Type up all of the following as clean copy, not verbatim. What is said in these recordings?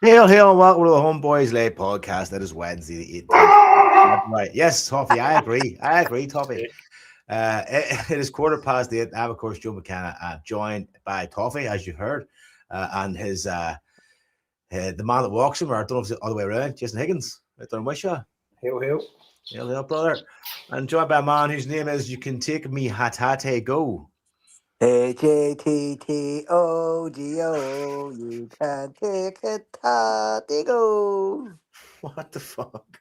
Hail, hail, and welcome to the HomeBhoys Late Podcast. That is Wednesday, the 18th. Right. Yes, Toffee, I agree, Toffee. It is 8:15. I'm, of course, Joe McKenna, joined by Toffee, as you heard, and his the man that walks him, or I don't know if it's the other way around, Jason Higgins, right there in Wishaw. Hail, hail. Hail, hail, brother. And joined by a man whose name is You Can Take Me Hatate Go. H-A-T-T-O-G-O, you can take it, go. What the fuck?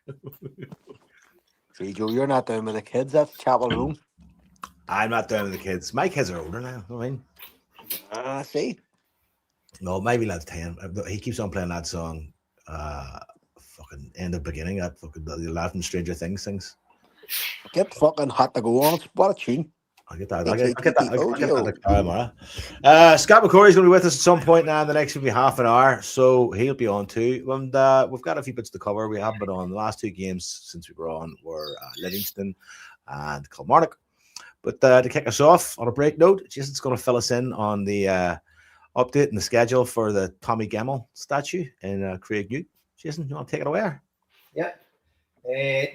See, Joe, you're not down with the kids. That's Chapel Room. I'm not down with the kids. My kids are older now. I mean, see. No, maybe lad's 10. He keeps on playing that song. Fucking End of Beginning. That fucking the Laughing Stranger Things. Get fucking Hot to Go on it. What a tune. I'll get that. I'll get that tomorrow. Scott McCory's going to be with us at some point now in the next maybe half an hour, so he'll be on too. And we've got a few bits to cover. We haven't been on the last two games since we were on were Livingston and Kilmarnock. But to kick us off on a break note, Jason's going to fill us in on the update and the schedule for the Tommy Gemmell statue in Craig Newt. Jason, you want to take it away? Yeah.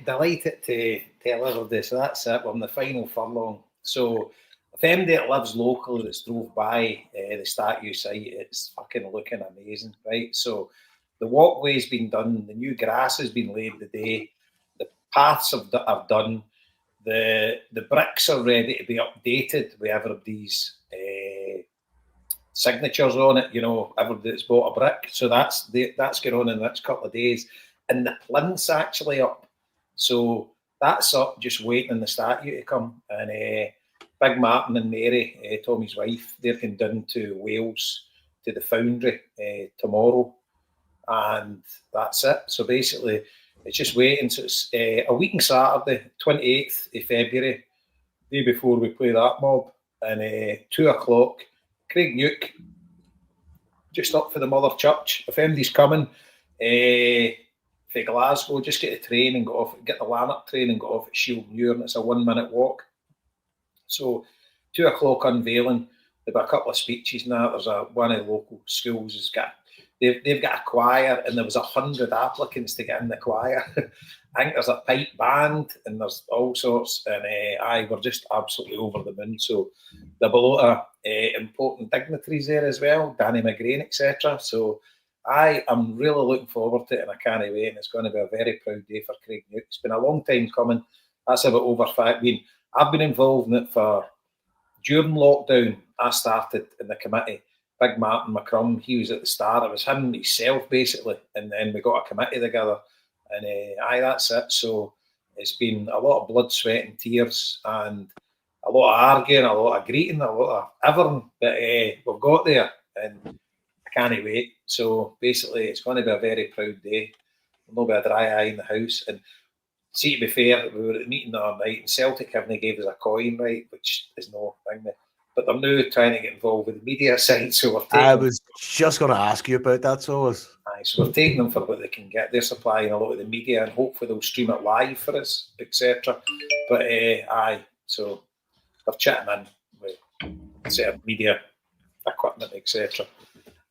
Delighted to deliver this. So that's it. We're on the final furlong. So if anybody that lives locally that's drove by the statue site, it's fucking looking amazing, right? So the walkway's been done, the new grass has been laid today, the paths are done, the bricks are ready to be updated with everybody's signatures on it. You know, everybody that's bought a brick. So that's going on in the next couple of days, and the plinth's actually up. So that's up, just waiting on the statue to come. And Big Martin and Mary, Tommy's wife, they're going down to Wales to the foundry tomorrow. And that's it. So basically, it's just waiting. So it's a week on Saturday, 28th of February, day before we play that mob. And 2 o'clock, Craig Newt, just up for the Mother Church. If anybody's coming, for Glasgow, just get the train and get the Lanark train and go off at Shield Muir, and it's a 1 minute walk. So 2 o'clock unveiling. There'll be a couple of speeches now. There's one of the local schools has got they've got a choir, and there was 100 applicants to get in the choir. I think there's a pipe band and there's all sorts, and we're just absolutely over the moon. So there'll be a lot of important dignitaries there as well, Danny McGrain, etc. So I am really looking forward to it, and I can't wait. And it's going to be a very proud day for Craig Newt. It's been a long time coming. That's about over 5 years. I've been involved in it during lockdown. I started in the committee. Big Martin McCrum, he was at the start. It was him himself basically, and then we got a committee together. And that's it. So it's been a lot of blood, sweat, and tears, and a lot of arguing, a lot of greeting, a lot of everything that we've got there. And I can't wait. So basically, it's going to be a very proud day. There'll be a dry eye in the house. And see, to be fair, we were at a meeting the other night, and Celtic haven't gave us a coin, right, which is no thing. But they're now trying to get involved with the media side. So I was just going to ask you about that. So we're taking them for what they can get. They're supplying a lot of the media, and hopefully they'll stream it live for us, etc. But so they're chatting in with set of media equipment, etc.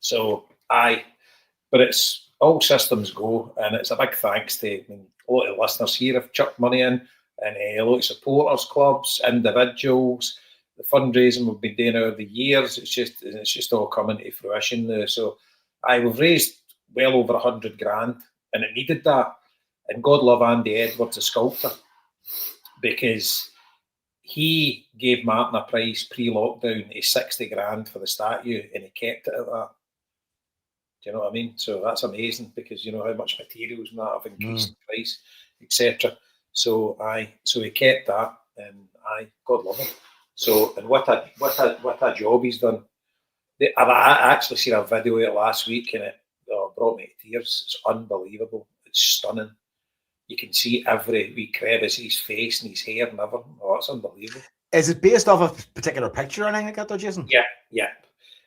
So but it's all systems go, and it's a big thanks to a lot of listeners here have chucked money in, and a lot of supporters, clubs, individuals. The fundraising we've been doing over the years, it's just all coming to fruition now. So we've raised well over 100 grand, and it needed that. And God love Andy Edwards, the sculptor, because he gave Martin a price pre-lockdown of 60 grand for the statue, and he kept it at that. Do you know what I mean? So that's amazing, because you know how much materials and that have increased in price, etc. So he kept that, and God love him. So, and what a job he's done. I've actually seen a video of it last week, and it brought me to tears. It's unbelievable. It's stunning. You can see every wee crevice in his face and his hair and everything. Oh, it's unbelievable. Is it based off a particular picture or anything like that, though, Jason? Yeah.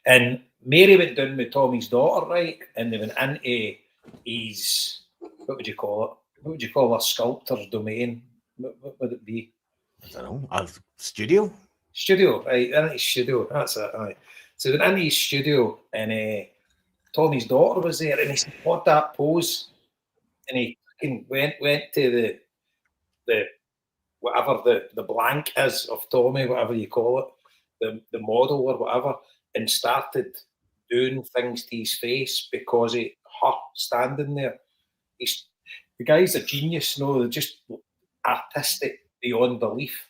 And Mary went down with Tommy's daughter, right? And they went into his, what would you call it? What would you call a sculptor's domain? What would it be? I don't know. A studio? Studio, right? In his studio. That's it, right. So they went into his studio, and Tommy's daughter was there, and he said, "What that pose?" And he fucking went to the whatever the blank is of Tommy, whatever you call it, the model or whatever, and started doing things to his face because of her standing there. The guy's a genius, no, just artistic beyond belief.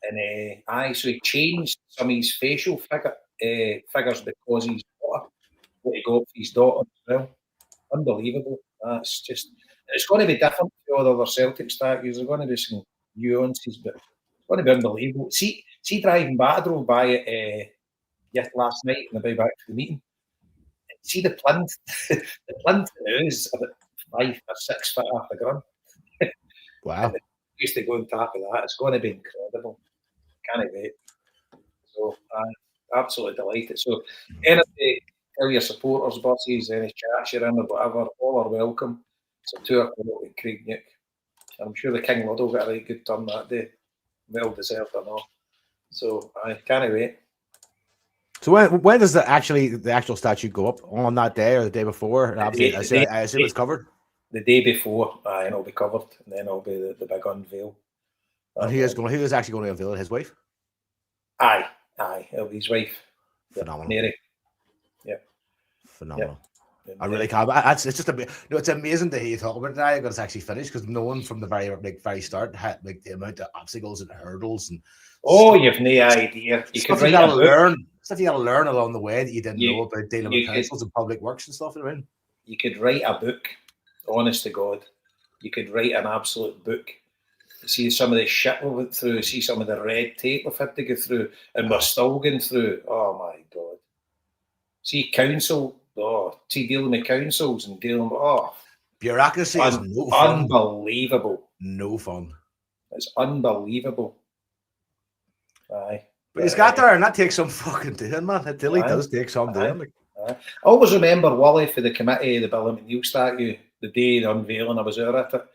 And so he changed some of his facial figures because he's daughter, what he got for his daughter as well. Unbelievable. It's going to be different for all the other Celtic statues. There's going to be some nuances, but it's going to be unbelievable. See driving back, I drove by it last night on the way back to the meeting. See the plinth, the plinth is about 5 or 6 foot off the ground. Wow. Used to go on top of that. It's going to be incredible. Can't wait. So I'm absolutely delighted. So anybody, tell your supporters, bosses, any chats you're in or whatever, all are welcome. It's a 2 o'clock at Craignick. I'm sure the King Ludlow got a right good turn that day. Well deserved or not. So I can't wait. So when does the actual statue go up? On that day or the day before? I assume it's covered. The day before, and it'll be covered, and then it'll be the big unveil. And who is actually going to unveil it? His wife? Aye, it'll be his wife. Phenomenal. Mary. Yeah. Phenomenal. Yeah. I really can't. It's just it's amazing to hear you talk about it now because it's actually finished. Because no one from the very start had the amount of obstacles and hurdles and. Oh, you've no idea. You stuff you gotta learn. Stuff you gotta learn along the way that you didn't know about dealing with councils and public works and stuff. You know? You could write a book. Honest to God, you could write an absolute book. See some of the shit we went through. See some of the red tape we've had to go through, and we're still going through. Oh my God! See council. Oh, see dealing with councils and dealing with bureaucracy is no fun. Unbelievable. No fun. It's unbelievable. Aye. But he's got there, and that takes some fucking doing, man. It really does take some doing. I always remember Wally for the committee, the Billy McNeil statue, the day the unveiling. I was there at it.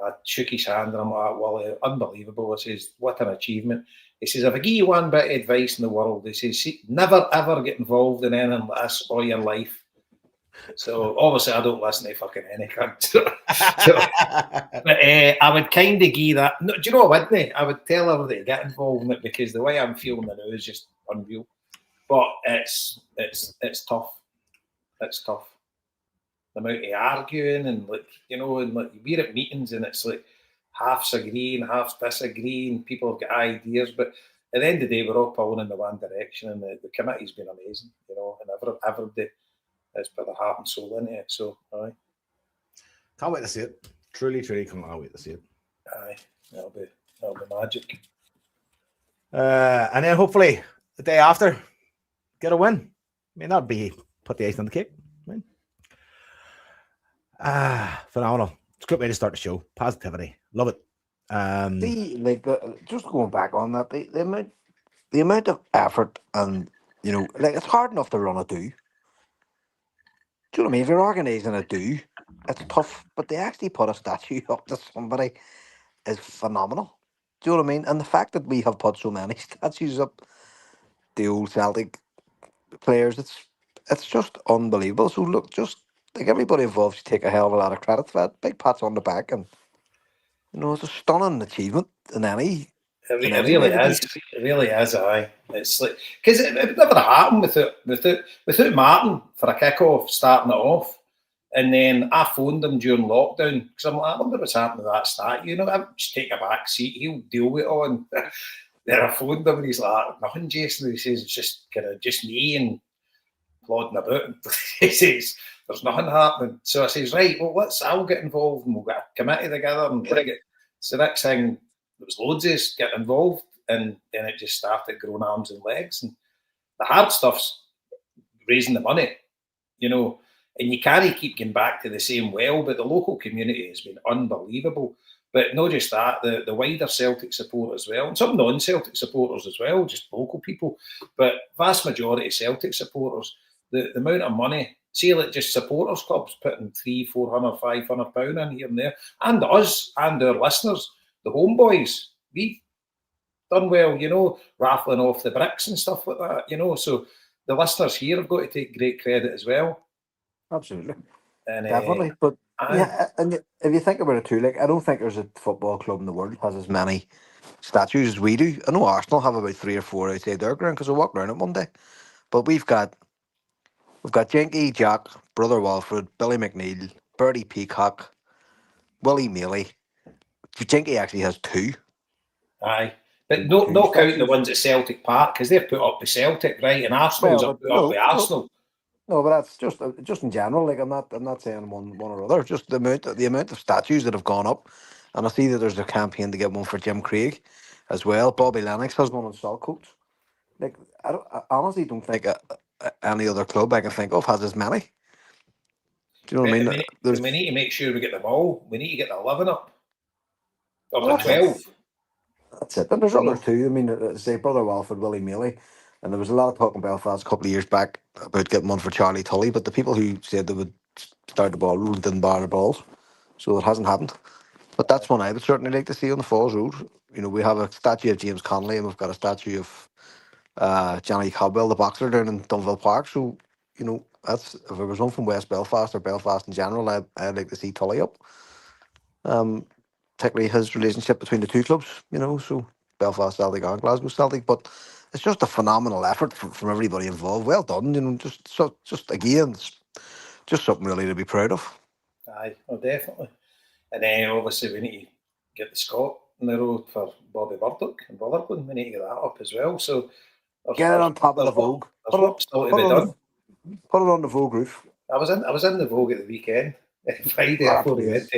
I shook his hand and I'm like, Wally, unbelievable. I says, what an achievement. He says, if I give you one bit of advice in the world, he says, never ever get involved in anything like this all your life. So obviously I don't listen to fucking any cunt. But I would kind of give that. No, do you know what, wouldn't I? I would tell everybody to get involved in it because the way I'm feeling now is just unreal. But it's tough. It's tough. The amount of arguing and we're at meetings and it's like half's agreeing, half's disagreeing. People have got ideas, but at the end of the day, we're all pulling in the one direction, and the committee's been amazing, and everybody has put their heart and soul into it. So, aye. Can't wait to see it. Truly, can't wait to see it. Aye, that'll be magic. And then hopefully the day after, get a win. I mean, that'd be put the icing on the cake. Phenomenal. It's a great way to start the show. Positivity. Love it. Just going back on that, the amount of effort and, it's hard enough to run a do. Do you know what I mean? If you're organising a do, it's tough, but they actually put a statue up to somebody is phenomenal. Do you know what I mean? And the fact that we have put so many statues up, the old Celtic players, it's just unbelievable. So look, just like everybody involved should take a hell of a lot of credit for that. Big pats on the back, and it's a stunning achievement in any. It really is. It really is. Aye, it's like because it never happened without Martin for a kick-off starting it off, and then I phoned him during lockdown because I'm like, I wonder what's happened to that statue. I just take a back seat. He'll deal with it all. And then I phoned him and he's like, nothing, Jason. He says it's just kind of just me and plodding about. He says there's nothing happening. So I says, right, well, I'll get involved and we'll get a committee together and bring it. So the next thing, there was loads of us getting involved, and then it just started growing arms and legs. And the hard stuff's raising the money, and you can't keep going back to the same well, but the local community has been unbelievable. But not just that, the wider Celtic support as well, and some non-Celtic supporters as well, just local people. But vast majority of Celtic supporters, the amount of money, see, like just supporters clubs putting £300, £400, £500 in here and there, and us and our listeners, the HomeBhoys, we've done well, raffling off the bricks and stuff like that, So the listeners here have got to take great credit as well. Absolutely. And Definitely. But aye, yeah, and if you think about it too, like I don't think there's a football club in the world has as many statues as we do. I know Arsenal have about 3 or 4 outside their ground because I walked around it one day. But we've got Jenky, Jack, Brother Walford, Billy McNeil, Bertie Peacock, Willie Mealy. Jenky actually has aye. But two no counting the statues. ones at Celtic Park, because they've put up with Celtic, right? And Arsenal's Well, have but put up with no, Arsenal. no, but that's just in general. Like I'm not saying one or other. Just the amount of statues that have gone up, and I see that there's a campaign to get one for Jim Craig, as well. Bobby Lennox has one on Saltcoats. Like I honestly don't think any other club I can think of has as many. Do you know what I But mean? There's we need to make sure we get them all. We need to get the 11 up. Or the well, 12. that's it. And there's You others know? too. I mean, say Brother Walford, Willie Mealy, and there was a lot of talk in Belfast a couple of years back about getting one for Charlie Tully, but the people who said they would start the ball rolling didn't bar the balls, so it hasn't happened. But that's one I would certainly like to see on the Falls Road. You know, we have a statue of James Connolly, and we've got a statue of Johnny Cobwell, the boxer, down in Dunville Park. So, you know, that's if there was one from West Belfast or Belfast in general, I'd like to see Tully up. Particularly his relationship between the two clubs, you know, so Belfast Celtic and Glasgow Celtic. But it's just a phenomenal effort from everybody involved. Well done, you know, just again, it's just something really to be proud of. Aye, oh, definitely. And then obviously we need to get the Scott in the road for Bobby Burdock and Rutherglen. We need to get that up as well. So Get it on top of the Vogue. there's work still to be done. Put it on the Vogue roof. I was in the Vogue at the weekend, Friday What a before we place.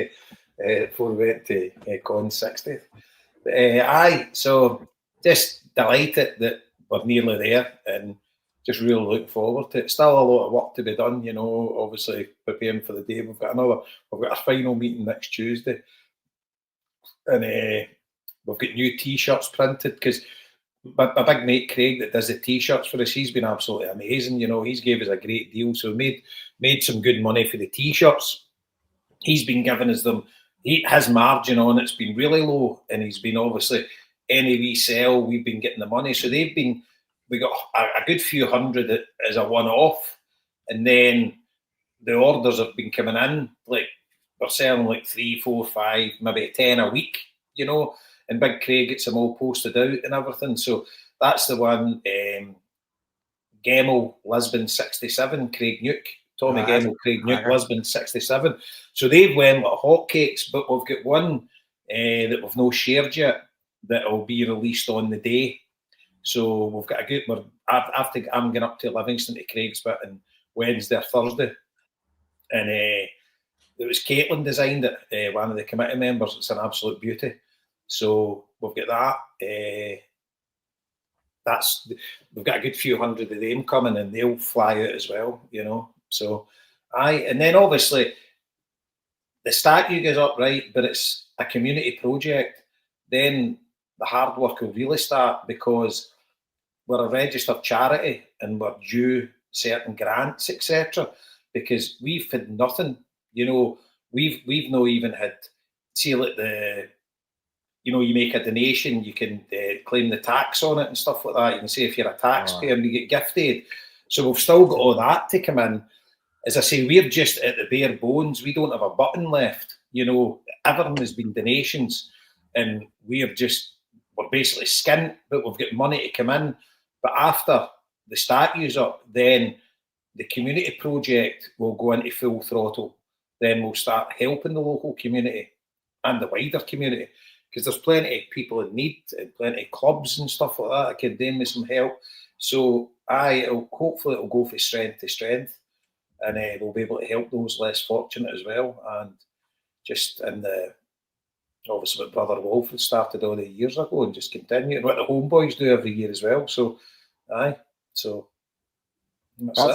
went to Con 60th. Aye, so just delighted that we're nearly there and just really looking forward to it. Still a lot of work to be done, you know, obviously preparing for the day. We've got a final meeting next Tuesday, and we've got new T-shirts printed because my big mate Craig that does the T-shirts for us, he's been absolutely amazing. You know, he's gave us a great deal, so we made some good money for the T-shirts. He's been giving us them. His margin on it's been really low, and he's been obviously any resell, we've been getting the money. So we got a good few hundred as a one-off, and then the orders have been coming in. Like we're selling like 3, 4, 5, maybe 10 a week, you know. And Big Craig gets them all posted out and everything. So that's the one. Gemmell, Lisbon 67, Craig Nuke. Tommy Gemmell, Craig Nuke, Lisbon 67. So they've went like hotcakes, but we've got one that we've not shared yet that will be released on the day. So we've got a good. I'm going up to Livingston to Craig's bit on Wednesday or Thursday, and it was Caitlin designed it, one of the committee members. It's an absolute beauty. So we've got that. We've got a good few hundred of them coming, and they'll fly out as well, you know. So, and then obviously the statue goes up, right? But it's a community project. Then the hard work will really start because we're a registered charity and we're due certain grants, etc. Because we've had nothing, you know. We've not even had, see, like you know, you make a donation, you can claim the tax on it and stuff like that. You can say if you're a taxpayer and you get gifted. So we've still got all that to come in. As I say, we're just at the bare bones. We don't have a button left. You know, everything has been donations, and we're basically skint, but we've got money to come in. But after the statue's up, then the community project will go into full throttle. Then we'll start helping the local community and the wider community, because there's plenty of people in need and plenty of clubs and stuff like that that could do with some help. So hopefully it'll go from strength to strength, and we'll be able to help those less fortunate as well. And just in the obviously what Brother Wolford started all the years ago and just continue, and what the HomeBhoys do every year as well. So that's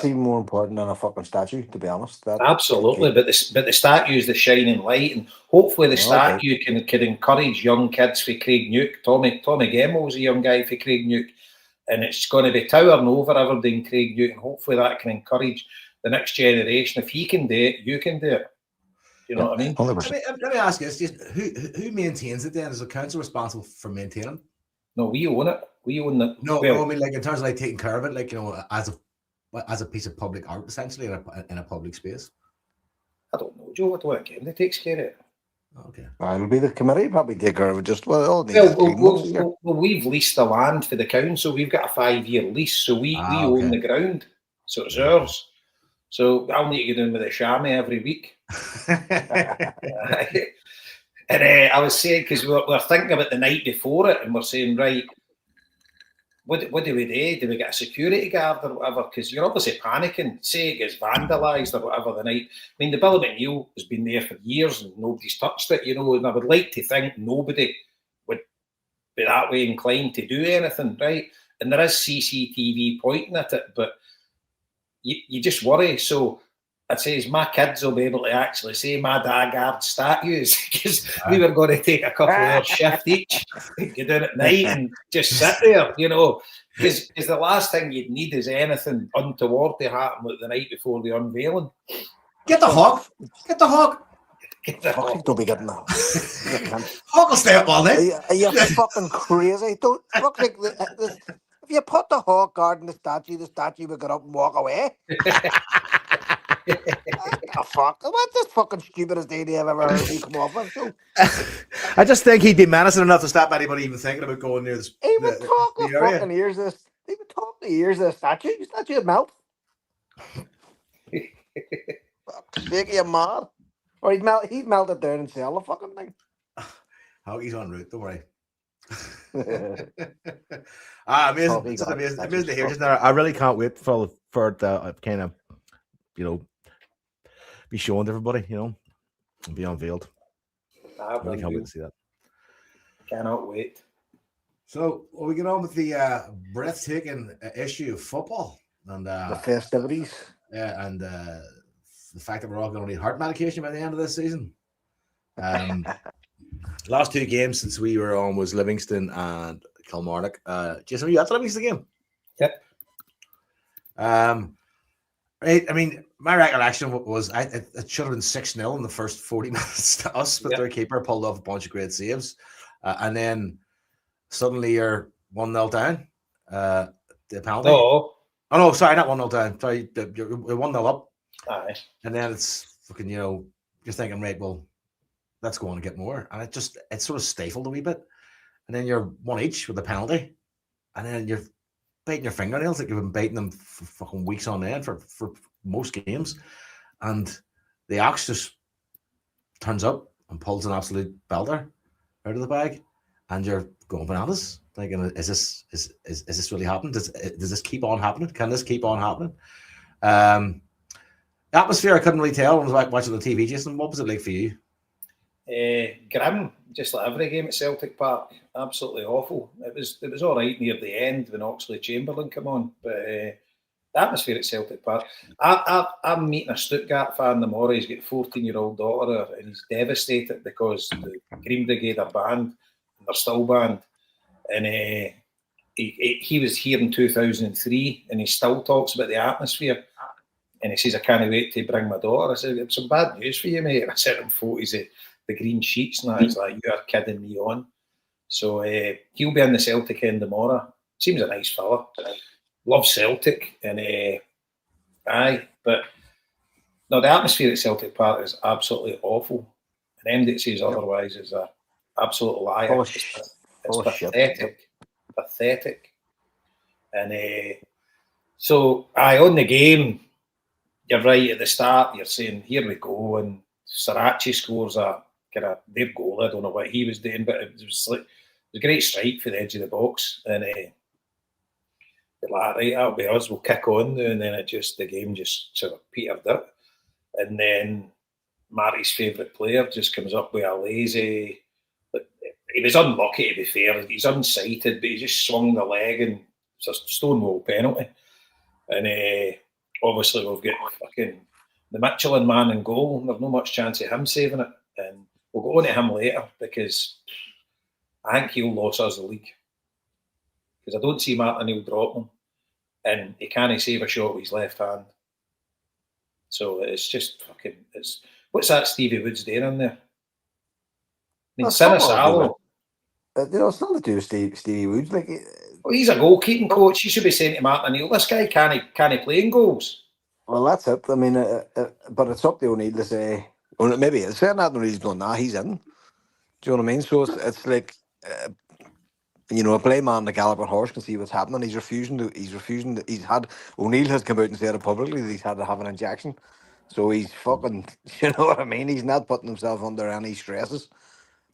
even more important than a fucking statue, to be honest. Absolutely, but the statue is the shining light, and hopefully the statue can encourage young kids for Craig Nuke. Tommy Gemmell was a young guy for Craig Nuke, and it's going to be towering over Aberdeen Craig Nuke, and hopefully that can encourage the next generation. If he can do it, you can do it. You know what I mean? 100%. Let me ask you this: who maintains it then? Is the council responsible for maintaining? No, we own it. We own it. No, I mean, like in terms of like taking care of it, like, you know, as a as a piece of public art, essentially, in a public space? I don't know, Joe. I don't want Kennedy takes care of it. Okay. It'll be the committee probably take care of it. Just all needs to clean once a year. Well, we've leased the land for the council. We've got a 5-year lease, so we own the ground, so it's ours. So I'll need to get in with a chamois every week. And I was saying, because we're thinking about the night before it, and we're saying, right, what do we do? Do we get a security guard or whatever? Because you're obviously panicking. Say it gets vandalised or whatever the night. I mean, the Billy McNeil has been there for years and nobody's touched it, and I would like to think nobody would be that way inclined to do anything, right? And there is CCTV pointing at it, but you just worry. So I'd say my kids will be able to actually say my dad guard statues, because we were going to take a couple of hours shift each, get down at night and just sit there, because the last thing you'd need is anything untoward to happen like the night before the unveiling. Get the hawk. Get the hawk. Fuck, don't be getting that. Hawk will stay up all night. Are you fucking crazy? Don't fuck like this. If you put the hawk guard in the statue would get up and walk away. Oh, fuck. What's this fucking stupidest idea I've ever heard you come up with? So, I just think he'd be menacing enough to stop anybody even thinking about going near this. He would talk the fucking ears of this. He would talk the ears of the statue. The statue would melt. Fuck's sake, you mad? Or he'd melt it down and sell the fucking thing. Hoggy's en route, don't worry. Amazing to hear just now. I really can't wait for the kind of, be shown to everybody, and be unveiled. I really can't wait to see that. Cannot wait. So, we get on with the breathtaking issue of football and the festivities. Yeah, and the fact that we're all going to need heart medication by the end of this season. Last two games since we were on was Livingston and Kilmarnock. Jason, were you at the Livingston game? Yep. Right, I mean, my recollection was it should have been 6-0 in the first 40 minutes to us, but their keeper pulled off a bunch of great saves. And then suddenly you're 1-0 down. The penalty. Oh, no, sorry, not 1-0 down. Sorry, you're 1-0 up. Aye. And then it's fucking, you're thinking, right, well, let's go on and get more. And it sort of stifled a wee bit. And then you're one each with the penalty. And then you're biting your fingernails like you've been biting them for fucking weeks on end for most games. And the Ox just turns up and pulls an absolute belter out of the bag. And you're going bananas. Thinking, is this really happening? Does this keep on happening? Can this keep on happening? The atmosphere I couldn't really tell when I was watching the TV. Jason, what was it like for you? Grim, just like every game at Celtic Park. Absolutely awful. It was all right near the end when Oxley Chamberlain came on, but the atmosphere at Celtic Park. I'm meeting a Stuttgart fan tomorrow. He's got a 14-year-old daughter, and he's devastated because the Green Brigade are banned, and they're still banned. And he was here in 2003, and he still talks about the atmosphere. And he says, I can't wait to bring my daughter. I said, it's some bad news for you, mate. I sent him photos of the green sheets, and he's like, you're kidding me on. So he'll be in the Celtic end tomorrow. Seems a nice fella. Loves Celtic. And but no, the atmosphere at Celtic Park is absolutely awful. And anybody that says otherwise is an absolute liar. It's pathetic. Pathetic. And so on the game, you're right at the start, you're saying, here we go, and Sarachi scores a kind of their goal. I don't know what he was doing, but it was a great strike for the edge of the box. And they're like, right, that'll be us, we'll kick on. And then the game just sort of petered out. And then Marty's favourite player just comes up with a lazy, he was unlucky to be fair, he's unsighted, but he just swung the leg and it's a stonewall penalty. And obviously, we've got fucking the Michelin man in goal, and there's no much chance of him saving it. And we'll go on to him later because I think he'll lose us the league. Because I don't see Martin O'Neill drop him, and he can't save a shot with his left hand. So it's just fucking. What's that Stevie Woods doing in there? I mean, Sinisalo. It's nothing to do with Stevie Woods. Like Well, he's a goalkeeping coach. He should be saying to Martin O'Neill, this guy can't play in goals. Well, that's it. I mean, but it's up to O'Neill to say, well, maybe it's saying that O'Neill's going, nah, he's in. Do you know what I mean? So it's like, a play man, the galloping horse can see what's happening. He's refusing to. O'Neill has come out and said it publicly that he's had to have an injection. So he's fucking, you know what I mean? He's not putting himself under any stresses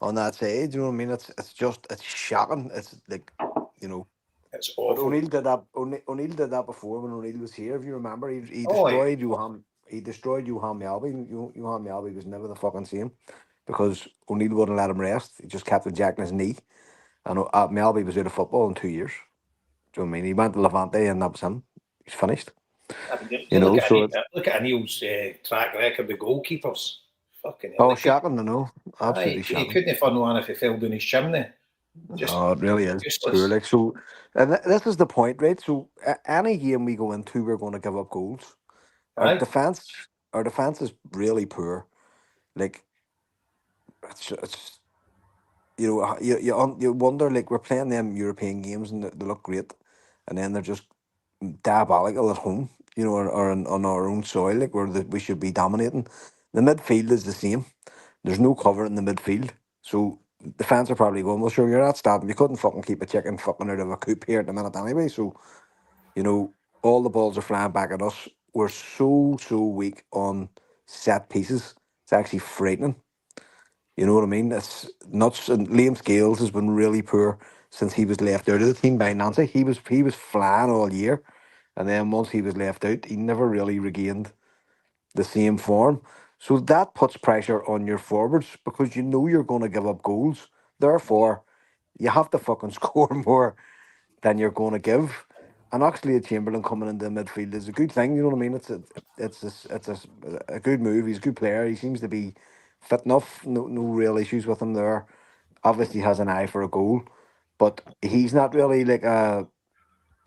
on that side. You know what I mean? It's shocking. It's like, It's But awful. O'Neill did that. O'Neill did that before when O'Neill was here. If you remember, he yeah. destroyed Johan. He destroyed Johan Melby. Johan Melby was never the fucking same because O'Neill wouldn't let him rest. He just kept injecting his knee, and Melby was out of football in 2 years. Do you know what I mean? He went to Levante, and that was him. He's finished. Look at Neil's track record with goalkeepers. Fucking hell. Shocking! I know, absolutely He shocking. couldn't have fun one if he fell down his chimney. It really is. Useless. Poor, like, so, and this is the point, right? So, any game we go into, we're going to give up goals. Our defense is really poor. Like, it's you wonder, like, we're playing them European games and they look great, and then they're just diabolical at home, or on our own soil, like we should be dominating. The midfield is the same. There's no cover in the midfield, so the fans are probably going, well, sure, you're not stopping. You couldn't fucking keep a chicken fucking out of a coop here at the minute anyway. So, all the balls are flying back at us. We're so weak on set pieces. It's actually frightening. You know what I mean? It's nuts. And Liam Scales has been really poor since he was left out of the team by Nancy. He was flying all year, and then once he was left out, he never really regained the same form. So that puts pressure on your forwards because you know you're going to give up goals. Therefore, you have to fucking score more than you're going to give. And actually, Chamberlain coming into the midfield is a good thing. You know what I mean? It's a good move. He's a good player. He seems to be fit enough. No real issues with him there. Obviously, has an eye for a goal, but he's not really like a.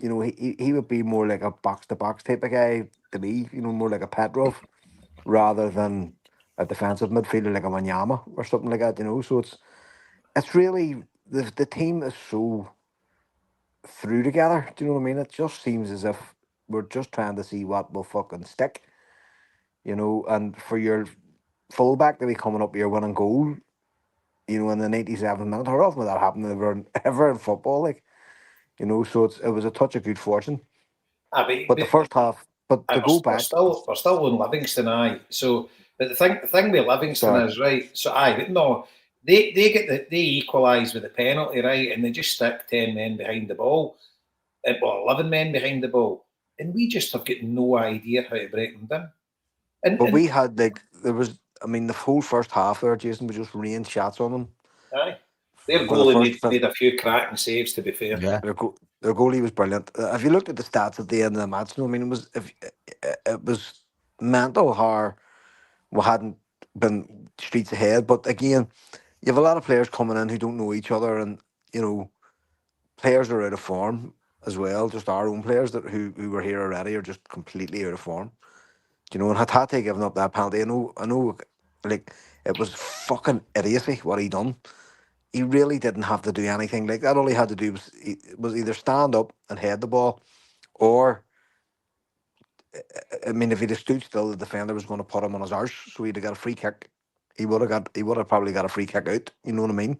He would be more like a box to box type of guy to me. More like a Petrov rather than a defensive midfielder like a Wanyama or something like that. So it's really the team is so through together. Do you know what I mean? It just seems as if we're just trying to see what will fucking stick. And for your fullback to be coming up here winning goal, in the 97th minute, how often would that happen ever in football? Like, so it was a touch of good fortune. But the first half, to go back, we're still on Livingston, aye. So, but the thing with Livingston is right. So, they equalise with the penalty, right, and they just stick 10 men behind the ball, 11 men behind the ball, and we just have got no idea how to break them down. But we had the whole first half there, Jason, was just rain shots on them. Aye, their goalie made a few cracking saves. To be fair, yeah, their goalie was brilliant. If you looked at the stats at the end of the match, it was mental how we hadn't been streets ahead. But again, you have a lot of players coming in who don't know each other, and players are out of form as well. Just our own players who were here already are just completely out of form. And Hatate giving up that penalty, I know, like, it was fucking idiocy what he done. He really didn't have to do anything like that. All he had to do was either stand up and head the ball, or if he'd have stood still, the defender was going to put him on his arse, so he'd have got a free kick. He would have probably got a free kick out. You know what I mean?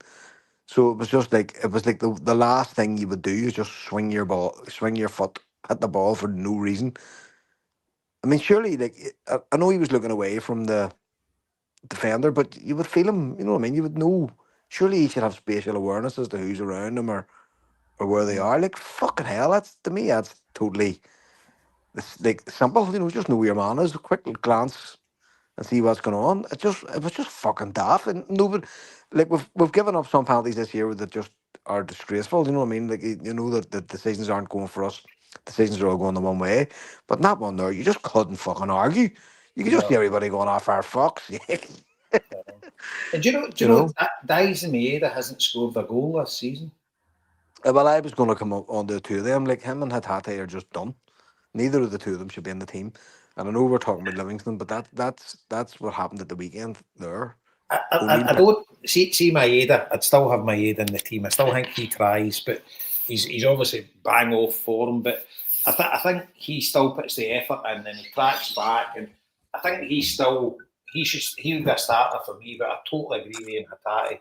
So it was like the last thing you would do is just swing your foot at the ball for no reason. Surely, like, I know he was looking away from the defender, but you would feel him. You know what I mean? You would know. Surely he should have spatial awareness as to who's around him or where they are. Like, fucking hell, that's totally. It's like simple. Just know where your man is. A quick glance and see what's going on. It was just fucking daft. And nobody, like, we've given up some penalties this year that just are disgraceful. You know what I mean? Like, that the decisions aren't going for us. Decisions are all going the one way, but not one there. You just couldn't fucking argue. You could just see everybody going off our fuck's sake. And do you know Dice Maeda hasn't scored a goal this season? Well, I was going to come up on the two of them. Like, him and Hatate are just done. Neither of the two of them should be in the team. And I know we're talking about Livingston, but that's what happened at the weekend there. I don't see Maeda. I'd still have Maeda in the team. I still think he tries, but he's obviously bang off form, but I think he still puts the effort in and he tracks back, and I think he'll be a starter for me. But I totally agree with you, Hatate.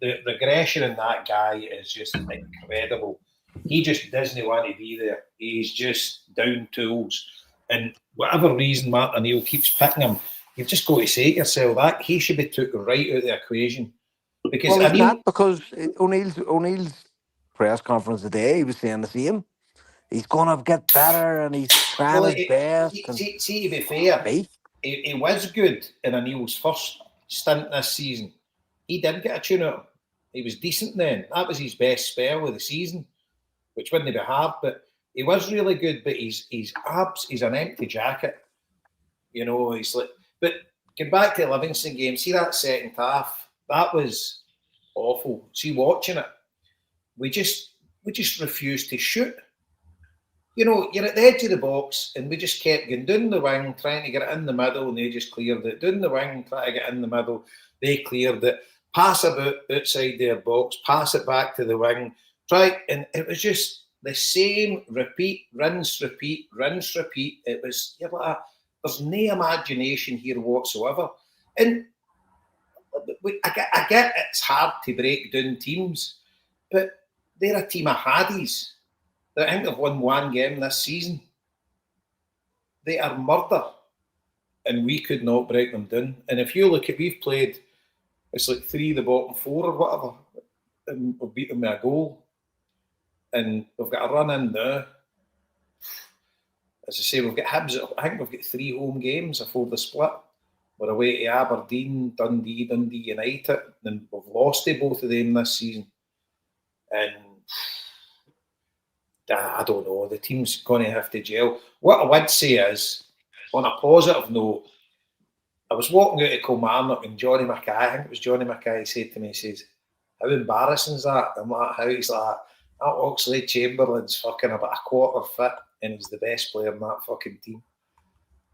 The regression in that guy is just incredible. He just doesn't want to be there. He's just down tools, and whatever reason Martin O'Neill keeps picking him, you've just got to say to yourself that he should be took right out of the equation. Because well, he's not, because O'Neill's press conference today, he was saying the same. He's going to get better and he's trying his best. See, to be fair, he was good in O'Neill's first stint this season. He did get a tune out. He was decent then. That was his best spell of the season, which wouldn't be hard, but he was really good. But he's an empty jacket. You know, he's like. But getting back to the Livingston game, see that second half, that was awful. See, watching it, we just refused to shoot. You know, you're at the edge of the box, and we just kept going down the wing, trying to get it in the middle, and they just cleared it. Down the wing, try to get in the middle, they cleared it. Pass about outside their box, pass it back to the wing, and it was just the same repeat, rinse, repeat, rinse, repeat. It was, you're like, there's no imagination here whatsoever. And I get it's hard to break down teams, but they're a team of haddies. I think they've won one game this season. They are murder, and we could not break them down. And if you look at, we've played, it's like 3 of the bottom 4 or whatever, and we've beat them with a goal. And we've got a run in now. As I say, we've got Hibs. I think we've got 3 home games before the split. We're away to Aberdeen, Dundee United, and we've lost to both of them this season. And I don't know, the team's going to have to gel. What I would say is, on a positive note, I was walking out of Kilmarnock and Johnny Mackay, I think it was Johnny Mackay, said to me, he says, how embarrassing is that? I'm like, how? He's like, that Oxlade Chamberlain's fucking about a quarter fit and he's the best player in that fucking team.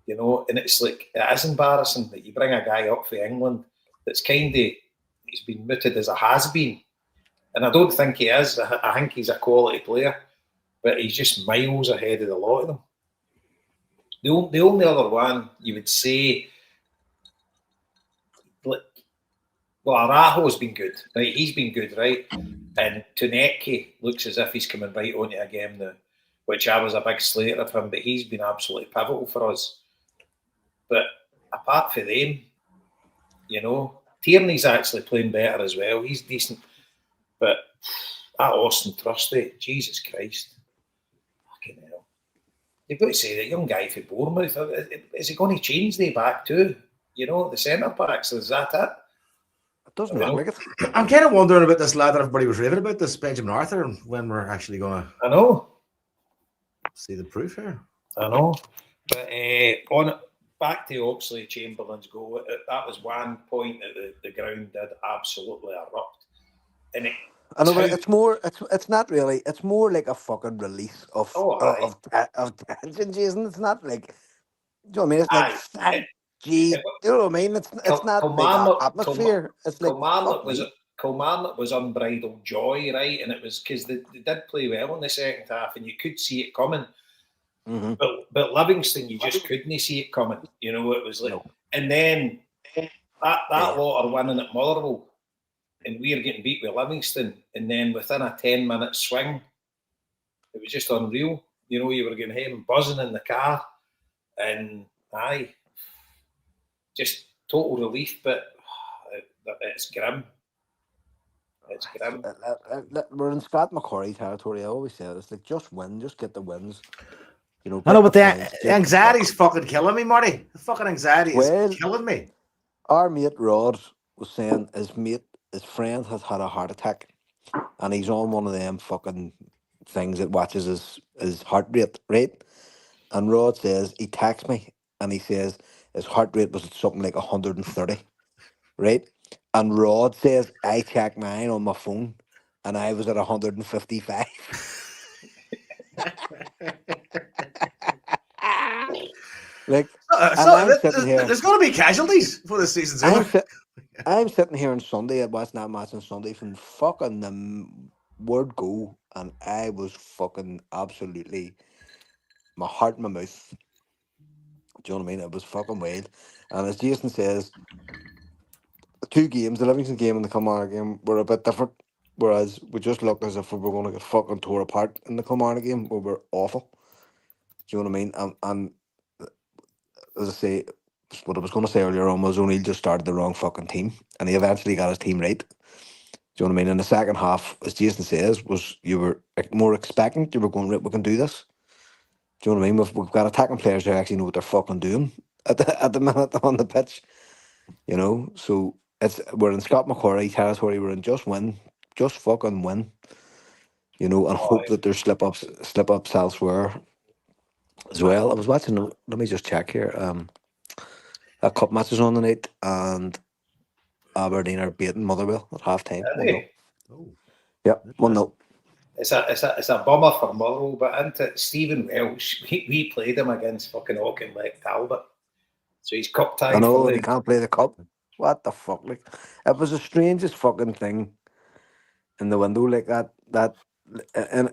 You know, and it's like, it is embarrassing that you bring a guy up for England that's kind of, he's been mooted as a has-been. And I don't think he is. I think he's a quality player. But he's just miles ahead of the lot of them. The only other one you would say, well, Arajo's been good, right? He's been good, right? And Tuneki looks as if he's coming right onto a game now, which I was a big slater of him, but he's been absolutely pivotal for us. But apart from them, you know, Tierney's actually playing better as well. He's decent. But that Austin Trusty, Jesus Christ. Fucking hell. You've got to say that young guy from Bournemouth, is he going to change the back too? You know, the centre backs, is that it? It doesn't look like it. I'm kind of wondering about this lad that everybody was raving about, this Benjamin Arthur, and when we're actually going to. I know. See the proof here. I know. But back to Oxlade Chamberlain's goal, that was one point that the ground did absolutely erupt. And I know, but it's more. It's not really. It's more like a fucking release of tension, Jason. It's not like. Do you know what I mean? It's like gee. Do you know what I mean? It's not like atmosphere. It's like Kilmarnock was unbridled joy, right? And it was because they did play well in the second half, and you could see it coming. Mm-hmm. But Livingston, you just couldn't see it coming. You know, it was like, and then that lot are winning at Motherwell. And we are getting beat with Livingston, and then within a 10-minute swing, it was just unreal. You know, you were getting home buzzing in the car, and just total relief. But it's grim. It's grim. We're in Scott McCurry territory. I always say it's like just win, just get the wins. You know, I know, but the anxiety's fucking killing me, Marty. The fucking anxiety is killing me. Our mate Rod was saying his friend has had a heart attack, and he's on one of them fucking things that watches his heart rate, right? And Rod says, he texts me, and he says his heart rate was something like 130, right? And Rod says, I checked mine on my phone, and I was at 155. Like, there's going to be casualties for the season's over. I'm sitting here on Sunday, watching that match on Sunday from fucking word go, and I was fucking absolutely my heart in my mouth. Do you know what I mean? It was fucking wild. And as Jason says, the two games, the Livingston game and the Kilmarnock game, were a bit different. Whereas we just looked as if we were going to get fucking tore apart in the Kilmarnock game. We were awful. Do you know what I mean? And as I say, what I was going to say earlier on was O'Neill just started the wrong fucking team, and he eventually got his team right. Do you know what I mean? In the second half, as Jason says, was you were more expectant. You were going, right, we can do this. Do you know what I mean? We've got attacking players who actually know what they're fucking doing at the minute on the pitch. You know, so we're in Scott McQuarrie territory. We're in just fucking win. You know, and hope that there's slip ups elsewhere as well. I was watching. Let me just check here. A cup match is on the night, and Aberdeen are beating Motherwell at half time. 1-0. Oh, Yep, 1-0. It's a bummer for Motherwell, but into Stephen Welsh, we played him against fucking Auchinleck Talbot, so he's cup I tied know, for and he them. can't play the cup. What the fuck? Like, it was the strangest fucking thing in the window, like that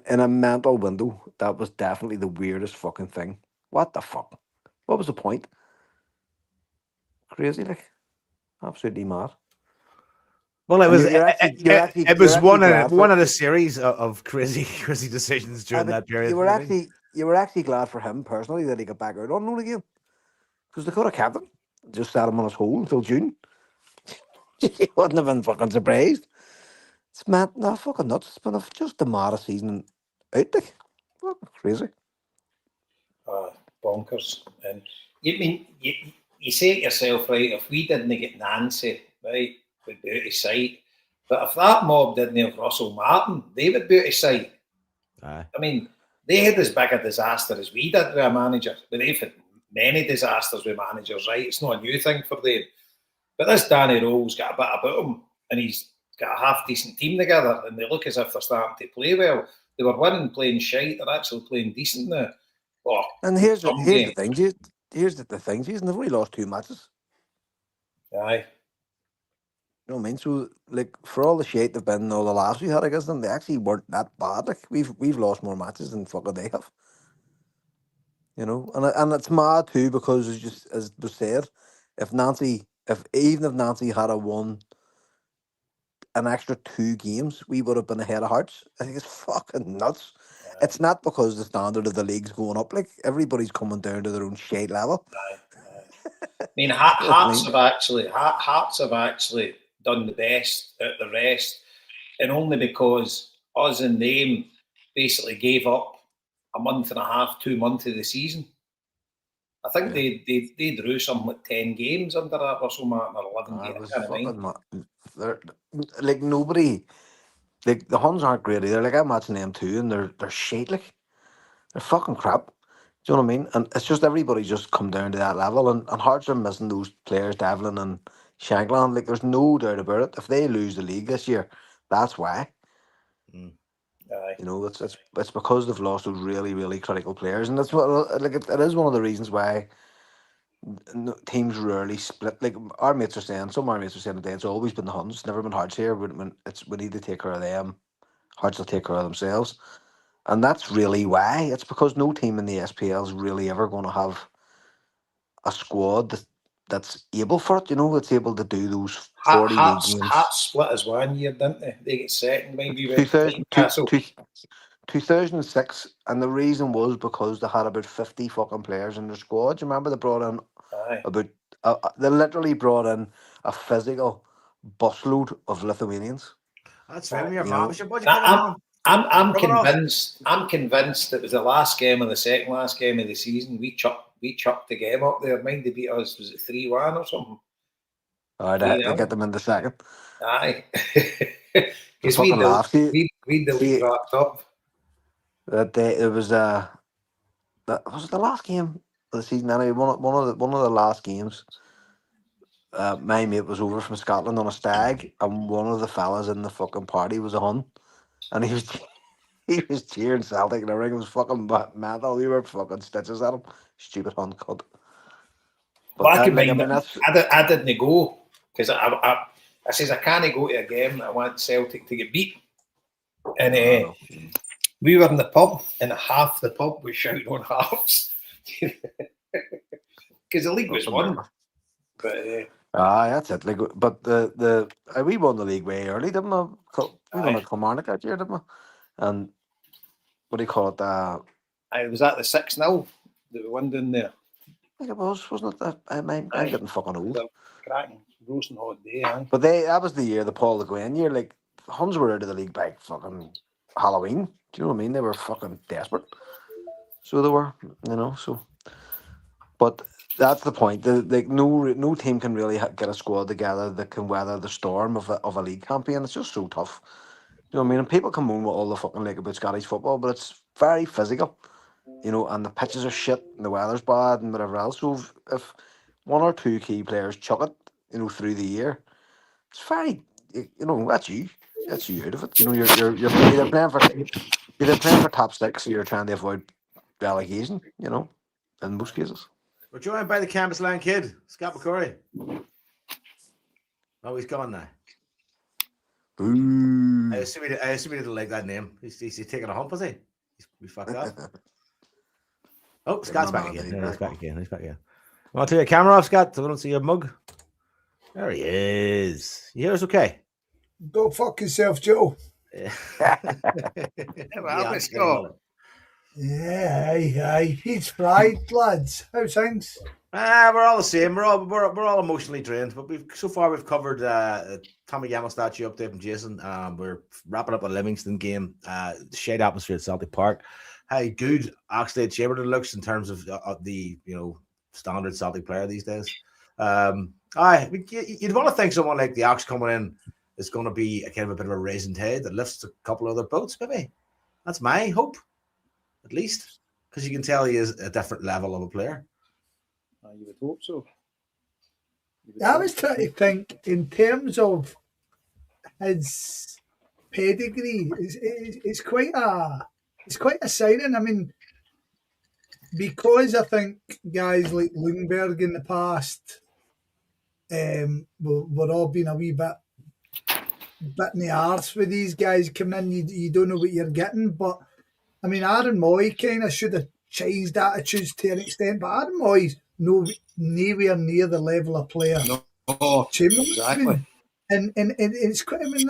in a mental window. That was definitely the weirdest fucking thing. What the fuck? What was the point? Crazy, like, absolutely mad. well, it And was it was glad one for. of the series of crazy crazy decisions during But that period. You know what I mean? you were actually glad for him personally that he got back out on loan again, because they could have kept him, just sat him on his hole until June. He wouldn't have been fucking surprised. It's mad, no fucking nuts. It's been just the maddest season out there. Fucking crazy. Bonkers. And you say to yourself, right, if we didn't get Nancy, right, we'd be out of sight. But if that mob didn't have Russell Martin, they would be out of sight. Aye. I mean, they had as big a disaster as we did with a manager. But they've had many disasters with managers, right? It's not a new thing for them. But this Danny Rowe's got a bit about him, and he's got a half decent team together, and they look as if they're starting to play well. They were winning, playing shite. They're actually playing decent now. Oh, And some here's the game. thing, here's the thing, Jason. They've only lost 2 matches. Aye. You know what I mean? So, like, for all the shit they've been, all the laughs we had against them, they actually weren't that bad. Like, we've lost more matches than fucking they have. You know, and it's mad too, because it's just as was said, if Nancy had a won an extra 2 games, we would have been ahead of Hearts. I think it's fucking nuts. Aye. It's not because the standard of the league's going up. Like, everybody's coming down to their own shade level. Aye. I mean, You know what I mean? Hearts have actually done the best out the rest, and only because us and them basically gave up a month and a half, 2 months of the season. I think Yeah. they drew something like 10 games under that Russell Martin, or 11 It games. was I can't fucking mind. they're like nobody. Like, the Huns aren't great either. Like, I'm watching them too, and they're shit. Like, they're fucking crap. Do you know what I mean? And it's just everybody just come down to that level, and Hearts are missing those players, Devlin and Shankland. Like, there's no doubt about it. If they lose the league this year, that's why. Mm. Aye. You know, it's because they've lost those really, really critical players, and that's what, like, it is one of the reasons why teams rarely split. Like, some our mates are saying today, it's always been the Huns, it's never been Hearts here. When we need to take care of them, Hearts will take care of themselves. And that's really why. It's because no team in the SPL is really ever going to have a squad that's able for it, you know, that's able to do those 40 league games. Hearts split as 1 year, didn't they? They get second, maybe went to 2000, Newcastle. 2006, and the reason was because they had about 50 fucking players in their squad. Do you remember they brought in Aye. about, they literally brought in a physical busload of Lithuanians, That's right. When you're you know. what do you call I'm, them? I'm Romanov. convinced. I'm convinced it was the last game of the second last game of the season. We chucked the game up there. Mind they beat us. Was it 3-1 or something? All right, they 3-0. get them in the second. Aye. The Because fucking laugh. we the league See, wrapped up. that day, it was that was it the last game of the season. Anyway, one of the last games. My mate was over from Scotland on a stag, and one of the fellas in the fucking party was a Hun, and he was he was cheering Celtic, and everything was fucking mental. We were fucking stitches at him, stupid Hun cunt. But But I can like, I mind mean, that. that's I didn't go because I says I can't go to a game that I want Celtic to get beat. And we were in the pub, and half the pub was shouting on halves because the league was won. But that's it. Like, but we won the league way early, didn't we? We won at Kilmarnock that year, didn't we? And what do you call it? I was at the 6-0 that we won down there. I think it was, wasn't it? That I'm getting fucking old. Cracking, roasting hot day, aye. But that was the year, the Paul Le Guin year. Like, Huns were out of the league by fucking Halloween. Do you know what I mean? They were fucking desperate. So they were, so. But that's the point. Like, no team can really get a squad together that can weather the storm of a league campaign. It's just so tough. You know what I mean? And people come on with all the fucking like about Scottish football, but it's very physical. And the pitches are shit, and the weather's bad, and whatever else. So if one or two key players chuck it, through the year, it's very, that's you out of it. You're either playing for top six, or you're trying to avoid relegation. In most cases. We're joined by the Campus Line kid, Scott McCurry. Oh, he's gone now. Ooh. I assume he didn't like that name. He's taking a hump, was he? We fucked up. Oh, Scott's back again. He's back again. Want to turn your camera off, Scott, so we don't see your mug? There he is. You hear us okay? Go fuck yourself, Joe. Yeah, aye. He's fried, lads. How's things? We're all the same. We're all emotionally drained, but we've covered Tommy Gamble statue update from Jason. We're wrapping up a Livingston game. Shade atmosphere at Celtic Park. How good Oxlade Chamberlain looks in terms of the standard Celtic player these days. You'd want to think someone like the Ox coming in is going to be a kind of a bit of a raising head that lifts a couple other boats. Maybe that's my hope, at least, because you can tell he is a different level of a player. You would hope so. I was trying to think in terms of his pedigree. It's quite a signing. I mean, because I think guys like Lundberg in the past were all being a wee bit in the arse with these guys coming in. You don't know what you're getting. But I mean, Aaron Moy kind of should have changed attitudes to an extent. But Aaron Moy's nowhere near the level of player. No, exactly. And it's quite. I mean,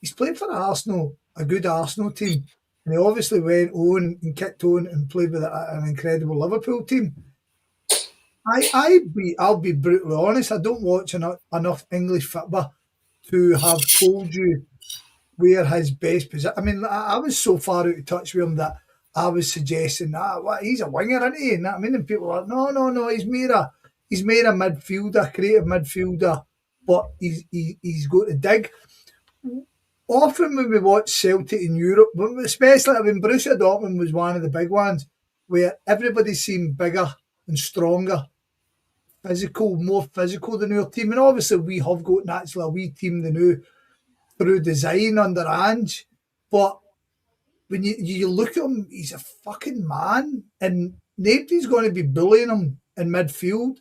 he's played for Arsenal, a good Arsenal team. And he obviously went on and kicked on and played with an incredible Liverpool team. I'll be brutally honest. I don't watch enough English football to have told you where his best position. I mean, I was so far out of touch with him that I was suggesting he's a winger, isn't he? And I mean, and people were like, no, he's made a midfielder, creative midfielder, but he's got to dig. Often when we watch Celtic in Europe, especially when Borussia Dortmund was one of the big ones, where everybody seemed bigger and stronger, more physical than our team. And obviously we have got naturally a wee team the new through design under Ange. But when you look at him, he's a fucking man. And nobody's going to be bullying him in midfield.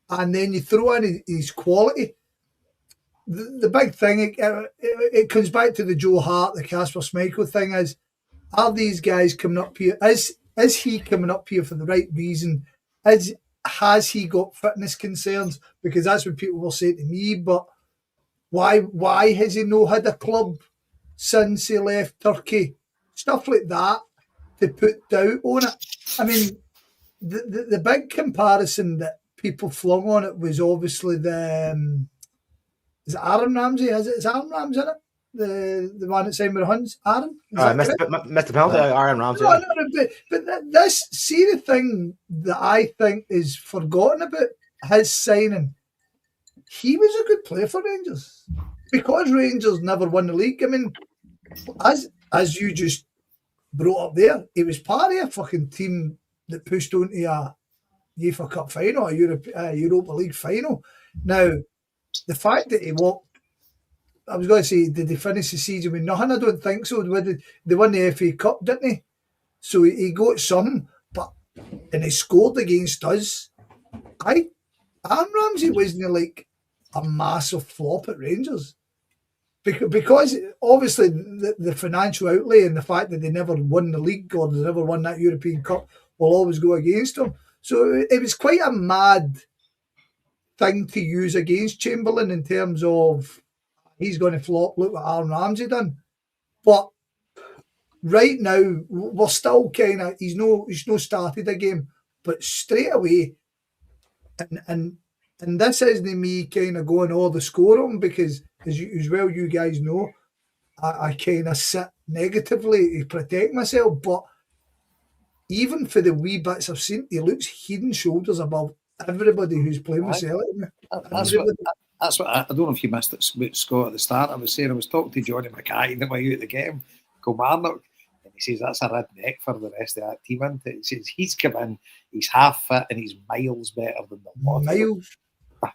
And then you throw in his quality. The big thing, it comes back to the Joe Hart, the Casper Schmeichel thing is, are these guys coming up here? Is he coming up here for the right reason? Has he got fitness concerns? Because that's what people will say to me, but why has he not had a club since he left Turkey? Stuff like that to put doubt on it. I mean, the big comparison that people flung on it was obviously is it Aaron Ramsey? Is Aaron Ramsey in it? The one that signed with the Huns? Aaron? Mr. Penalty, Aaron Ramsey. No, but the thing that I think is forgotten about his signing, he was a good player for Rangers. Because Rangers never won the league, I mean, as you just brought up there, he was part of a fucking team that pushed on to a UEFA Cup final, a Europa League final. Now, the fact that he walked, I was going to say, did he finish the season with nothing? I don't think so. They won the FA Cup, didn't he? So he got some, and he scored against us. Aaron Ramsey wasn't like a massive flop at Rangers. because obviously the financial outlay and the fact that they never won the league or they never won that European Cup will always go against them. So it was quite a mad thing to use against Chamberlain in terms of he's going to flop. Look what Aaron Ramsey done. But right now we're still kind of he's no started a game, but straight away, and this isn't me kind of going all the score on because as well you guys know, I kind of sit negatively to protect myself. But even for the wee bits I've seen, he looks head and shoulders above everybody who's playing with Celtic. That's what I don't know if you missed it, Scott, at the start. I was talking to Johnny Mackay the way out of the game, Kilmarnock, and he says that's a red neck for the rest of that team. And he says he's come in, he's half fit, and he's miles better than the lot. Miles.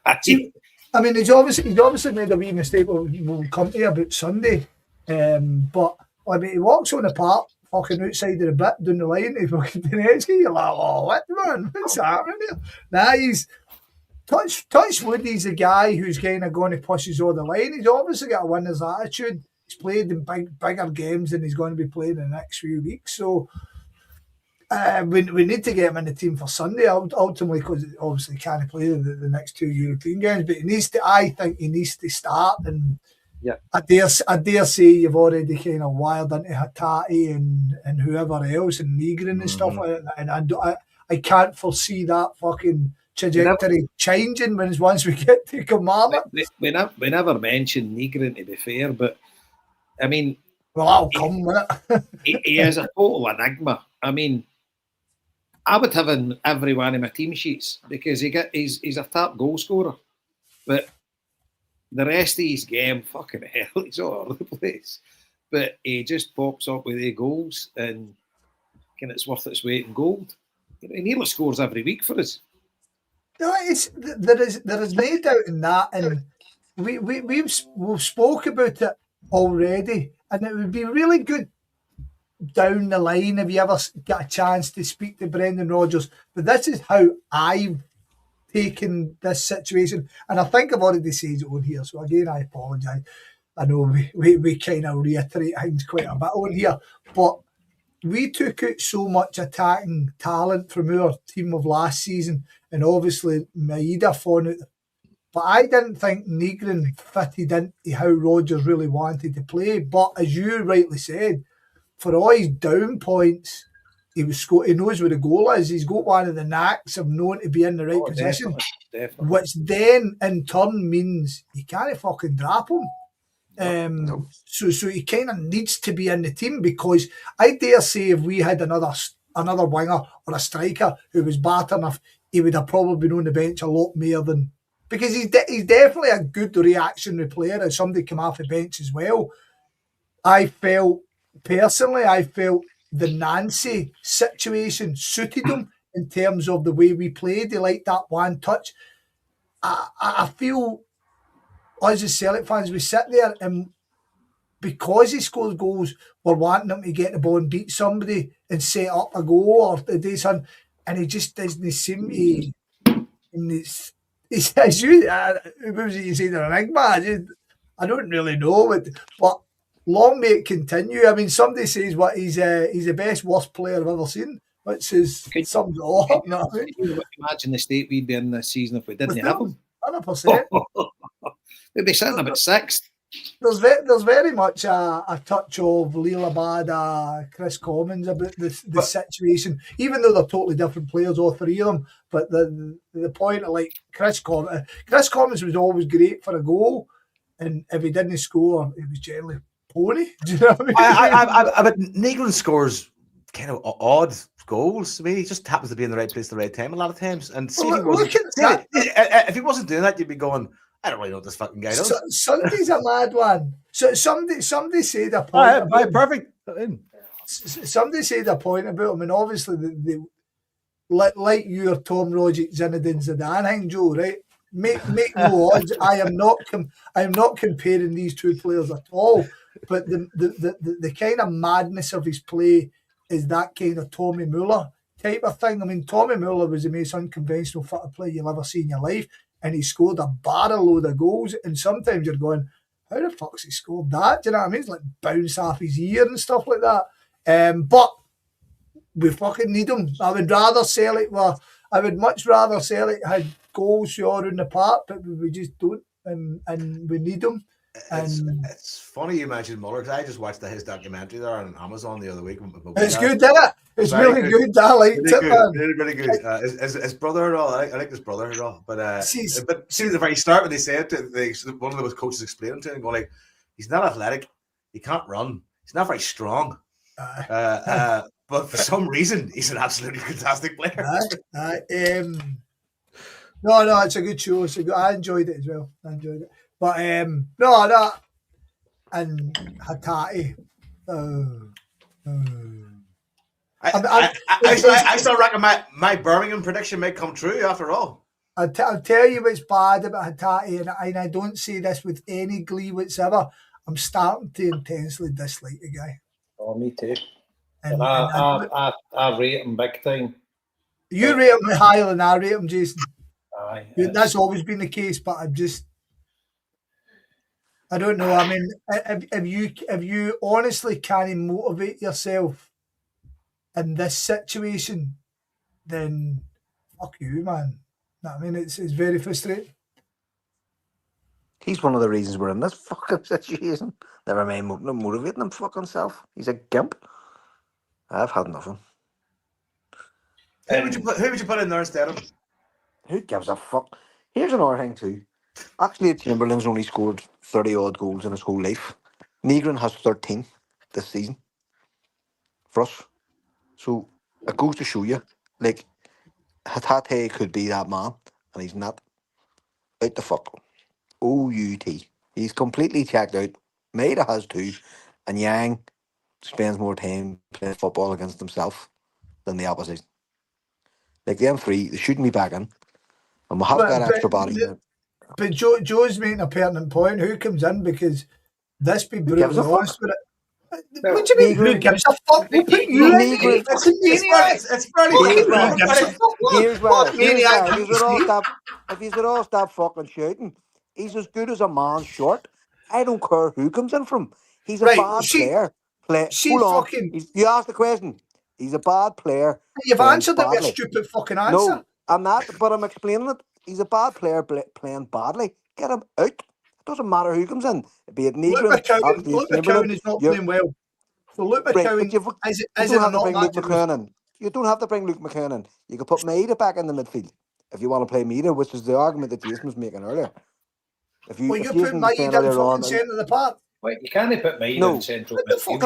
I mean, he's obviously made a wee mistake. We'll come to about Sunday, but I mean, he walks on the park, fucking outside of the bit down the line. He fucking Donetsky. You're like, oh, what man? What's happening here? Nah, he's touch wood. He's a guy who's kind of going to push us all the line. He's obviously got a winner's attitude. He's played in bigger games than he's going to be playing in the next few weeks. So we need to get him in the team for Sunday, ultimately, because obviously he can't play the next two European games. But he needs to. I think he needs to start. And yeah, I dare say you've already kind of wired into Hattati and whoever else and Negrin and stuff like that. And I can't foresee that fucking trajectory changing once we get to Kilmarnock. We never mentioned Negrin, to be fair, but I mean, well, that'll come with it. he is a total enigma. I mean, I would have him every one of my team sheets because he's a top goal scorer, but the rest of his game, fucking hell, he's all over the place. But he just pops up with the goals, and it's worth its weight in gold. He nearly scores every week for us. No, there is no doubt in that, and we've spoke about it already, and it would be really good down the line if you ever get a chance to speak to Brendan Rodgers. But this is how I've taken this situation, and I think I've already said it on here. So again, I apologise. I know we kind of reiterate things quite a bit on here, but we took out so much attacking talent from our team of last season, and obviously Maeda falling out. But I didn't think Negrin fitted into how Rodgers really wanted to play. But as you rightly said, for all his down points, he knows where the goal is. He's got one of the knacks of knowing to be in the right position, definitely. Which then in turn means you can't fucking drop him. No. So he kind of needs to be in the team, because I dare say if we had another winger or a striker who was bad enough, he would have probably been on the bench a lot more than, because he's definitely a good reactionary player. As somebody come off the bench as well, I felt the Nancy situation suited him in terms of the way we played. He liked that one touch. I feel us as Celtic fans, we sit there and because he scores goals, we're wanting him to get the ball and beat somebody and set up a goal or do something, and he just doesn't seem to. He's as you say, an enigma. I don't really know, but long may it continue. I mean, somebody says he's the best worst player I've ever seen, which sums it all up. Can you imagine the state we'd be in this season if we didn't have him? 100%. We'd be sitting about sixth. There's very much a touch of Leela Bada, Chris Commons about the situation, even though they're totally different players, all three of them. But the point of like Chris Commons was always great for a goal, and if he didn't score, it was generally pony. Do you know what I mean? But Negrin scores kind of odd goals. I mean, he just happens to be in the right place at the right time a lot of times. And if he wasn't doing that, you'd be going, I don't really know what this fucking guy does. Sunday's a mad one. So somebody said a point. Perfect. Somebody said a point about him, and obviously like your Tom Rogic, Zinedine Zidane thing, Joe, right? Make no odds. I am not comparing these two players at all. But the kind of madness of his play is that kind of Tommy Muller type of thing. I mean, Tommy Muller was the most unconventional football player you'll ever see in your life, and he scored a barrel load of goals. And sometimes you're going, how the fuck's he scored that? Do you know what I mean? It's like bounce off his ear and stuff like that. But we fucking need him. I would much rather Celtic had goals sure in the park, but we just don't, and we need them. It's funny you mentioned Muller because I just watched his documentary there on Amazon the other week. It's good, isn't it? It's really good. I liked it, man. Really good. His brother and all. I like his brother and all. But see the very start when they said one of the coaches explaining to him, going like, he's not athletic, he can't run, he's not very strong. But for some reason, he's an absolutely fantastic player. No, it's a good show. I enjoyed it as well. But and Hatate. I still reckon my Birmingham prediction may come true after all. I'll tell you what's bad about Hatate, and I don't say this with any glee whatsoever. I'm starting to intensely dislike the guy. Oh, me too. And I rate him big time. You rate him higher than I rate him, Jason. Aye, that's always been the case, but I don't know. I mean, if you honestly can't motivate yourself in this situation, then fuck you, man. I mean, it's very frustrating. He's one of the reasons we're in this fucking situation. Never mind motivating him fucking self. He's a gimp. I've had nothing. Who would you put in there instead of him? Who gives a fuck? Here's another thing too. Actually, Chamberlain's only scored 30-odd goals in his whole life. Negrin has 13 this season for us. So it goes to show you, like, Hatate could be that man, and he's not. Out the fuck. OUT. He's completely checked out. Maida has 2, and Yang spends more time playing football against himself than the opposition. Like, them 3, they shouldn't be back in. And we have got extra body. But Joe's making a pertinent point. Who comes in? Because this be brutally honest with it. What do you mean? Who gives a fuck? We'll put you in. It's If you all stop fucking shouting, he's as good as a man short. I don't care who comes in from. He's a bad player. You asked the question. He's a bad player. You've answered it with a stupid fucking answer. No, I'm not, but I'm explaining it. He's a bad player playing badly. Get him out. It doesn't matter who comes in. Be it Negrin. Luke McCowan is not playing well. So Luke McCowan You don't have to bring Luke McCowan in. You can put Maida back in the midfield if you want to play Maida, which is the argument that Jason was making earlier. You put Maida in the centre of the park. Wait, you can't put Maida in central midfield.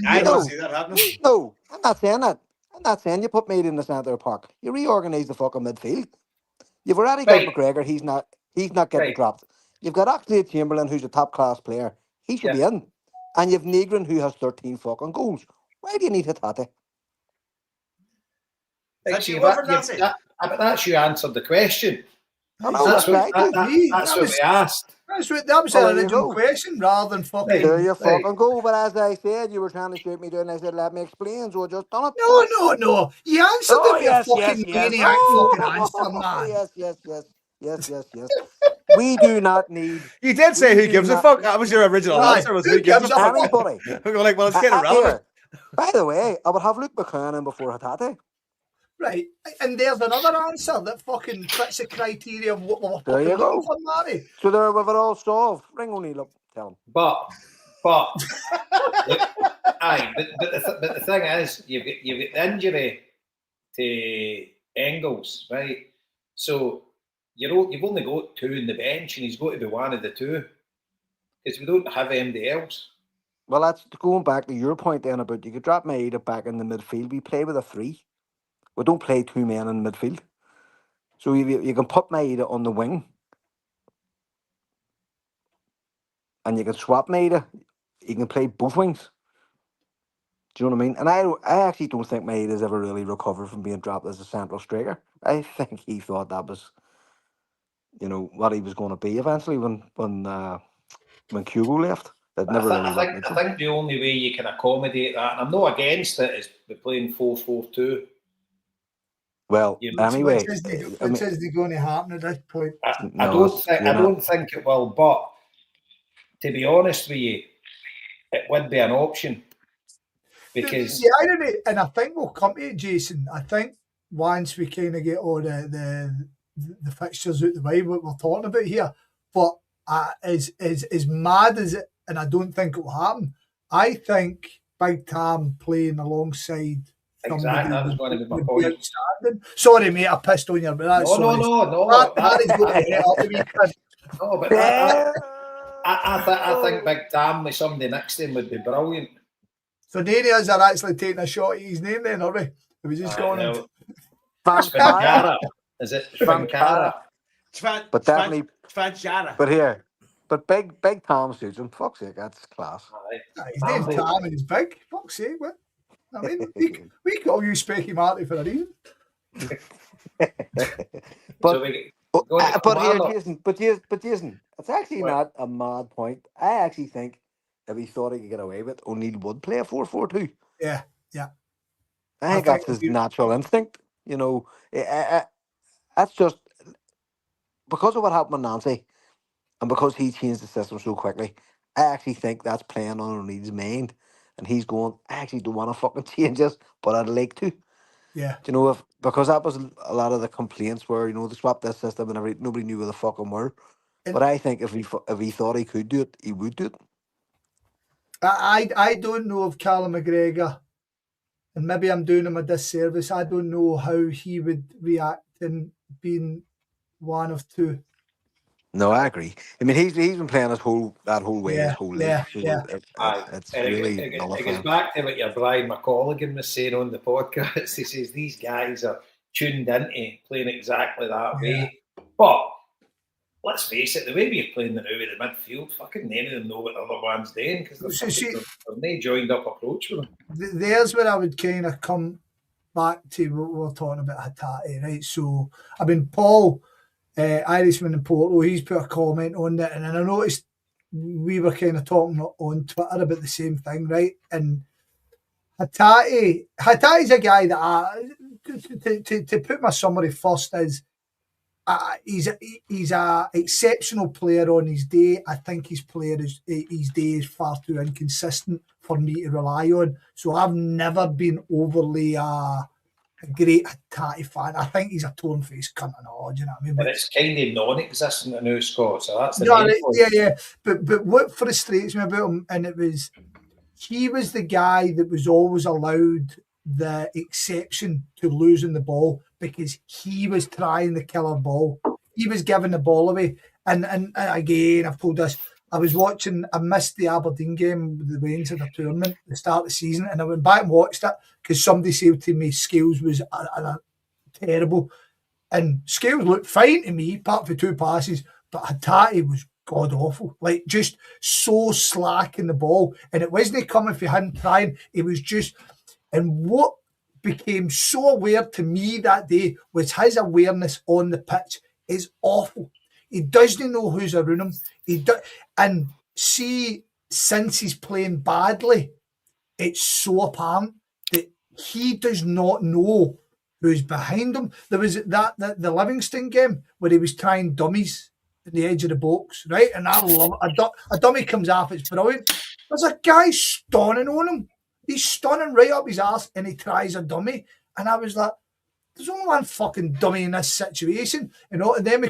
I don't see that happening. No, I'm not saying that. I'm not saying you put Maida in the centre of the park. You reorganise the fucking midfield. You've already got McGregor. He's not getting dropped. You've got actually Chamberlain, who's a top class player. He should be in. And you've Negrin, who has 13 fucking goals. Why do you need Hatate? That's you answered the question. That's what we asked. That was an original question rather than fucking. There you fucking go. But as I said, you were trying to shoot me down. I said, let me explain. So I just done it. No. You answered it with a fucking maniac fucking answer, man. Yes. We do not need. You did say who gives a fuck. That was your original answer. Was who gives a fuck? Anybody. We're like, well, it's getting irrelevant. By the way, I would have Luke McCowan in before Hatate. Right, and there's another answer that fucking fits the criteria of what we're there you go. For, Marty. So there we've it all solved. Ring O'Neill up, tell him. But the thing is, you've got the injury to Engels, right? So you've only got 2 in the bench, and he's got to be one of the 2 because we don't have anybody else. Well, that's going back to your point then about you could drop Maida back in the midfield. We play with a 3. We don't play 2 men in midfield. So you can put Maida on the wing. And you can swap Maida. You can play both wings. Do you know what I mean? And I actually don't think Maida's ever really recovered from being dropped as a central striker. I think he thought that was, what he was going to be eventually when Hugo left. I think the only way you can accommodate that, and I'm not against it, is by playing 4-4-2. Well, anyway, which is going to happen at this point? I don't think it will, but to be honest with you, it would be an option. Because the irony, and I think we'll come to it, Jason. I think once we kind of get all the fixtures out the way, what we're talking about here, but as mad as it, and I don't think it will happen. I think Big Tam playing alongside exactly, that was going to be my point. Sorry, mate, I pissed on you, but that's no. That is going to hit up the weekend. No, but I think Big Tam with somebody next to him would be brilliant. So none of us are actually taking a shot at his name then, are we? Are we just going into Spankara? Is it Spankara? But definitely Spankara. But here, but big Tom suits him. Fuck's sake, that's class. His name's Tam and he's big. Fuck's sake, what? I mean, we call you Specky Marty for a reason. But here, Jason, it's actually not a mad point. I actually think if he thought he could get away with, O'Neill would play a 4-4-2. Yeah. I think that's his natural instinct. You know, that's just because of what happened with Nancy, and because he changed the system so quickly. I actually think that's playing on O'Neill's mind, and he's going, I actually don't want to fucking change this, but I'd like to. Yeah. Do you know, because that was a lot of the complaints where, you know, they swapped this system and nobody knew where the fuck them were. But I think if he thought he could do it, he would do it. I don't know if Callum McGregor, and maybe I'm doing him a disservice, I don't know how he would react in being one of two. No, I agree. I mean, he's been playing that whole way his whole life. It's really it goes back to what your Brian McColligan was saying on the podcast. He says these guys are tuned into playing exactly that way. But let's face it, the way we're playing the now with the midfield, fucking none of them know what the other one's doing because they're no joined up approach with them. There's where I would kind of come back to what we're talking about Hatate, right? So, I mean, Paul, Irishman in Porto, he's put a comment on it, and then I noticed we were kind of talking on Twitter about the same thing, right? And Hatate's a guy that to put my summary first is he's a exceptional player on his day. I think his day is far too inconsistent for me to rely on. So I've never been overly a great Hatate fan. I think he's a torn-faced cunt and all, do you know what I mean? But it's kind of non-existent now, Scott, so that's the main point. Yeah. But what frustrates me about him, and he was the guy that was always allowed the exception to losing the ball because he was trying the killer ball. He was giving the ball away. And again, I've told this, I missed the Aberdeen game with the Wains at the tournament, the start of the season, and I went back and watched it because somebody said to me Scales was terrible. And Scales looked fine to me, apart from 2 passes, but Hatate was god-awful. Like, just so slack in the ball. And it wasn't coming for him trying, it was just... And what became so weird to me that day was his awareness on the pitch is awful. He doesn't know who's around him. And see, since he's playing badly, it's so apparent that he does not know who's behind him. There was the Livingston game where he was trying dummies at the edge of the box, right? And I love it. A dummy comes off, it's brilliant. There's a guy stunning on him. He's stunning right up his arse and he tries a dummy. And I was like, there's only one fucking dummy in this situation. You know, and then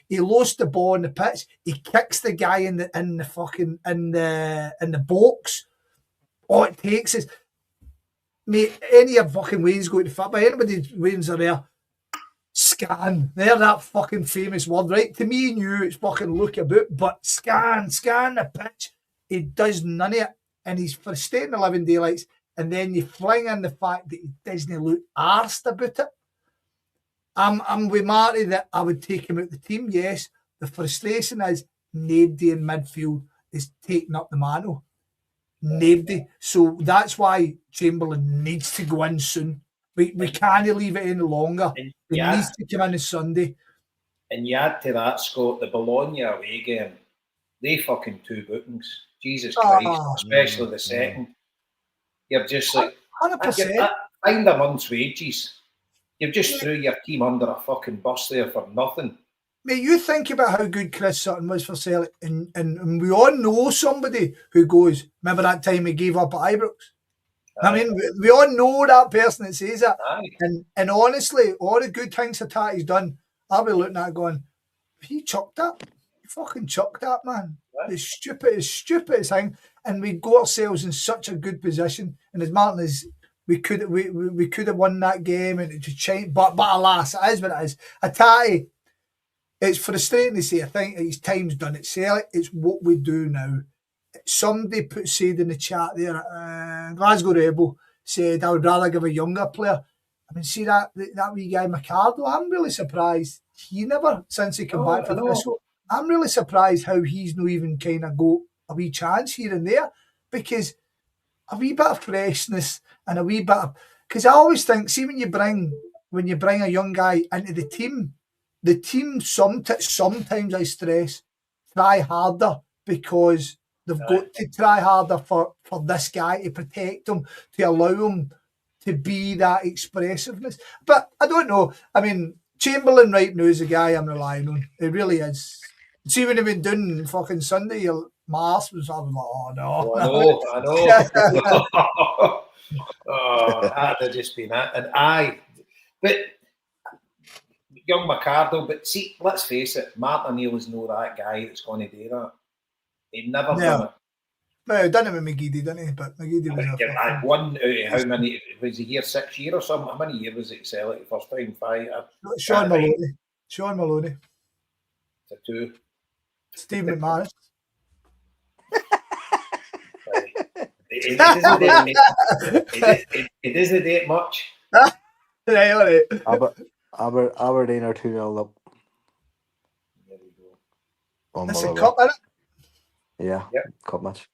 he lost the ball in the pitch, he kicks the guy in the box. All it takes is, mate, any of fucking Wayne's going to football, anybody's Wayne's are there, scan. They're that fucking famous word, right? To me and you, it's fucking look about, but scan the pitch. He does none of it. And he's frustrating the living daylights, and then you fling in the fact that he doesn't look arsed about it. I'm with Marty that I would take him out the team, yes. The frustration is nobody in midfield is taking up the mantle. Nobody. So that's why Chamberlain needs to go in soon. We can't leave it any longer. He needs to come in on Sunday. And you add to that, Scott, the Bologna away game, they fucking 2 bookings. Jesus Christ, especially the second. You're just like, 100%. Find a month's wages. You've just threw your team under a fucking bus there for nothing. Mate, you think about how good Chris Sutton was for Celtic, and we all know somebody who goes, remember that time he gave up at Ibrox? I mean, we all know that person that says that. And honestly, all the good things that he's done, I'll be looking at it going, he chucked that. He fucking chucked that, man. The stupidest thing. And we got ourselves in such a good position. And as Martin is, we could have won that game and it just changed. But alas, it is what it is. Hatate, it's frustrating to say. I think his time's done at Celtic. It's what we do now. Somebody said in the chat there, Glasgow Rebel said, I would rather give a younger player. I mean, see that wee guy McArdle, I'm really surprised. He never, since he came back for this, I'm really surprised how he's not even kind of got a wee chance here and there, because a wee bit of freshness and a wee bit of, because I always think, see when you bring a young guy into the team sometimes I stress, try harder because they've got to try harder for this guy to protect him, to allow him to be that expressiveness. But I don't know. I mean, Chamberlain right now is a guy I'm relying on. It really is. See when he went down fucking Sunday, my ass was, I was like, oh no. I know. That'd have just been it. But young McArdle, but see, let's face it, Martin O'Neill is no that guy that's going to do that. He never done it. Well, he done it with McGeady, didn't he? But McGeady was one out of how many, was he here 6 years or something? How many years was it Celtic the first time? 5? Sean Maloney. To 2. Steve McManus. It doesn't date much. Right. Aberdeen are 2-0 up. There we go. That's a cup, isn't it? Yeah, cup match.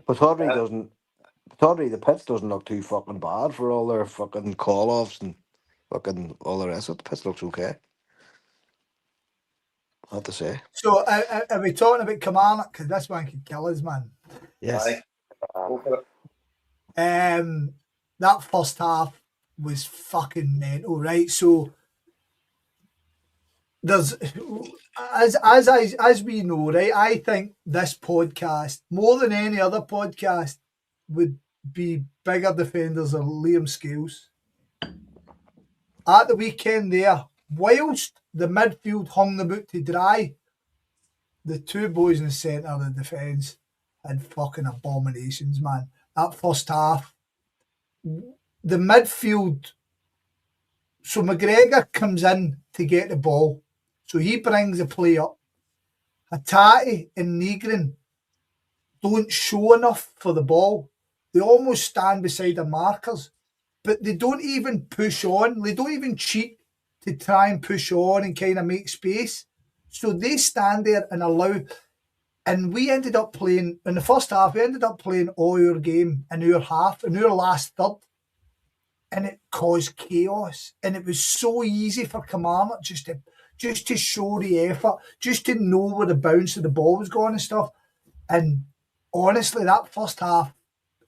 But Tawdry, the pitch doesn't look too fucking bad for all their fucking call-offs and fucking all the rest of it. The pitch looks okay. I have to say. So, are we talking about Kilmarnock? Because this one could kill us, man. Yes. Go for it. That first half was fucking mental, right? So, there's as we know, right? I think this podcast, more than any other podcast, would be bigger defenders of Liam Scales. At the weekend there, whilst the midfield hung the boot to dry, the two boys in the centre of the defence had fucking abominations, man. That first half, the midfield. So McGregor comes in to get the ball. So he brings the play up. Hatate and Negrin don't show enough for the ball. They almost stand beside the markers, but they don't even push on. They don't even cheat to try and push on and kind of make space. So they stand there and allow. And we ended up playing, in the first half, we ended up playing all our game in our half, in our last third. And it caused chaos. And it was so easy for Kilmarnock just to show the effort, just to know where the bounce of the ball was going and stuff. And honestly, that first half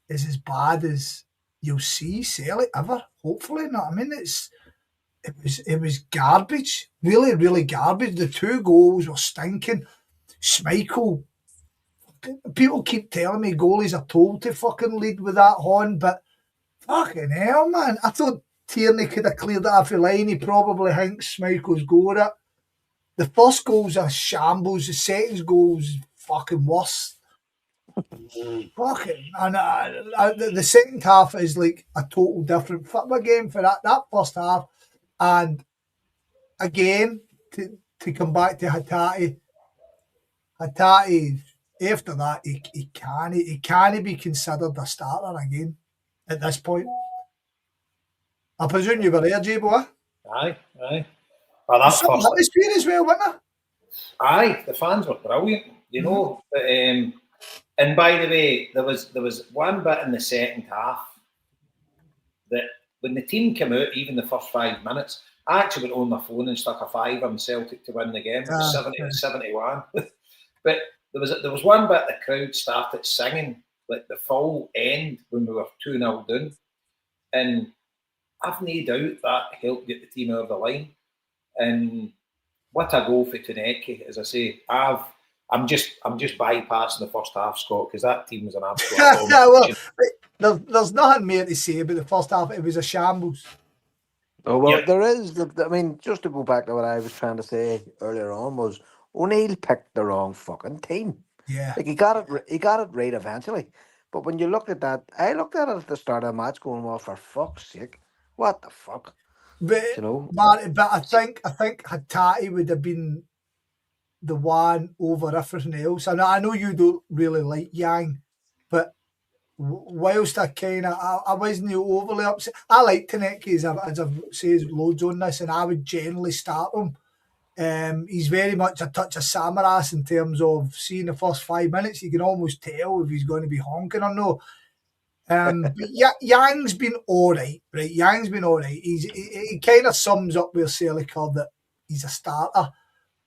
is as bad as you'll see Celtic ever. Hopefully not. I mean, it was garbage. Really, really garbage. The 2 goals were stinking. Schmeichel, people keep telling me goalies are told to fucking lead with that horn, but fucking hell, man. I thought Tierney could have cleared it off the line. He probably thinks Schmeichel's got it. The first goal's a shambles. The second goal's fucking worse. Fucking. And the second half is like a total different football game for that first half. And again, to come back to Hatate, after that, he can't be considered a starter again at this point. I presume you were there, J-Boy? Aye. Well, that's some atmosphere as well, wasn't there? Aye, the fans were brilliant, you know. But, and by the way, there was one bit in the second half that when the team came out, even the first 5 minutes, I actually went on my phone and stuck a 5 on Celtic to win the game. It was 70-71. But there was one bit the crowd started singing like the full end when we were 2-0 down, and I've no doubt that helped get the team over the line. And what a goal for Taneki, as I say. I'm just bypassing the first half, Scott, because that team was an absolute abomination. Well, there's nothing more to say about the first half. It was a shambles. Oh, well, Yep. there is. I mean, just to go back to what I was trying to say earlier on was O'Neill picked the wrong fucking team. Yeah. Like he got it right eventually. But when you look at that, I looked at it at the start of the match going, well, for fuck's sake, what the fuck? But, You know? Marty, but I think Hattati would have been the one over everything else. And I know you don't really like Yang, but whilst I wasn't overly upset. I like Taneki, as I've said loads on this, and I would generally start him. He's very much a touch of Samaras in terms of seeing the first 5 minutes. You can almost tell if he's going to be honking or no. But Yang's been all right, right? Yang's been all right. He kind of sums up where Celtic are that he's a starter.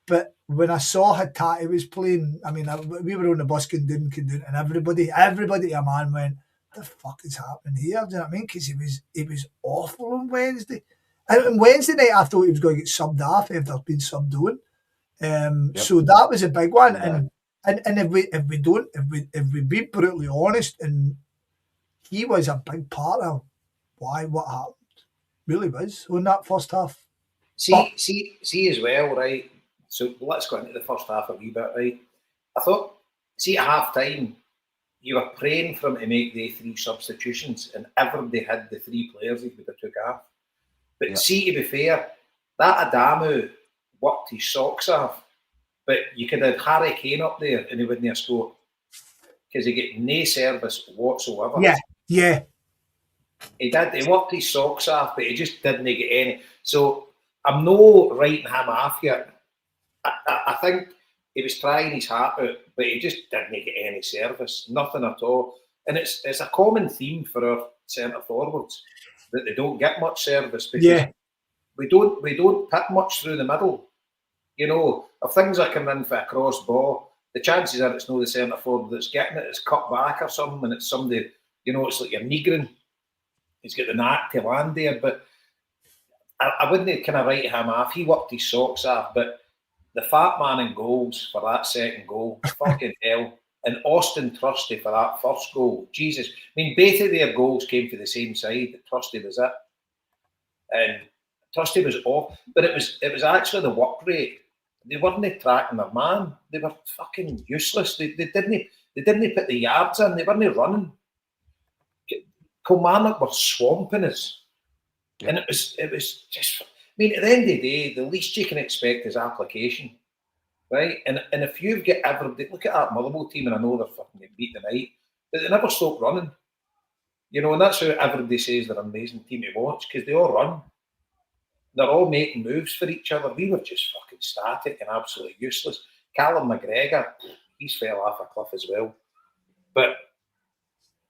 But when I saw Hattati was playing, I mean, we were on the bus going down, and everybody, a man went, "The fuck is happening here?" Do you know what I mean? Because he was awful on Wednesday. And on Wednesday night, I thought he was going to get subbed off if there'd been subbed on. So that was a big one. Yeah. And if we be brutally honest, and he was a big part of what happened. Really was on that first half. See as well, right? So let's go into the first half a wee bit, right? I thought, see at half time, you were praying for him to make the 3 substitutions, and everybody had the 3 players he would have took off. But see, to be fair, that Adamu worked his socks off. But you could have Harry Kane up there and he wouldn't have scored. Because he get no service whatsoever. Yeah. He did. He worked his socks off, but he just didn't get any. So I'm no writing him off yet. I think he was trying his heart out, but he just didn't get any service, nothing at all. And it's a common theme for our centre forwards that they don't get much service because we don't put much through the middle. You know, if things are coming in for a cross ball, the chances are it's not the centre forward that's getting it. It's cut back or something, and it's somebody. You know, it's like your Negrin. He's got the knack to land there, but I wouldn't kind of write him off. He worked his socks off, but the fat man in goals for that second goal, fucking hell. And Austin Trusty for that first goal. Jesus. I mean, both of their goals came to the same side. Trusty was it. And Trusty was off. But it was actually the work rate. They weren't tracking their man. They were fucking useless. They didn't put the yards in. They weren't running. Kilmarnock were swamping us. Yeah. And it was just, I mean, at the end of the day, the least you can expect is application, right? And if you've got everybody, look at that Motherwell team, and I know they're fucking getting beat tonight, but they never stop running. You know, and that's how everybody says they're an amazing team to watch, because they all run. They're all making moves for each other. We were just fucking static and absolutely useless. Callum McGregor, he's fell off a cliff as well. But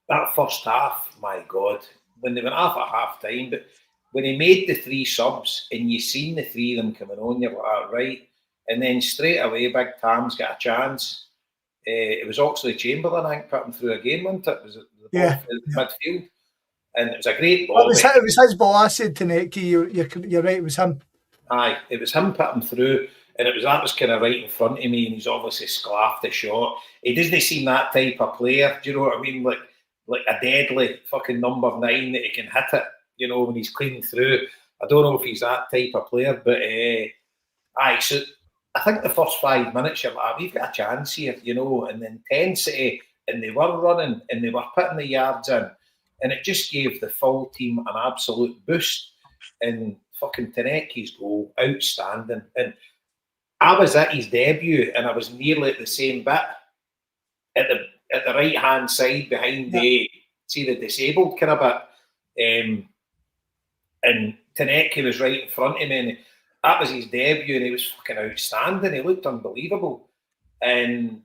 that first half, my God, when they went off at half time, but when he made the 3 subs and you seen the 3 of them coming on, you're like, right. And then straight away, Big Tam's got a chance. It was Oxley Chamberlain, I think, put him through again, wasn't it? Was it the ball midfield? And it was a great ball. It was his ball. I said to Neki, you're right, it was him. Aye, it was him putting through, and that was kind of right in front of me, and he's obviously sclaffed the shot. He doesn't seem that type of player, do you know what I mean? Like a deadly fucking number 9 that he can hit it, you know, when he's cleaning through. I don't know if he's that type of player, but aye, so I think the first 5 minutes, you're like, we've got a chance here, you know, and the intensity, and they were running, and they were putting the yards in, and it just gave the full team an absolute boost. And fucking Taneki's goal, outstanding. And I was at his debut, and I was nearly at the same bit at the right hand side behind the disabled kind of bit. And Taneki was right in front of me, and that was his debut, and he was fucking outstanding. He looked unbelievable. And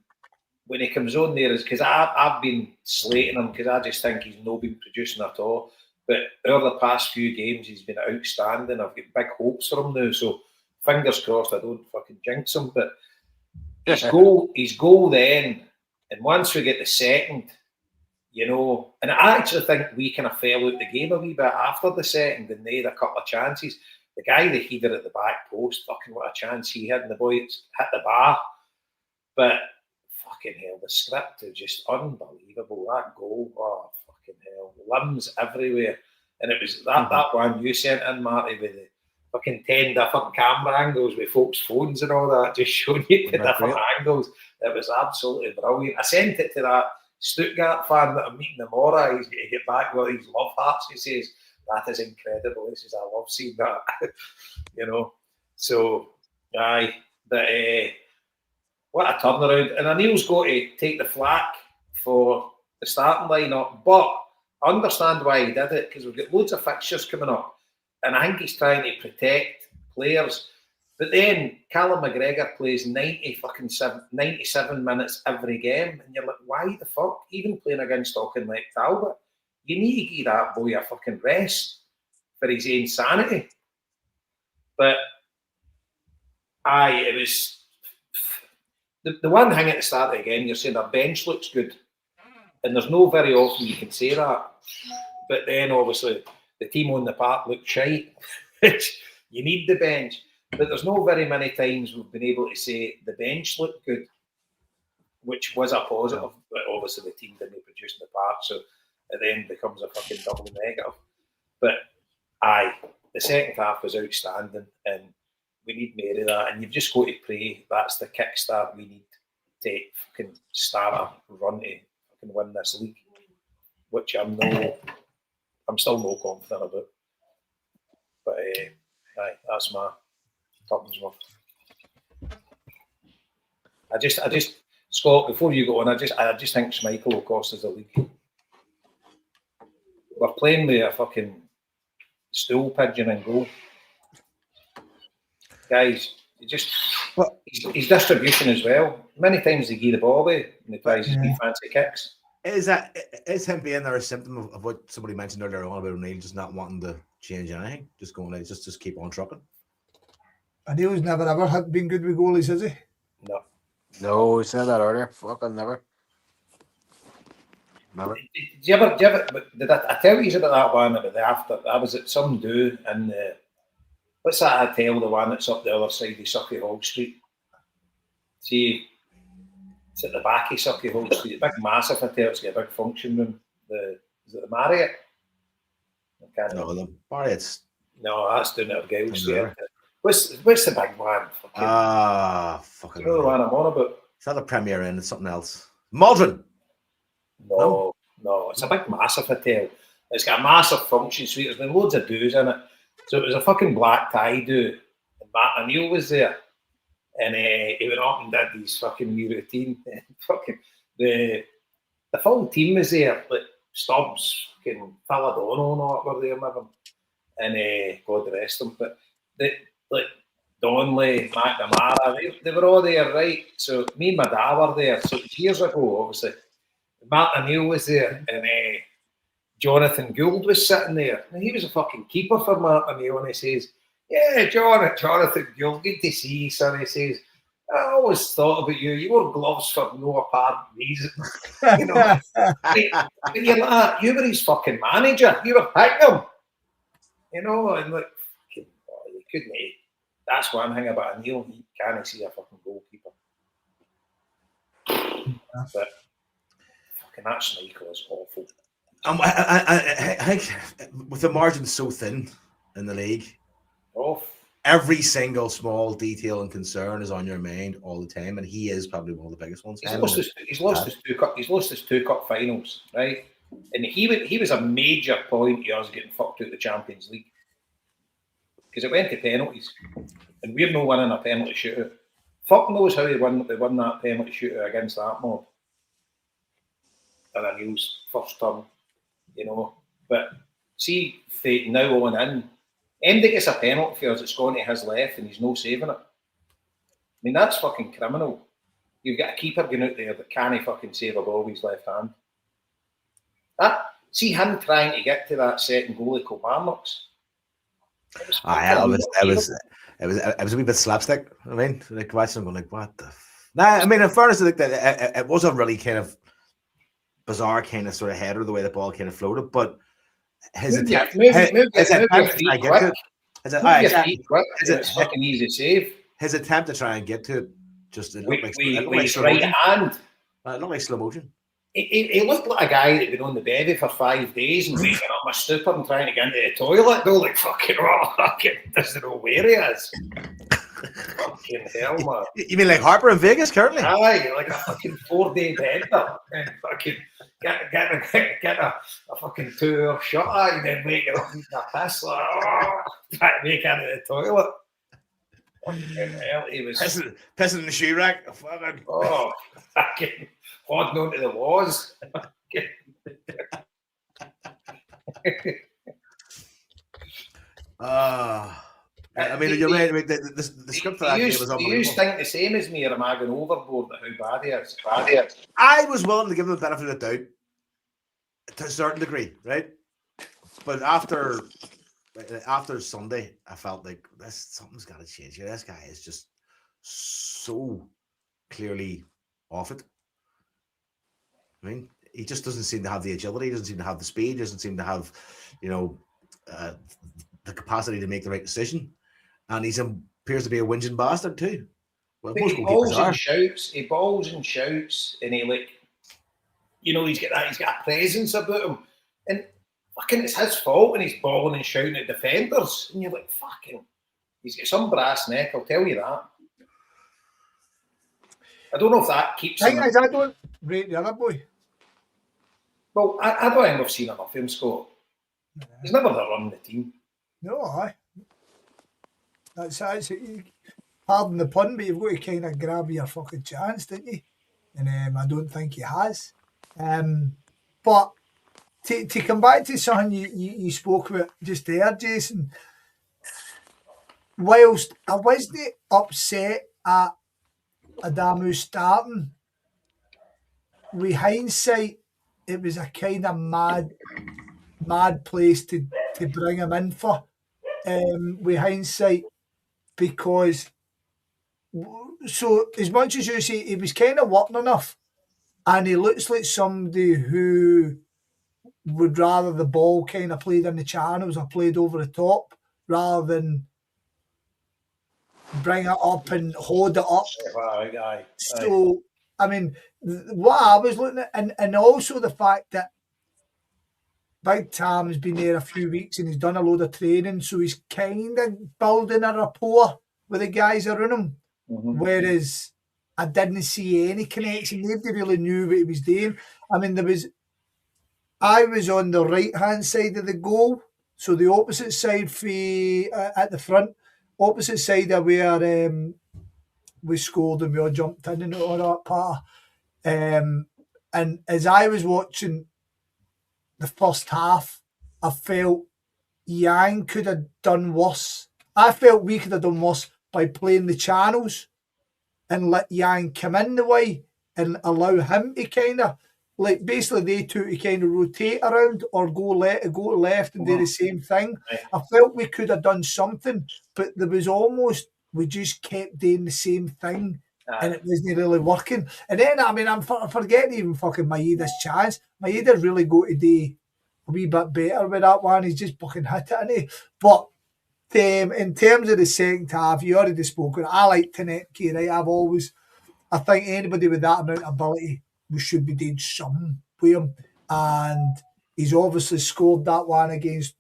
when he comes on there, is because I've been slating him because I just think he's not been producing at all. But over the past few games, he's been outstanding. I've got big hopes for him now. So fingers crossed I don't fucking jinx him. But his goal then, and once we get the second, you know, and I actually think we kind of fell out the game a wee bit after the second, and they had a couple of chances. the guy, the header at the back post, fucking what a chance he had, and the boy hit the bar. But fucking hell, the script is just unbelievable. That goal, oh fucking hell, limbs everywhere. And it was that one you sent in, Marty, with the fucking 10 different camera angles with folks' phones and all that, just showing you the different angles. It was absolutely brilliant. I sent it to that Stuttgart fan that I'm meeting tomorrow. He's going to get back with these love hearts. He says, that is incredible. This is, I love seeing that. You know, so, aye, what a turnaround. And Anil's got to take the flak for the starting lineup, but I understand why he did it, because we've got loads of fixtures coming up, and I think he's trying to protect players. But then Callum McGregor plays 97 minutes every game, and you're like, why the fuck? Even playing against Auchinleck Talbot, you need to give that boy a fucking rest for his insanity. But it was the one thing at the start again. You're saying our bench looks good. And there's no very often you can say that. But then, obviously, the team on the park looked shite. You need the bench. But there's no very many times we've been able to say the bench looked good, which was a positive. But obviously, the team didn't produce in the park, so it then becomes a fucking double negative. But, the second half was outstanding, and we need more of that. And you've just got to pray that's the kickstart we need to fucking start a run to can win this league, which I'm still no confident about. But that's my Tottenham's worth. I just Scott, before you go on, I just think Schmeichel will cost us the league. We're playing with a fucking stool pigeon and goal. Guys, his distribution as well. Many times they give the ball away and he tries his big fancy kicks. Is him being there a symptom of what somebody mentioned earlier on about O'Neill just not wanting to change anything, just going like just keep on trucking? O'Neill's never ever been good with goalies, has he? No, we said that earlier. Fucking never. Never. Did you ever? Did I tell you about that one about the after? I was at some do in the. What's that hotel? The one that's up the other side of Sucky Hall Street. See, it's at the back of Sucky Hall Street. A big, massive hotel. It's got a big function room. Is it the Marriott? No, the Marriott's. No, that's down at Gale Street. What's the big one? Fucking. You know the one I'm on about? Is that the Premier Inn? It's something else. Maldron. No, it's a big, massive hotel. It's got a massive function suite. There's been loads of do's in it. So it was a fucking black tie do. And Marty and Scott was there. And he went up and did his fucking new routine. Fucking the full team was there. Like Stubbs, fucking Faladano and all that were there with him. And God rest them. But Donnelly, McNamara, they were all there, right? So me and my dad were there. So it was years ago, obviously. Marty and Scott was there. And Jonathan Gould was sitting there. And he was a fucking keeper for Marty and Scott. And he says, yeah, Jonathan Gould, good to see you, son. He says, I always thought about you. You wore gloves for no apparent reason. You know, and you're like, you were his fucking manager. You were picking him. You know, and like, you couldn't. That's one thing about Neil. He can't see a fucking goalkeeper. But fucking that Schmeichel is awful. I think with the margins so thin in the league, every single small detail and concern is on your mind all the time, and he is probably one of the biggest ones. He's lost his two cup finals, right? And he was a major point of us getting fucked out of the Champions League because it went to penalties, and we're not winning a penalty shootout. Fuck knows how they won that penalty shootout against that mob. And I knew first term, you know. But see, now on in, Andy gets a penalty for us, it's gone to his left and he's no saving it. I mean, that's fucking criminal. You've got a keeper going out there that can't fucking save a ball with his left hand. See him trying to get to that second goal at Kilmarnock's. It was a wee bit slapstick. I mean, like watching him going like, what the? I mean, in fairness, like that, it was a really kind of bizarre kind of sort of header the way the ball kind of floated, but his attempt. It's fucking easy save. His attempt to try and get to it just it looked like slow right motion. hand. It looked like slow motion. He looked like a guy that'd been on the bevy for 5 days and waking up my stupor and trying to get into the toilet. Though, like fucking doesn't know where he is. Fucking hell, man. You mean like Harper in Vegas currently? Aye, like a fucking 4-day bender and fucking get a fucking 2-hour shot and then waking up and a piss like trying to make out of the toilet. Fucking hell, he was pissing in the shoe rack. Fucking holding on to the walls. I mean, you're right. I mean, the script for that game was unbelievable. Do you think the same as me, or am I going overboard at how bad he is? I was willing to give him the benefit of the doubt to a certain degree, right? But after Sunday, I felt like something's got to change here. This guy is just so clearly off it. I mean, he just doesn't seem to have the agility, he doesn't seem to have the speed, he doesn't seem to have, the capacity to make the right decision. And he appears to be a whinging bastard too. Well, most he balls and shouts, and he he's got a presence about him. And fucking it's his fault when he's bawling and shouting at defenders. And you're like, fucking, he's got some brass neck, I'll tell you that. I don't know if that keeps him. I don't rate the other boy. Well, I don't think we've seen enough of him, Scott. He's never run the team. No, aye. That's pardon the pun, but you've got to kind of grab your fucking chance, didn't you? And I don't think he has. But to come back to something you spoke about just there, Jason, whilst I wasn't upset at Adamu starting, with hindsight, it was a kind of mad place to bring him in for. With hindsight, because so as much as you say he was kind of working enough, and he looks like somebody who would rather the ball kind of played in the channels or played over the top rather than bring it up and hold it up. Aye. So I mean, what I was looking at, and also the fact that Big Tam's been there a few weeks and he's done a load of training, so he's kind of building a rapport with the guys around him. Mm-hmm. Whereas I didn't see any connection. Nobody really knew what he was doing. I mean, I was on the right-hand side of the goal, so the opposite side at the front, opposite side of where we scored and we all jumped in and all that part. And as I was watching the first half, I felt Yang could have done worse. I felt we could have done worse by playing the channels and let Yang come in the way and allow him to kind of, like, basically they two to kind of rotate around or go left and do the same thing. I felt we could have done something, but there was almost, we just kept doing the same thing. And it wasn't really working. And then, I mean, I'm forgetting even fucking Maeda's chance. Maeda really got to do a wee bit better with that one. He's just fucking hit it, isn't he? But in terms of the second half, you already spoken. I like Tanetki, right? I think anybody with that amount of ability, we should be doing something with him. And he's obviously scored that one against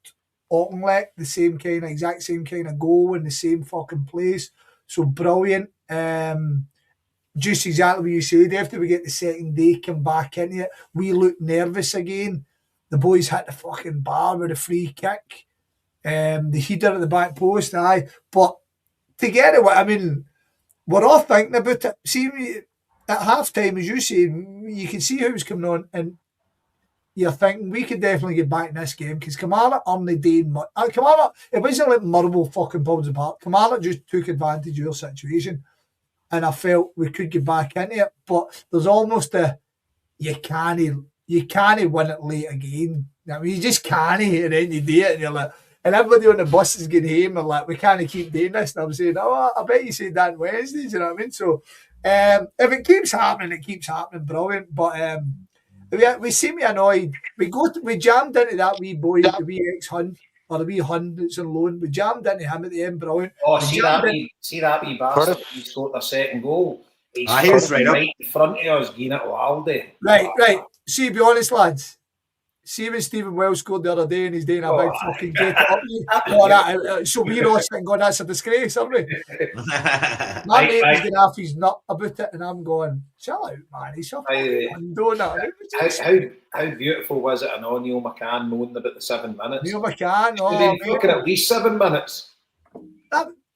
Auchinleck, the exact same kind of goal in the same fucking place. So brilliant. Just exactly what you said. After we get the second day, come back into it, we look nervous again. The boys hit the fucking bar with a free kick. The header at the back post, aye. But to get it, I mean, we're all thinking about it. See, at half time, as you say, you can see who's coming on, and you're thinking we could definitely get back in this game because Kilmarnock only did much. Kilmarnock, it wasn't like Murble fucking pulled us apart. Kilmarnock just took advantage of your situation. And I felt we could get back into it, but there's almost you can't win it late again. I mean, you just can't, and then you do it, and you're like, and everybody on the bus is getting home and like, we can't keep doing this. And I'm saying, I bet you said that on Wednesdays, you know what I mean? So if it keeps happening, it keeps happening, brilliant. But we seem to be annoyed. We jammed into that wee boy, the wee ex-Hun, or a wee Hun that's on loan. We jammed into him at the end, brilliant. Oh, see that wee bastard he scored their second goal. He's he was right in front of us, getting it Waldy. Right. See, be honest, lads. See when Stephen Wells scored the other day and he's doing a big fucking get it up. So we're all sitting going, that's a disgrace, aren't we? My mate was getting off his nut about it, and I'm going, chill out, man. He's so fucking donut. How beautiful was it? And Neil McCann moaning about the 7 minutes. Neil McCann, looking at least 7 minutes.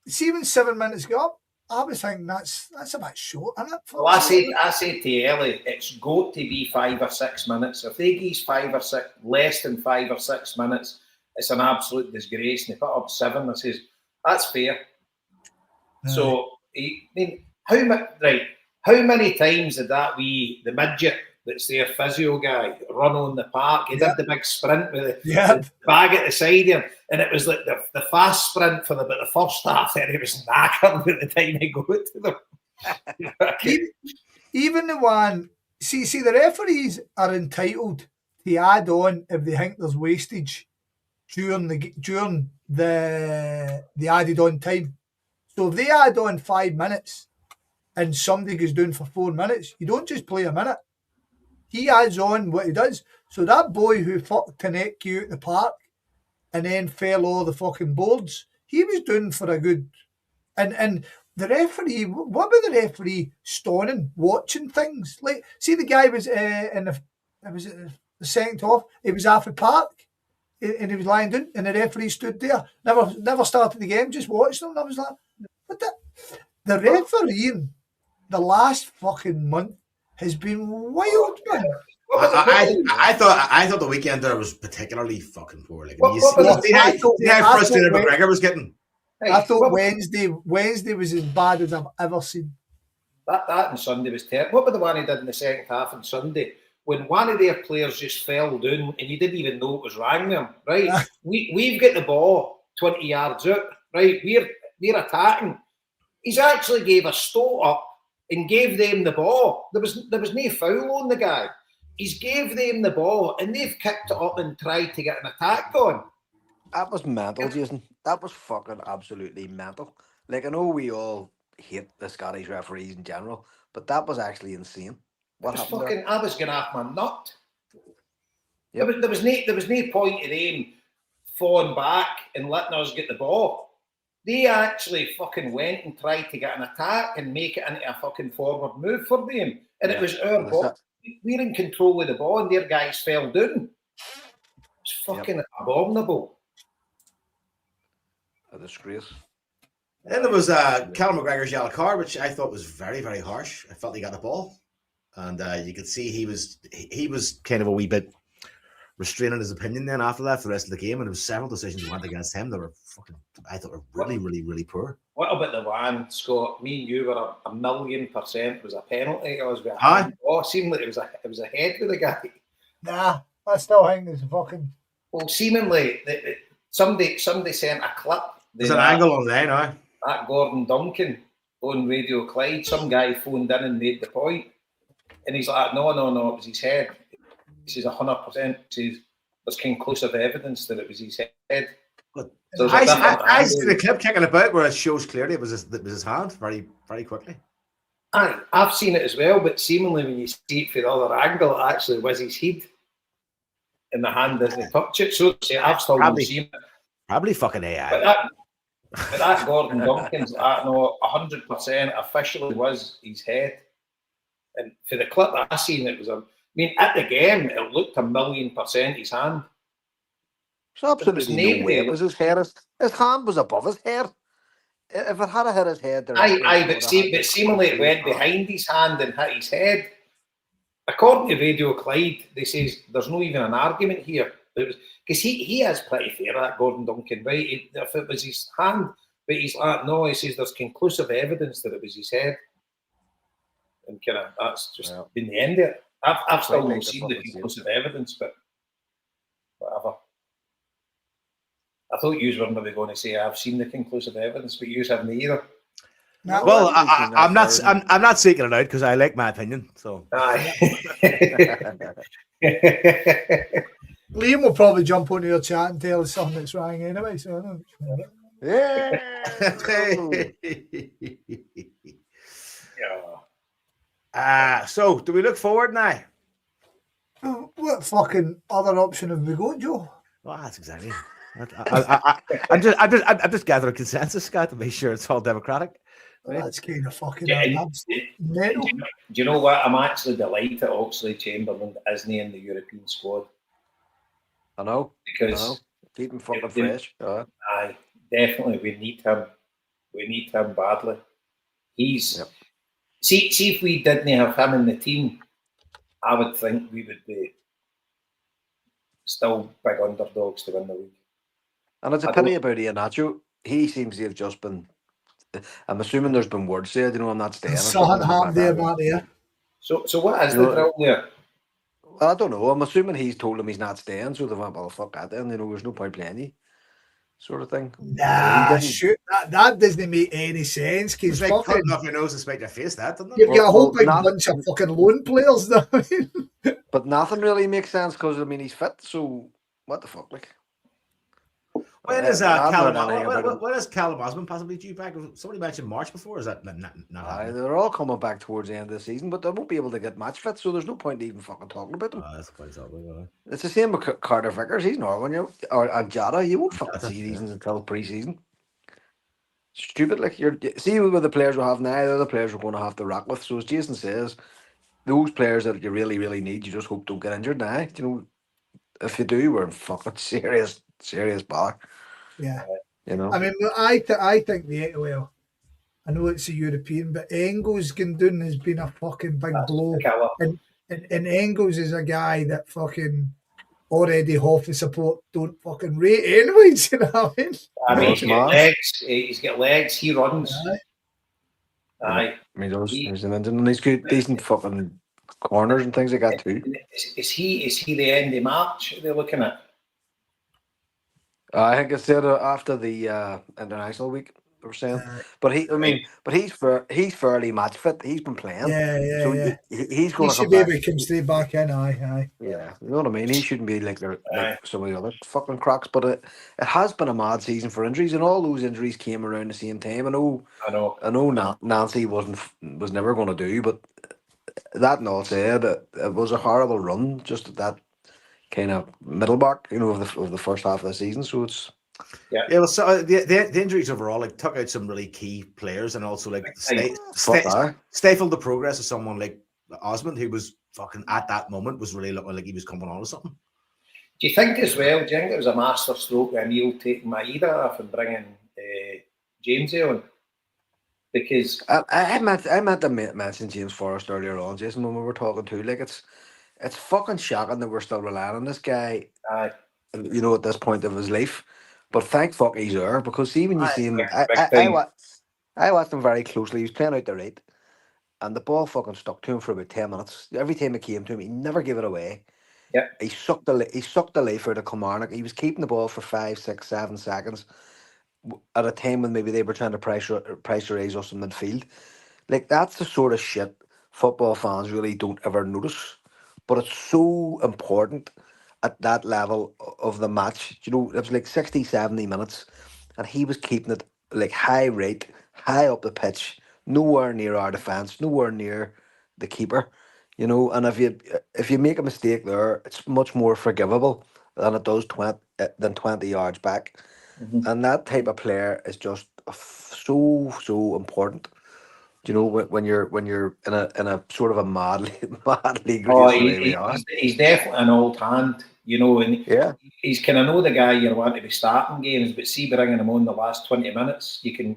See when 7 minutes go, I was thinking that's a bit short, isn't it? Well, I said to Ellie, it's got to be 5 or 6 minutes. If they give 5 or 6, less than 5 or 6 minutes, it's an absolute disgrace. And they put up 7. I says, that's fair. So, how many times did the midget that's their physio guy run on the park? He did the big sprint with the bag at the side of him, and it was like the fast sprint for the first half, and he was knackered by the time he got to them. Even the one, see, the referees are entitled to add on if they think there's wastage during the added on time. So if they add on 5 minutes and somebody goes down for 4 minutes, you don't just play a minute. He adds on what he does. So that boy who fucked to neck you at the park and then fell all the fucking boards, he was doing for a good... And the referee, what about the referee stoning, watching things? Like, see the guy was the second half, he was off the park and he was lying down and the referee stood there, never started the game, just watched them. And I was like, what the refereeing the last fucking month has been wild, man. I thought the weekend there was particularly fucking poor. Like, you see how frustrated McGregor was getting. I thought Wednesday was as bad as I've ever seen. That on Sunday was terrible. What about the one he did in the second half on Sunday? When one of their players just fell down and you didn't even know it was wrong with him, right? We've got the ball 20 yards out, right? We're attacking. He's actually gave a stoat up and gave them the ball. There was no foul on the guy. He's gave them the ball and they've kicked it up and tried to get an attack going. That was mental, Jason. That was fucking absolutely mental. Like, I know we all hate the Scottish referees in general, but that was actually insane. What happened there? I was going off my nut. Yep. There was no point in them falling back and letting us get the ball. They actually fucking went and tried to get an attack and make it into a fucking forward move for them. And it was our ball. We're in control of the ball and their guys fell down. It's fucking abominable. A disgrace. Then there was Callum McGregor's yellow card, which I thought was very, very harsh. I felt he got the ball. And you could see he was kind of a wee bit restraining his opinion then after that for the rest of the game, and there was several decisions went against him that were fucking, I thought, were really, really, really poor. What about the one, Scott? Me and you were 1,000,000% it was a penalty. It seemed like it was a head with the guy. Nah, I still think it's a fucking... Well, seemingly somebody sent a clip. There's an angle on there, no? That Gordon Duncan on Radio Clyde, some guy phoned in and made the point. And he's like, no, it was his head. He says 100%. Says there's conclusive evidence that it was his head. So I see the clip kicking about where it shows clearly it was his hand very, very quickly. I've seen it as well, but seemingly when you see it from the other angle, it actually was his head. And the hand doesn't touch it. So I've still not seen it. Probably fucking AI. But that Gordon Duncan's, 100% officially was his head. And for the clip that I seen, it was at the game, it looked 1,000,000% his hand. It's absolutely no way it was his head. His hand was above his head. If it had hit his head... but seemingly it went behind his hand and hit his head. According to Radio Clyde, they say there's no even an argument here. Because he is pretty fair, that Gordon Duncan, right? If it was his hand, but he's like, no, he says there's conclusive evidence that it was his head. And that's just been the end of it. I've still not seen the conclusive evidence, but whatever. I thought you were maybe going to say I've seen the conclusive evidence, but you haven't either. No, well, I'm not seeking it out because I like my opinion. So. Liam will probably jump onto your chat and tell us something that's wrong anyway. So I don't. Yeah. So do we look forward now? What fucking other option have we got, Joe? Well, that's exactly. I'm just gathering consensus, Scott, to make sure it's all democratic. Well, that's kind of fucking Yeah, absolute mental. Do you know what? I'm actually delighted Oxley Chamberlain isn't in the European squad. I know. Because keep him fucking fresh. Aye, definitely. We need him. We need him badly. He's see if we didn't have him in the team, I would think we would be still big underdogs to win the league. And it's a pity about Iheanacho. He seems to have just been. I'm assuming there's been word said, I'm not staying. Something happened there, Marty. So what is the drill there? Well, I don't know. I'm assuming he's told him he's not staying, so they went, well, fuck that then. There's no point playing you, sort of thing. Nah, shoot, that doesn't make any sense. Because like cutting off your nose and spite your face, that doesn't it? You've got a whole big bunch of fucking loan players now. But nothing really makes sense because he's fit. So what the fuck, like? When is Callum Osman possibly due back? Somebody mentioned March before. Is that not they're all coming back towards the end of the season, but they won't be able to get match fit, so there's no point even fucking talking about them. That's quite something. It's the same with Carter Vickers. He's Norway, or Jada. You won't fucking see these until pre-season. Stupid, like see with the players we have now, they're the players we're going to have to rock with. So as Jason says, those players that you really, really need, you just hope don't get injured now. If you do, we're in fucking serious bother. Yeah, I mean, I think I know it's a European, but Engels going down has been a fucking big blow. And Engels is a guy that fucking already half the support don't fucking rate anyways. You know what I mean? He's got legs. He's got legs. He runs. Aye. He does. He's an engine, and he's good, decent fucking corners and things like that too. Is he the end of March? They're looking at. I think it's after the international week. We're saying, but he's fairly match fit. He's been playing. Yeah. He's going to come back. He should come straight back in. Aye. Yeah, you know what I mean. He shouldn't be like some of the other fucking cracks. But it has been a mad season for injuries, and all those injuries came around the same time. I know. Nancy was never going to do, but that and all said, it was a horrible run just at that kind of middle mark, of the first half of the season. So it's well, so the injuries overall took out some really key players, and also stifled the progress of someone like Osmond, who was fucking at that moment was really looking like he was coming on to something. Do you think as well? Do you think it was a master stroke with Emil taking Maeda off and bringing James on? Because I meant to mention James Forrest earlier on, Jason, when we were talking to it's fucking shocking that we're still relying on this guy. At this point of his life. But thank fuck he's there, because see when you see him, I watched him very closely. He was playing out the right, and the ball fucking stuck to him for about 10 minutes. Every time it came to him, he never gave it away. Yeah, he sucked the life out of Kilmarnock. He was keeping the ball for 5, 6, 7 seconds at a time when maybe they were trying to pressurize us in midfield. Like, that's the sort of shit football fans really don't ever notice, but it's so important at that level of the match. It was like 60, 70 minutes, and he was keeping it like high right, high up the pitch, nowhere near our defence, nowhere near the keeper. And if you make a mistake there, it's much more forgivable than it does 20 yards back. Mm-hmm. And that type of player is just so important. When you're in a sort of a mad league. He's definitely an old hand, and he's kind of know the guy you want to be starting games, but see bringing him on the last 20 minutes, you can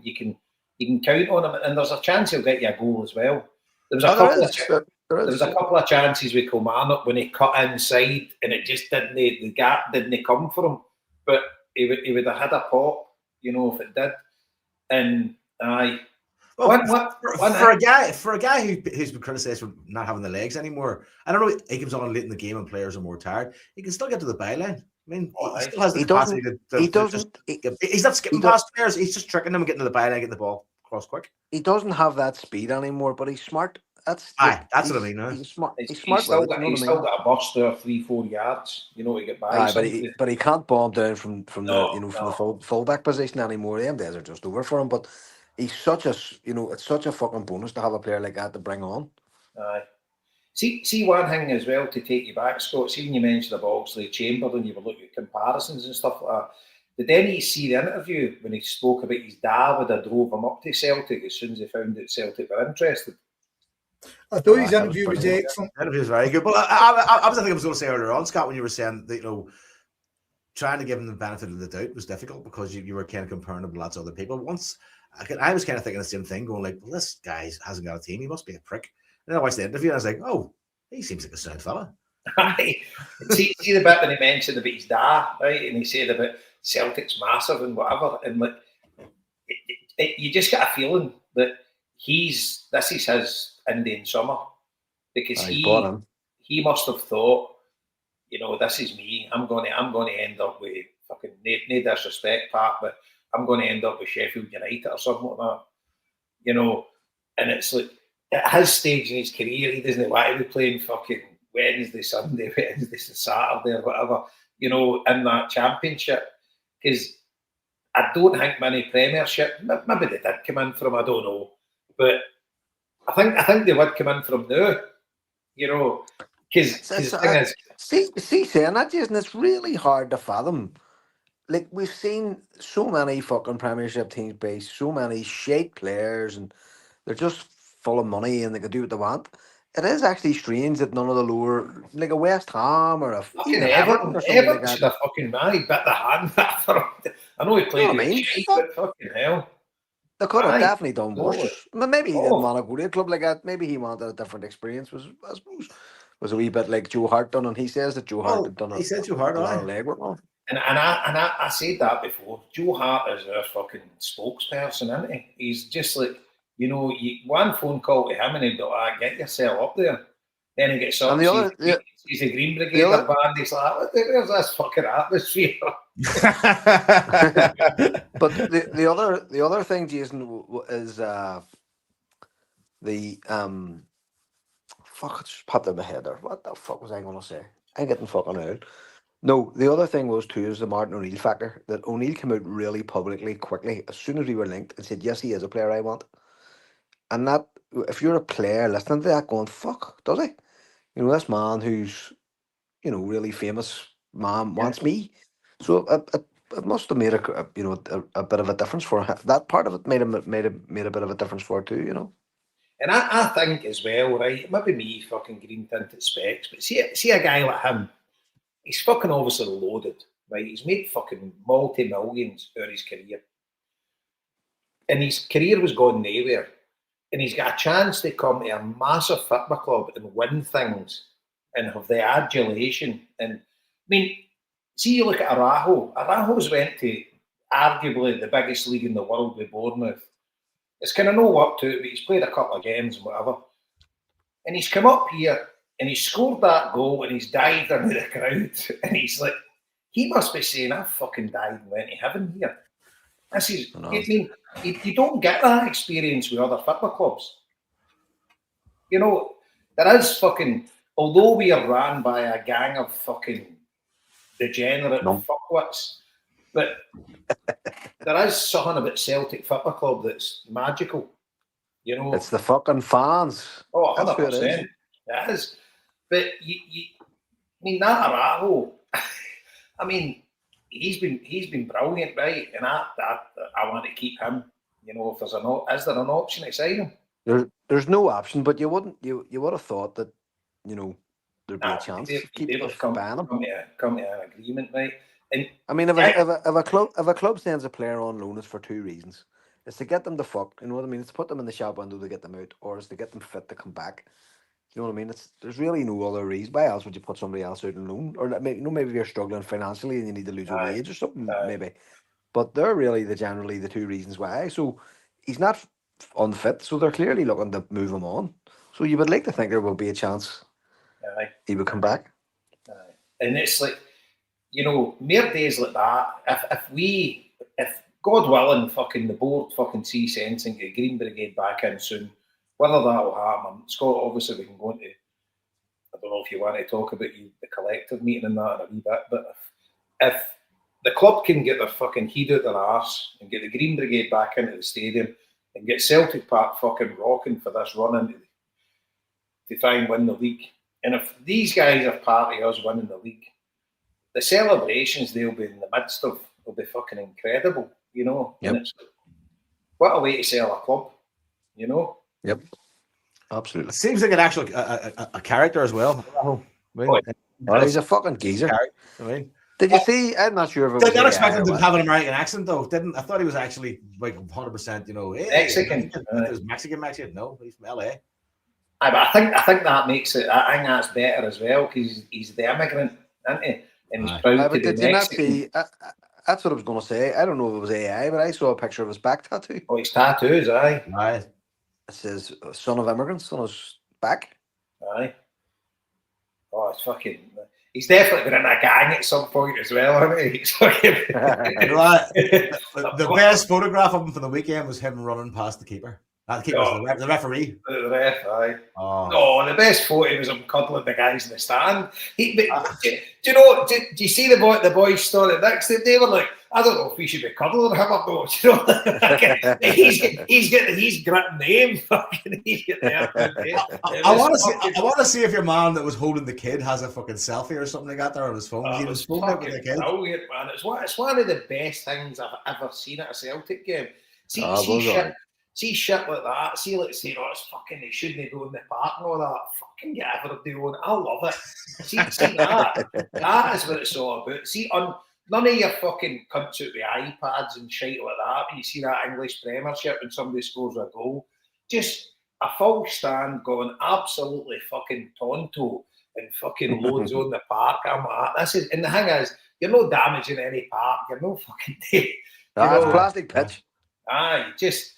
count on him, and there's a chance he'll get you a goal as well. There was a couple of chances with Kilmarnock when he cut inside, and it just the gap didn't come for him, but he would have had a pop, if it did, and aye. Well, for a guy who's been criticised for not having the legs anymore, I don't know. He comes on late in the game and players are more tired. He can still get to the byline. I mean, he still has the capacity to. He's not skipping past players. He's just tricking them and getting to the byline, getting the ball across quick. He doesn't have that speed anymore, but he's smart. that's Aye, that's what I mean. he's smart. He's He's smart still with it. got, You know he's what I mean? still got a burst there 3-4 yards, to get by Aye, somebody. but he can't bomb down from the No, from the no. fullback position anymore. Them days are just over for him. But he's such a it's such a fucking bonus to have a player like that to bring on. Aye. See one thing as well to take you back, Scott. See when you mentioned about Oxley Chamberlain, you were looking at comparisons and stuff like that. Did any see the interview when he spoke about his dad would have drove him up to Celtic as soon as they found that Celtic were interested? I thought his That was interview was brilliant. excellent. That was very good. But I was, I think I was going to say earlier on, Scott, when you were saying that, trying to give him the benefit of the doubt was difficult because you were kind of comparing him to lots of other people. I was kind of thinking the same thing, going like, well, this guy hasn't got a team. He must be a prick. And then I watched the interview and I was like, oh, he seems like a sound fella. see the bit when he mentioned about his dad, right? And he said about Celtic's massive and whatever. And like, you just get a feeling that this is his Indian summer because he must have thought, this is me. I'm going to end up with fucking no disrespect, Pat, but I'm going to end up with Sheffield United or something like that. And it's like at his stage in his career, he doesn't want to be playing fucking Wednesday, Sunday, Wednesday, Saturday, or whatever, in that championship. Because I don't think many Premiership, maybe they did come in from, I don't know, but I think they would come in from now, because the thing is, see, saying that, Jason, it's really hard to fathom. Like, we've seen so many fucking Premiership teams base so many shite players, and they're just full of money and they can do what they want. It is actually strange that none of the lower, like a West Ham or fucking even Everton or something like should that. have fucking bit the hand for him. I know he played with shite, but fucking hell. They could have definitely done worse. Maybe he didn't Oh. want to go to a club like that. Maybe he wanted a different experience. I suppose was a wee bit like Joe Hart done, and he says that Joe Hart had done He said Joe Hart, a lot of legwork on. And I said that before. Joe Hart is our fucking spokesperson, isn't he? He's just like, one phone call to him and he'd be like, get yourself up there. Then he gets up, he's a Green Brigade band. He's like, where's this fucking atmosphere? But the other thing, Jason, is the fuck. It just popped in my head there. What the fuck was I going to say? I'm getting fucking out. No, the other thing was too is the Martin O'Neill factor. That O'Neill came out really publicly, quickly, as soon as we were linked, and said, "Yes, he is a player I want." And that, if you're a player listening to that, going, "Fuck, does he?" This man who's, really famous man wants me. So it must have made a bit of a difference for him. That part of it made a bit of a difference for it too. And I think as well, right? Maybe me fucking green tinted specs, but see a guy like him. He's fucking obviously loaded, right? He's made fucking multi-millions out of his career. And his career was going nowhere. And he's got a chance to come to a massive football club and win things and have the adulation. And, see, you look at Arajo. Arajo's went to arguably the biggest league in the world with Bournemouth. It's kind of no work to it, but he's played a couple of games and whatever. And he's come up here and he's scored that goal and he's dived into the crowd. And he's like, he must be saying, I fucking died and went to heaven here. This is, you don't get that experience with other football clubs. There is fucking, although we are ran by a gang of fucking degenerate fuckwits, but there is something about Celtic Football Club that's magical. It's the fucking fans. Oh, 100%. It is. But that Arajo, he's been brilliant, right? And I want to keep him. If there's is there an option to sign him? There's no option, but you would have thought that there'd be a chance to keep ban him. Come to an agreement, right? And if a club sends a player on loan, it's for two reasons: it's to get them to fuck. You know what I mean? It's to put them in the shop window to get them out, or it's to get them fit to come back. You know what I mean? There's really no other reason. Why else would you put somebody else out on loan? Or maybe you're struggling financially and you need to lose a wage or something, maybe. But they're really generally the two reasons why. So he's not unfit, so they're clearly looking to move him on. So you would like to think there will be a chance he would come back. And it's like, mere days like that, if God willing, fucking the board fucking see sense and get Green Brigade back in soon, Whether that will happen, Scott, obviously we can go into, I don't know if you want to talk about the collective meeting and that in a wee bit, but if the club can get their fucking heat out their arse and get the Green Brigade back into the stadium and get Celtic Park fucking rocking for this run into to try and win the league. And if these guys are part of us winning the league, the celebrations they'll be in the midst of will be fucking incredible, you know. Yep. And it's what a way to sell a club, you know. Yep. Absolutely. Seems like an actual a character as well. He's a fucking geezer. I mean, did you see? I'm not sure if it was. I didn't expect him to have an American accent though. I thought he was actually like 100%. You know, Mexican. He was Mexican. No, he's from LA. But I think that makes it. I think that's better as well because he's the immigrant, isn't he? And he's proud to be did you not Mexican. see? That's what I was going to say. I don't know if it was AI, but I saw a picture of his back tattoo. Oh, his tattoos, aye. Aye. It says "Son of Immigrants" on his back. Aye. Oh, it's fucking. He's definitely been in a gang at some point as well, hasn't he? He's fucking. The best photograph of him for the weekend was him running past the keeper. The keeper was the referee. The ref, aye. Oh. No, the best photo was him cuddling the guys in the stand. Do you know? Do you see the boys story next to him? They were like, I don't know if we should be cuddling him or not. You know, he's gritting the aim. Fucking, he's getting the I want to see if your man that was holding the kid has a fucking selfie or something like that there on his phone. He was fucking with the kid. Brilliant, man. It's one of the best things I've ever seen at a Celtic game. See shit like that. See, like saying, "Oh, it's fucking. They shouldn't go in the park and all that." Fucking get ever doing. I love it. See that. That is what it's all about. See, on none of your fucking cunts out with iPads and shit like that. When you see that English Premiership when somebody scores a goal, just a full stand going absolutely fucking tonto and fucking loads on the park. I'm like, this is, and the thing is, you're not damaging any park. You're no fucking day. That's plastic pitch. Aye, just.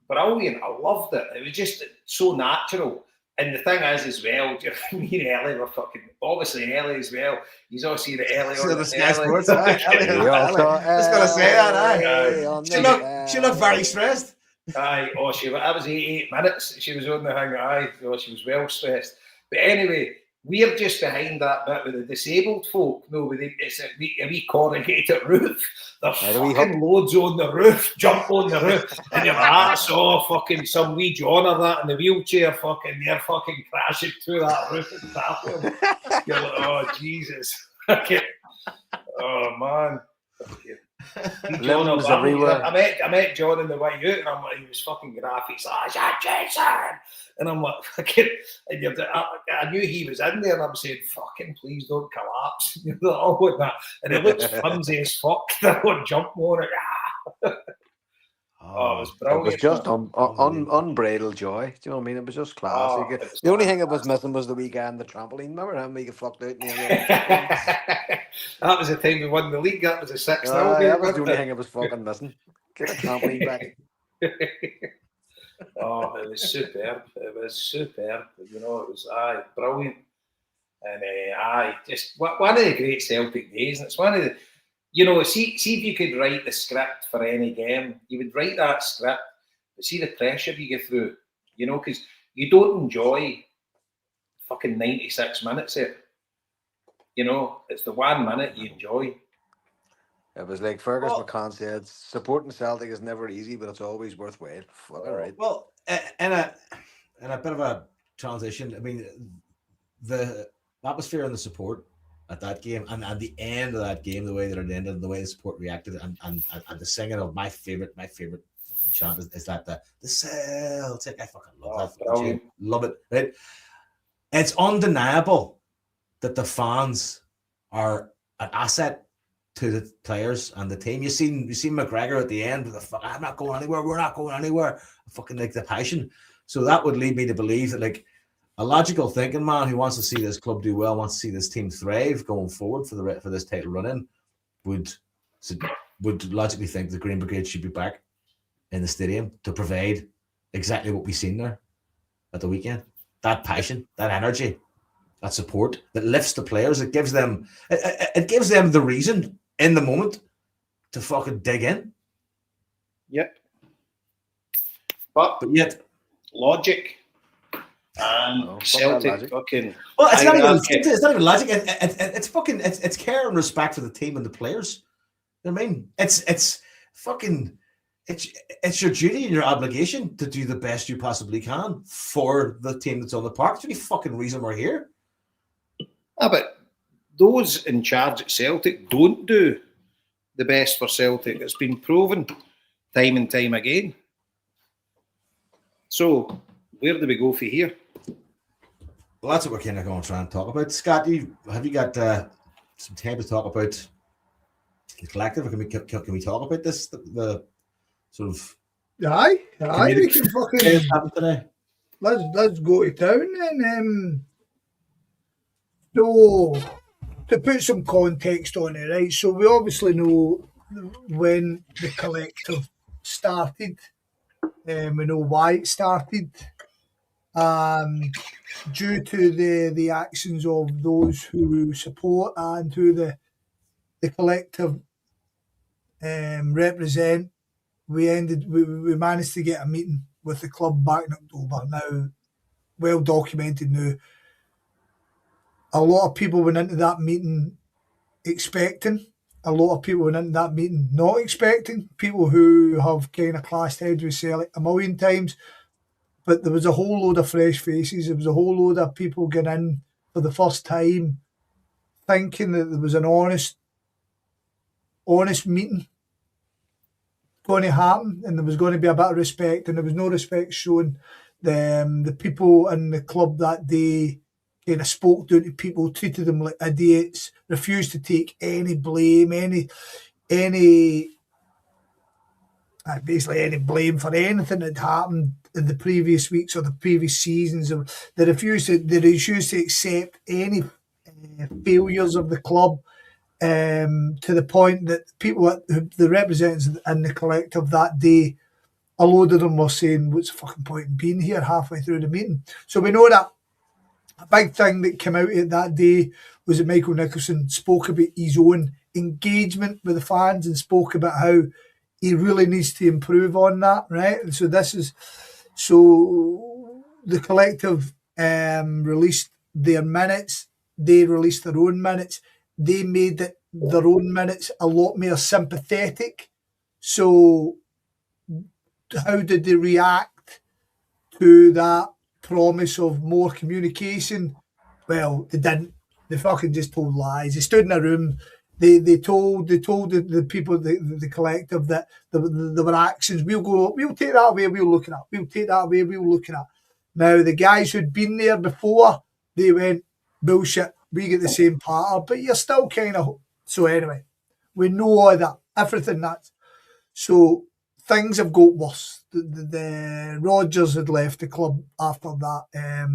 Brilliant. I loved it. It was just so natural. And the thing is, as well, me and Ellie were fucking, obviously Ellie as well. He's all seen Ellie on the Sky Sports. Just gonna say that. She looked very stressed. Aye. Oh, that was 88 minutes. She was on the thing. Aye. Oh, she was well stressed. But anyway, we're just behind that bit with the disabled folk. No, it's a wee corrugated roof. There's fucking loads on the roof, jump on the roof, and you're like, saw fucking some wee John or that in the wheelchair, they're fucking crashing through that roof and tapping. You're like, oh Jesus. Oh man. John, I met John in the way out, and I'm like, he was fucking graphic. He's like, Jason, and I'm like, fucking, and I knew he was in there, and I'm saying, fucking, please don't collapse. You know, all of that, and it looks flimsy as fuck. They would jump on it. Oh, it was brilliant. It was just unbridled joy. Do you know what I mean? It was just classic. The only thing it was missing was the weekend, the trampoline. Remember him? We get fucked out. That was the time we won the league. That was a 6-0 game. That was the only thing it was fucking missing. Get the trampoline back. Oh, it was superb. It was superb. You know, it was brilliant. And just one of the great Celtic days. And it's one of the, you know, see if you could write the script for any game, you would write that script, but see the pressure you get through, you know, because you don't enjoy fucking 96 minutes of it. You know, it's the 1 minute you enjoy. It was like Fergus McCann said, supporting Celtic is never easy, but it's always worthwhile. Fucking right. Well, in a bit of a transition, I mean, the atmosphere and the support at that game and the end of that game, the way that it ended and the way the support reacted and the singing of my favorite chant is that the Celtic. I fucking love that. Love it. Right? It's undeniable that the fans are an asset to the players and the team. You seen McGregor at the end with the I'm not going anywhere. We're not going anywhere. Fucking like the passion. So that would lead me to believe that like a logical thinking man who wants to see this club do well, wants to see this team thrive going forward for this title run-in, would logically think the Green Brigade should be back in the stadium to provide exactly what we've seen there at the weekend. That passion, that energy, that support that lifts the players. It gives them the reason in the moment to fucking dig in. Yep. But yet logic. And Celtic fucking. Well, it's not even logic. It's fucking. It's care and respect for the team and the players. You know what I mean, it's fucking. It's your duty and your obligation to do the best you possibly can for the team that's on the park. It's the only fucking reason we're here. But those in charge at Celtic don't do the best for Celtic. It's been proven time and time again. So where do we go for here? Well, that's what we're kind of going to try and talk about. Scott, have you got some time to talk about the collective? Or can we talk about this? The sort of aye, we can fucking today. Let's go to town and so to put some context on it, right? So we obviously know when the collective started. We know why it started. Due to the actions of those who support and who the collective represent, we managed to get a meeting with the club back in October. Now, well documented now. A lot of people went into that meeting expecting. A lot of people went into that meeting not expecting. People who have kind of clashed heads with Celtic a million times. But there was a whole load of fresh faces. There was a whole load of people getting in for the first time, thinking that there was an honest meeting going to happen, and there was going to be a bit of respect, and there was no respect shown. The people in the club that day kind of spoke down to people, treated them like idiots, refused to take any blame, basically any blame for anything that happened in the previous weeks or the previous seasons. They refused to accept any failures of the club, to the point that people, the representatives in the collective that day, a load of them were saying, what's the fucking point in being here halfway through the meeting? So we know that a big thing that came out of that day was that Michael Nicholson spoke about his own engagement with the fans and spoke about how he really needs to improve on that, right? And so the collective released their minutes. They released their own minutes. They made their own minutes a lot more sympathetic. So how did they react to that promise of more communication? Well, they didn't. They fucking just told lies. They stood in a room. They told the people, the collective, that there were actions. We'll take that away. We'll look at that. We'll take that away. We'll look at that. Now the guys who'd been there before, they went, bullshit. We get the same pattern, but you're still kind of. So anyway, we know all that, everything that. So things have got worse. The Rodgers had left the club after that. I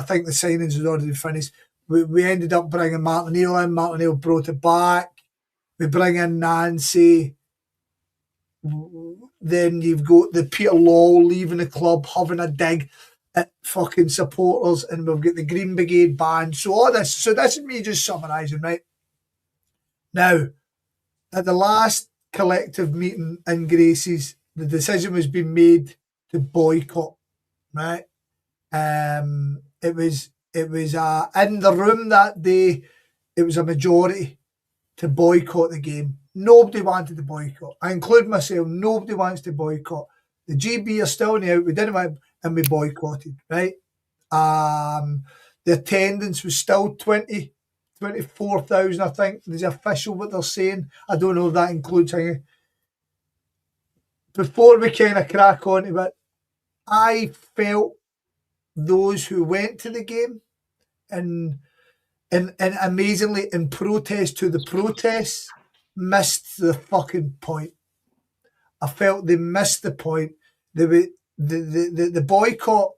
think the signings had already finished. We ended up bringing Martin in. Martin brought it back. We bring in Nancy. Then you've got the Peter Law leaving the club, having a dig at fucking supporters, and we've got the Green Brigade band. So all this. So this is me just summarising, right? Now, at the last collective meeting in Gracies, the decision was being made to boycott, right? It was in the room that day, it was a majority to boycott the game. Nobody wanted to boycott. I include myself. Nobody wants to boycott. The GB are still in the out. We didn't want, and we boycotted, right? The attendance was still 24,000, I think. There's official what they're saying. I don't know if that includes hanging. Before we kind of crack on to it, I felt those who went to the game and amazingly in protest to the protests missed the fucking point. I felt they missed the point. The boycott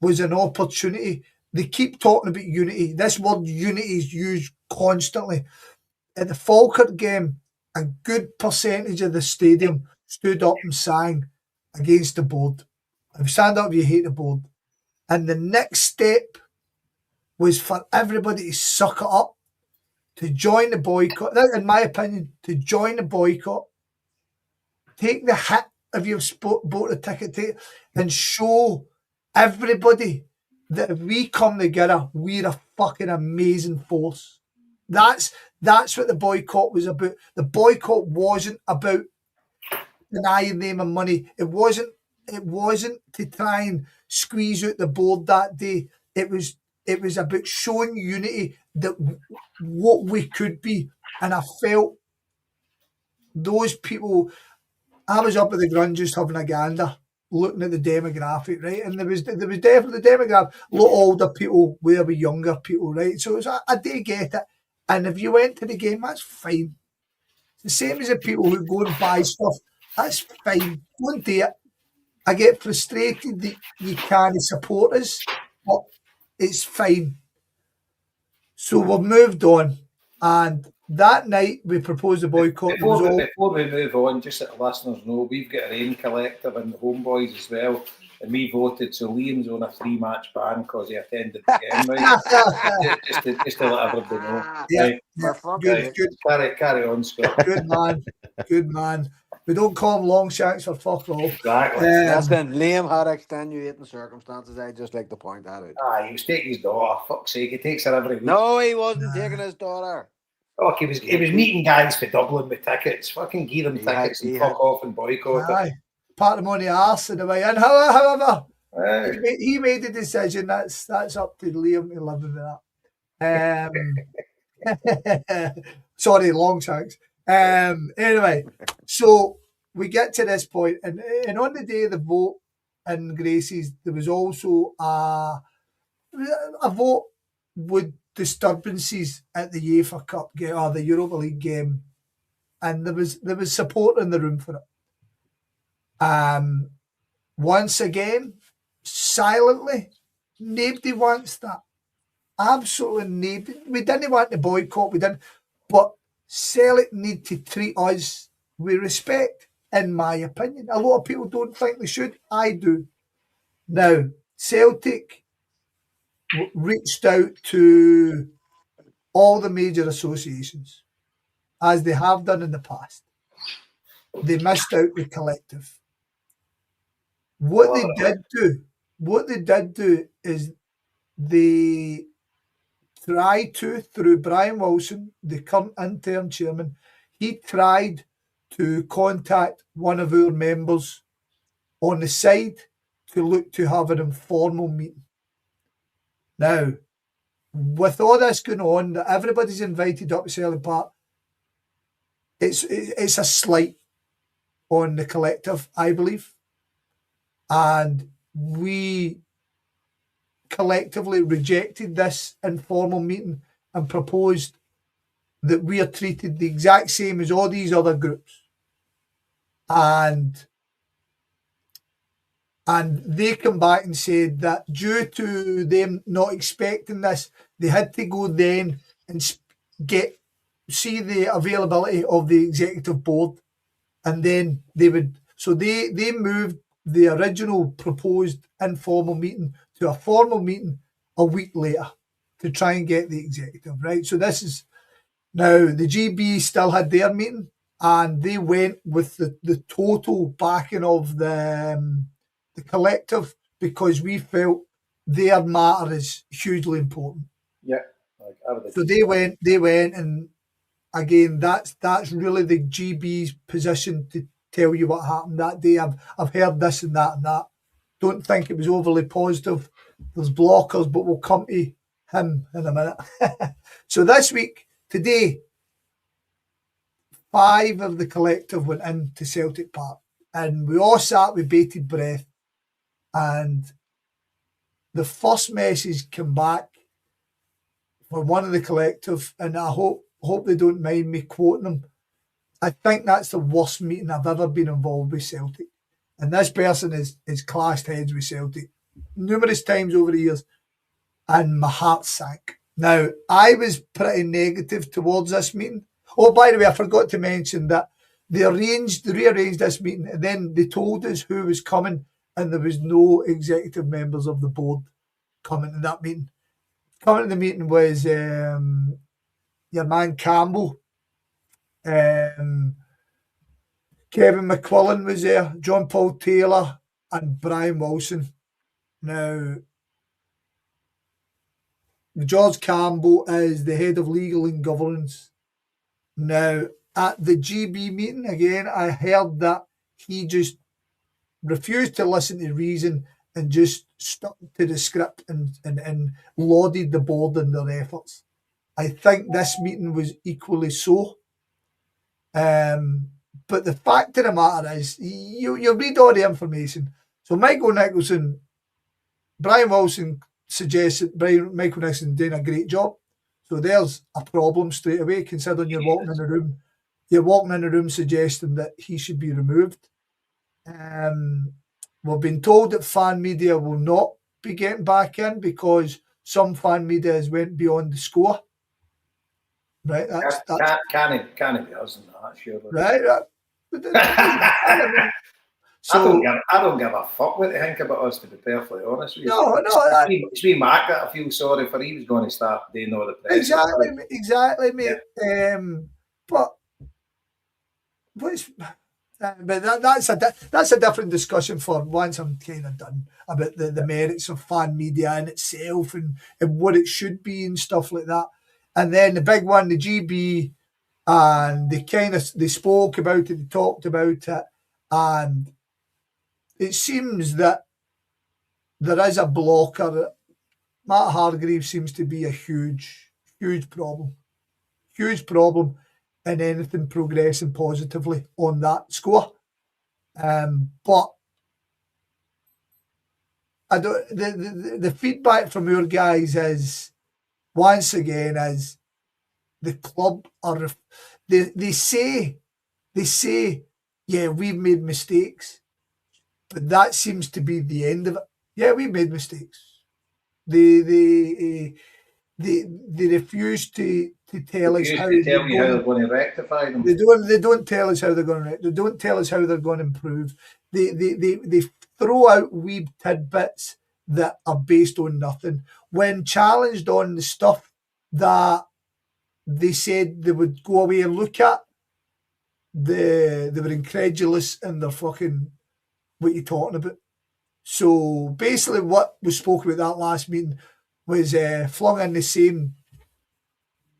was an opportunity. They keep talking about unity. This word unity is used constantly. At the Falkirk game, a good percentage of the stadium stood up and sang against the board. If you stand up, you hate the board. And the next step was for everybody to suck it up, to join the boycott. That, in my opinion, to join the boycott, take the hit bought a ticket to it, and show everybody that if we come together, we're a fucking amazing force. That's what the boycott was about. The boycott wasn't about denying them money. It wasn't to try and squeeze out the board that day. It was about showing unity, that what we could be. And I felt those people. I was up at the Grun just having a gander, looking at the demographic, right? And there was definitely the demographic, a lot older people, where we younger people, right? So I do get it. And if you went to the game, that's fine. It's the same as the people who go and buy stuff. That's fine. Go and do it. I get frustrated that you can't support us, but it's fine. So we've moved on. And that night we proposed a boycott. Before we move on, just let the listeners know, we've got our own collective and the HomeBhoys as well. And we voted, so Liam's on a 3-match ban because he attended the game, right? just to let everybody know. Yeah, good. Carry on, Scott. Good man. We don't call him long shanks for fuck all. Exactly. Liam had extenuating circumstances. I'd just like to point that out. He was taking his daughter. Fuck's sake, he takes her every week. No, he wasn't taking his daughter. Oh, he was meeting guys for Dublin with tickets. Fucking give them tickets and fuck off and boycott it. Part of money arse in the way in. However, he made the decision. That's up to Liam to live with that. Sorry, long shanks. Anyway, so we get to this point, and on the day of the vote in Gracie's, there was also a vote with disturbances at the UEFA Cup game or the Europa League game, and there was support in the room for it. Once again, silently, nobody wants that. Absolutely nobody. We didn't want the boycott. We didn't, but Celtic need to treat us with respect, in my opinion. A lot of people don't think they should. I do. Now, Celtic reached out to all the major associations, as they have done in the past. They missed out the collective. What they did do is they tried to, through Brian Wilson, the current interim chairman, he tried to contact one of our members on the side to look to have an informal meeting. Now, with all this going on, that everybody's invited up to Celtic Park, it's a slight on the collective, I believe. And we collectively rejected this informal meeting and proposed that we are treated the exact same as all these other groups. And they come back and said that due to them not expecting this, they had to go then and see the availability of the executive board, and then they would. So they moved the original proposed informal meeting to a formal meeting a week later to try and get the executive, right? So this is now the GB still had their meeting, and they went with the total backing of the collective, because we felt their matter is hugely important. Yeah. So they went, and again, that's really the GB's position to tell you what happened that day. I've heard this and that and that. Don't think it was overly positive. There's blockers, but we'll come to him in a minute. So this week, today, 5 of the collective went into Celtic Park, and we all sat with bated breath. And the first message came back for one of the collective, and I hope they don't mind me quoting them. I think that's the worst meeting I've ever been involved with Celtic. And this person is clashed heads with Celtic numerous times over the years, and my heart sank. Now, I was pretty negative towards this meeting. Oh, by the way, I forgot to mention that they rearranged this meeting, and then they told us who was coming, and there was no executive members of the board coming to that meeting. Coming to the meeting was your man Campbell, Kevin McQuillan was there, John Paul Taylor, and Brian Wilson. Now, George Campbell is the head of legal and governance. Now, at the GB meeting, again, I heard that he just refused to listen to reason and just stuck to the script and lauded the board and their efforts. I think this meeting was equally so. But the fact of the matter is, you read all the information. So Michael Nicholson, Brian Wilson suggests that Michael Nicholson doing a great job. So there's a problem straight away, considering you're walking in the room. You're walking in the room suggesting that he should be removed. We've been told that fan media will not be getting back in because some fan media has went beyond the score. Right, that's can't be us in that, surely. Right. So I don't give a fuck what they think about us, to be perfectly honest with you. No, it's me, Mark, that I feel sorry for. He was going to start doing all the press. Exactly, mate. Yeah. But that's a different discussion for once I'm kind of done about the merits of fan media in itself and what it should be and stuff like that. And then the big one, the GB, and they spoke about it, they talked about it, and it seems that there is a blocker. Matt Hargreaves seems to be a huge problem in anything progressing positively on that score. But I don't. The feedback from your guys is, once again, is the club are they say, yeah, we've made mistakes, but that seems to be the end of it. Yeah, we've made mistakes. They refuse to tell us how they're going to rectify them. They don't tell us how they're going to. They don't tell us how they're going to improve. They throw out wee tidbits that are based on nothing. When challenged on the stuff that they said they would go away and look at, they were incredulous in their fucking what you talking about. So basically, what was spoken about that last meeting was flung in the same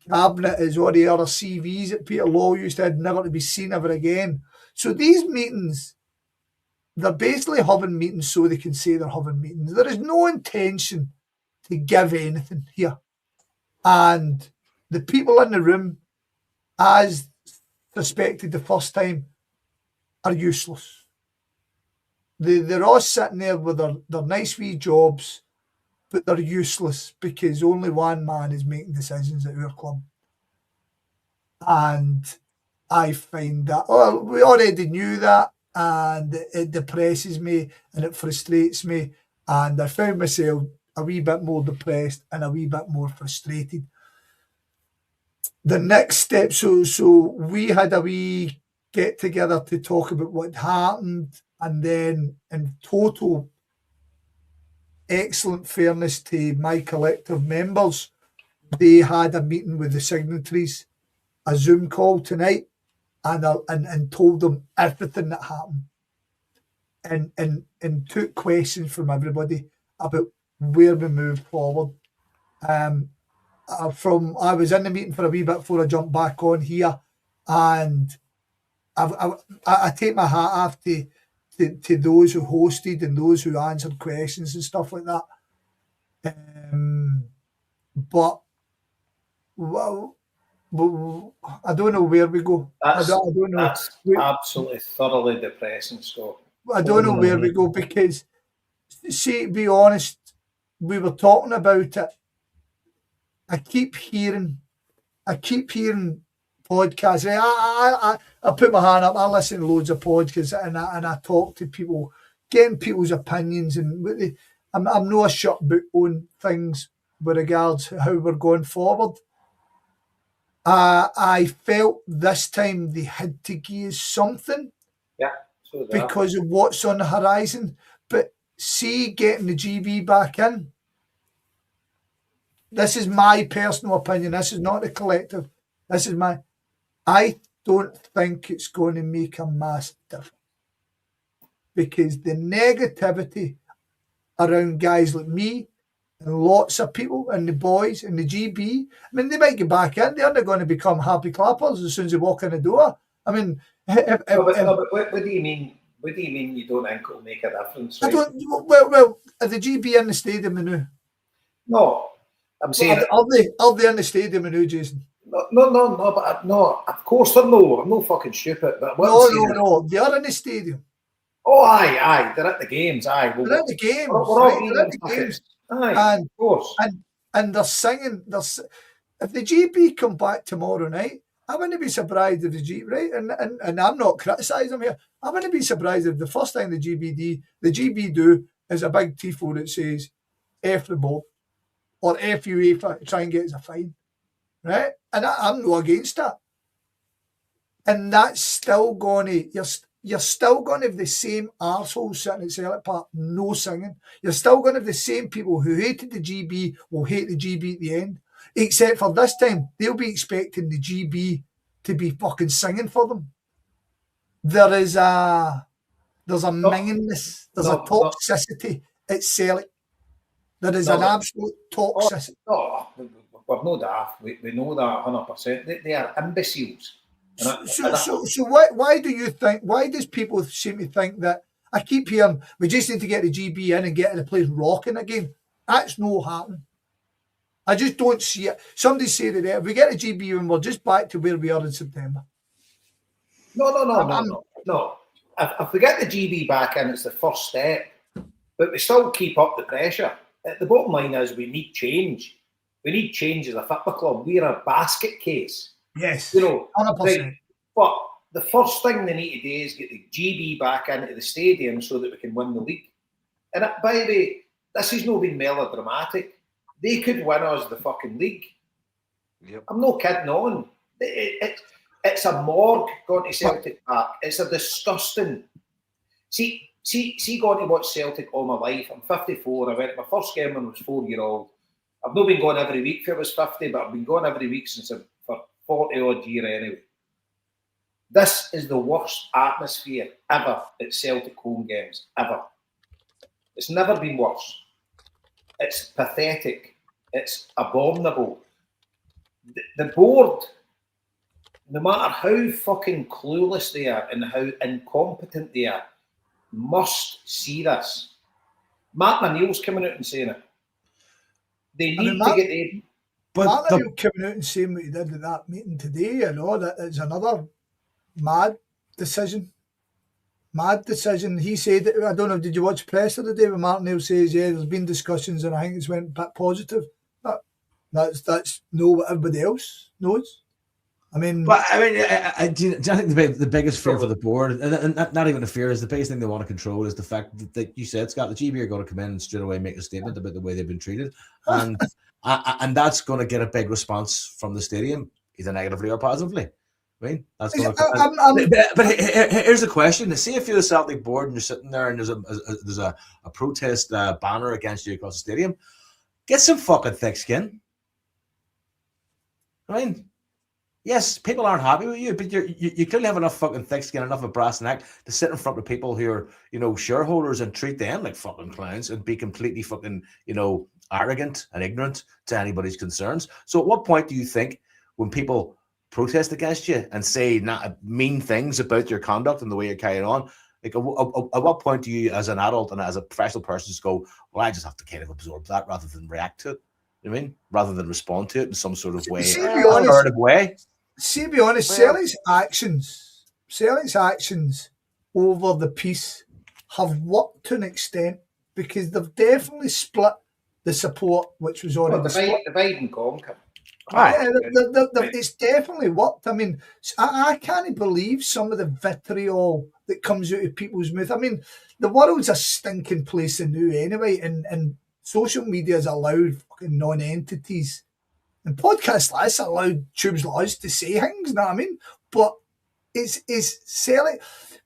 cabinet as all the other CVs that Peter Law used to have, never to be seen ever again. So these meetings, they're basically having meetings so they can say they're having meetings. There is no intention to give anything here. And the people in the room, as suspected the first time, are useless. They're all sitting there with their nice wee jobs, but they're useless because only one man is making decisions at our club. And I find that, we already knew that, and it depresses me and it frustrates me. And I found myself a wee bit more depressed and a wee bit more frustrated. The next step, so we had a wee get together to talk about what happened, and then in total excellent fairness to my collective members, they had a meeting with the signatories, a Zoom call tonight, and told them everything that happened, and took questions from everybody about where we moved forward. I was in the meeting for a wee bit before I jumped back on here, and I take my hat off to those who hosted and those who answered questions and stuff like that. But I don't know where we go. I don't know. That's absolutely thoroughly depressing, Scott. I don't know where we go because, see, to be honest, we were talking about it. I keep hearing podcasts. I put my hand up. I listen to loads of podcasts and I talk to people, getting people's opinions, and I'm not a shut book on things with regards to how we're going forward. I felt this time they had to give something, because of what's on the horizon. But see, getting the GB back in, this is my personal opinion. This is not the collective. This is I don't think it's going to make a massive difference. Because the negativity around guys like me and lots of people and the boys and the GB, I mean, they might get back in. They're not going to become happy clappers as soon as they walk in the door. I mean, but what do you mean? What do you mean you don't think it'll make a difference? Right? I don't. Well, are the GB in the stadium now? No, I'm saying Are they in the stadium now, Jason? No, but no, of course they're no. I'm no fucking stupid. But what no, they are in the stadium. Oh, aye, they're at the games, aye. They're at the games. We're all they're at the games. Aye, and, of course. And they're singing. If the GB come back tomorrow night, I wouldn't be surprised if the GB, right? And I'm not criticising them here. I wouldn't be surprised if the first thing the GB do is a big tifo that says F the board or F UEFA, try and get us a fine. Right? And I'm not against that. And that's still going to, you're still going to have the same arseholes sitting at Celtic Park, no singing. You're still going to have the same people who hated the GB will hate the GB at the end. Except for this time, they'll be expecting the GB to be fucking singing for them. There's a mingingness, there's a toxicity at Celtic. There is an absolute toxicity. We've no daft. We know that 100%. They are imbeciles. So why do you think? Why does people seem to think that? I keep hearing we just need to get the GB in and get the place rocking again. That's no happening. I just don't see it. Somebody say that if we get the GB in, we're just back to where we are in September. No. If we get the GB back in, it's the first step. But we still keep up the pressure. The bottom line is we need change. We need change as a football club. We're a basket case. Yes. 100%. Right? But the first thing they need to do is get the GB back into the stadium so that we can win the league. And by the way, this has not been melodramatic. They could win us the fucking league. Yep. I'm not kidding on. It's a morgue going to Celtic Park. It's a disgusting. See, going to watch Celtic all my life. I'm 54. I went to my first game when I was 4-year-old. I've not been going every week for I was 50, but I've been going every week since for 40 odd years anyway. This is the worst atmosphere ever at Celtic home games, ever. It's never been worse. It's pathetic. It's abominable. The board, no matter how fucking clueless they are and how incompetent they are, must see this. Mark O'Neill's coming out and saying it. They need to get in. But Mark O'Neill coming out and saying what he did at that meeting today, that is another mad decision. Mad decision. He said, I don't know, did you watch press of the day where Mark O'Neill says, there's been discussions and I think it's went a bit positive. That's know what everybody else knows. I think the biggest fear for the board, and not even a fear, is the biggest thing they want to control is the fact that you said, Scott, the GB are going to come in and straight away make a statement about the way they've been treated, and that's going to get a big response from the stadium, either negatively or positively. I mean, that's going to. But here's the question: see if you're the Celtic board and you're sitting there and there's a protest banner against you across the stadium, get some fucking thick skin. I mean. Yes, people aren't happy with you, but you clearly have enough fucking thick skin, enough of a brass neck to sit in front of people who are, shareholders and treat them like fucking clowns and be completely fucking, arrogant and ignorant to anybody's concerns. So at what point do you think when people protest against you and say mean things about your conduct and the way you're carrying on, like at what point do you as an adult and as a professional person just go, well, I just have to kind of absorb that rather than react to it? You know what I mean? Rather than respond to it in some sort of way, assertive way. See, be honest, Celtic's actions over the peace have worked to an extent because they've definitely split the support, which was already split. Divide and conquer. It's definitely worked. I mean, I can't believe some of the vitriol that comes out of people's mouth. I mean, the world's a stinking place to know anyway, and social media has allowed fucking non-entities and podcasts like this allowed tubes like us to say things, you know what I mean? But it's Celtic.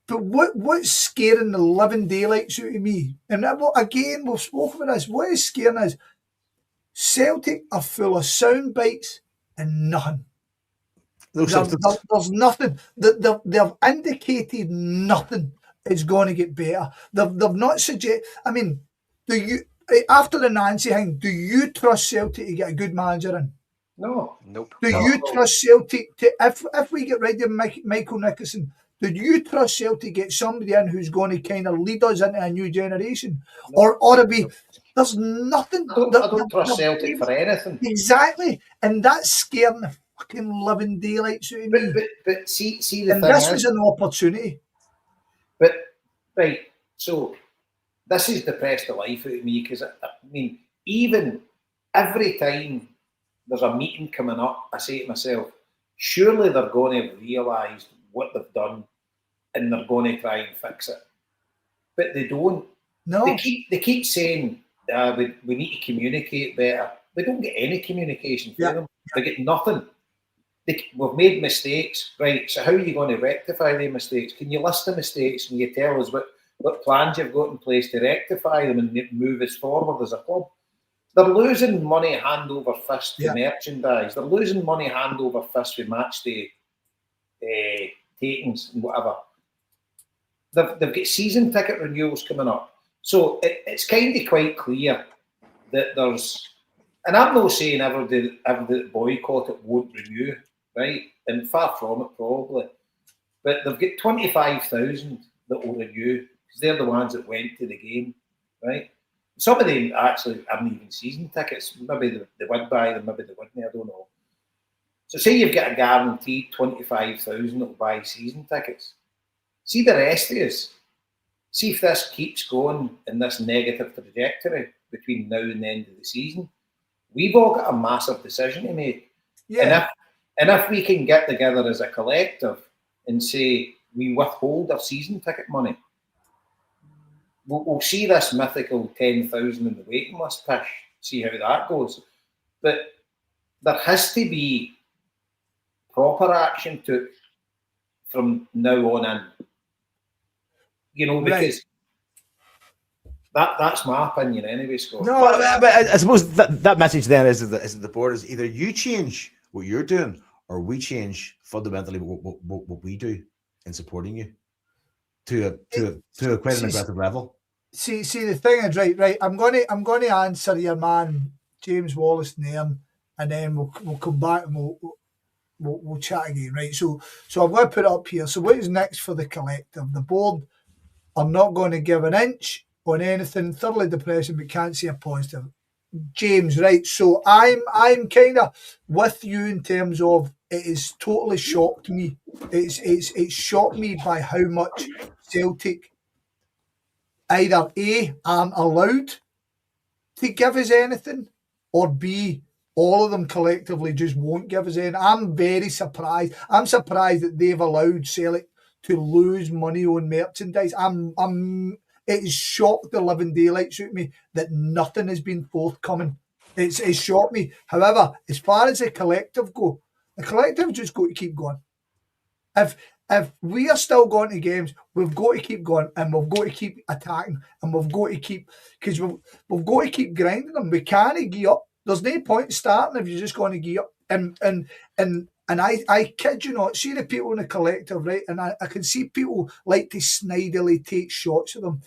But what's scaring the living daylights out of me? And again, we've spoken about this. What is scaring us? Celtic are full of sound bites and nothing. No substance. There's nothing. They've indicated nothing is going to get better. They've not suggest. I mean, do you after the Nancy thing? Do you trust Celtic to get a good manager in? No. Nope. Do you trust Celtic to if we get rid of Michael Nicholson? Do you trust Celtic to get somebody in who's going to kind of lead us into a new generation, or to be? There's nothing. I don't trust Celtic for anything. Exactly, and that's scaring the fucking living daylights out of me. But see the And thing this is, was an opportunity. But right, so this is depressed the life out of me because I mean, even every time there's a meeting coming up, I say to myself, surely they're going to realise what they've done and they're going to try and fix it. But they don't. No. They keep saying we need to communicate better. They don't get any communication from them. They get nothing. We've made mistakes, right? So how are you going to rectify the mistakes? Can you list the mistakes and you tell us what plans you've got in place to rectify them and move us forward as a club? They're losing money hand over fist for merchandise. They're losing money hand over fist for match day takings and whatever. They've got season ticket renewals coming up. So it's kind of quite clear that there's, and I'm not saying every boycott it won't renew, right? And far from it probably. But they've got 25,000 that will renew because they're the ones that went to the game, right? Some of them actually haven't even season tickets. Maybe they would buy them, maybe they wouldn't, I don't know. So say you've got a guaranteed 25,000 that will buy season tickets. See the rest of us. See if this keeps going in this negative trajectory between now and the end of the season. We've all got a massive decision to make. Yeah. And if we can get together as a collective and say we withhold our season ticket money, we'll see this mythical 10,000 in the waiting list push, see how that goes. But there has to be proper action took from now on in. You know, because that's my opinion anyway, Scott. No, but I suppose that message then is that the board is either you change what you're doing or we change fundamentally what we do in supporting you to quite an aggressive level. See, the thing is, right. I'm going to answer your man James Wallace Nairn, and then we'll come back and we'll chat again, right? So I'm going to put it up here. So what is next for the collective? The board are not going to give an inch on anything. Thoroughly depressing, but can't see a positive. James, right? So I'm kind of with you in terms of it is totally shocked me. It's shocked me by how much Celtic either A, aren't allowed to give us anything, or B, all of them collectively just won't give us anything. I'm very surprised. I'm surprised that they've allowed Celtic to lose money on merchandise. It has shocked the living daylights out of me that nothing has been forthcoming. It's shocked me. However, as far as the collective go, the collective just got to keep going. If we are still going to games, we've got to keep going, and we've got to keep attacking, and we've got to keep, because we've got to keep grinding them. We can't give up. There's no point starting if you're just going to give up. And I kid you not, see the people in the collective, right? And I can see people like to snidely take shots at them.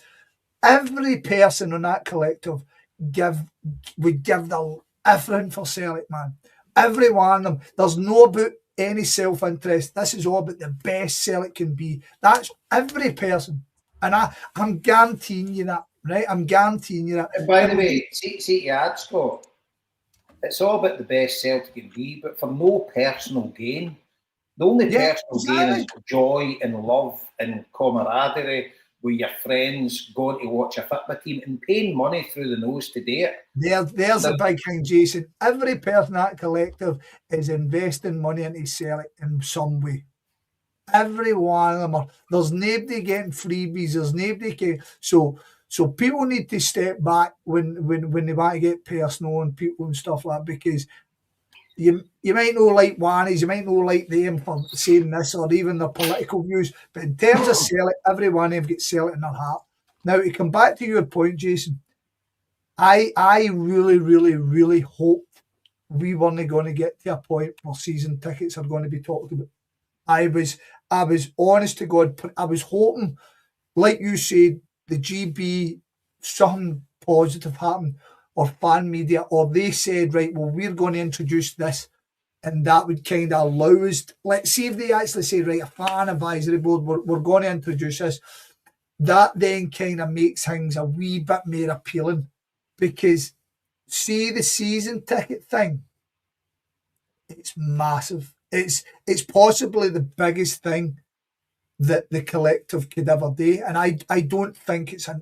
Every person on that collective would give their everything for Celtic, man. Every one of them. There's no about any self-interest. This is all about the best Celtic can be. That's every person. And I'm guaranteeing you that, right? I'm guaranteeing you that. And by the way, see you add, Scott, it's all about the best Celtic can be, but for no personal gain. The only personal gain is joy and love and camaraderie with your friends, going to watch a football team and paying money through the nose to do it. There's a big thing, Jason. Every person at collective is investing money into Celtic in some way. Every one of them are. There's nobody getting freebies. There's nobody getting... So people need to step back when they want to get personal on people and stuff like that, because you might not like Wannies, you might not like them for saying this or even their political views, but in terms of Celtic, every one of them gets Celtic in their heart. Now, to come back to your point, Jason, I really, really, really hope we weren't going to get to a point where season tickets are going to be talked about. I was honest to God, I was hoping, like you said, the GB, something positive happened, or fan media, or they said, right, well, we're going to introduce this, and that would kind of allow us, let's see if they actually say, right, a fan advisory board, we're going to introduce this. That then kind of makes things a wee bit more appealing, because see the season ticket thing, it's massive. It's possibly the biggest thing that the collective could ever do, and I don't think it's I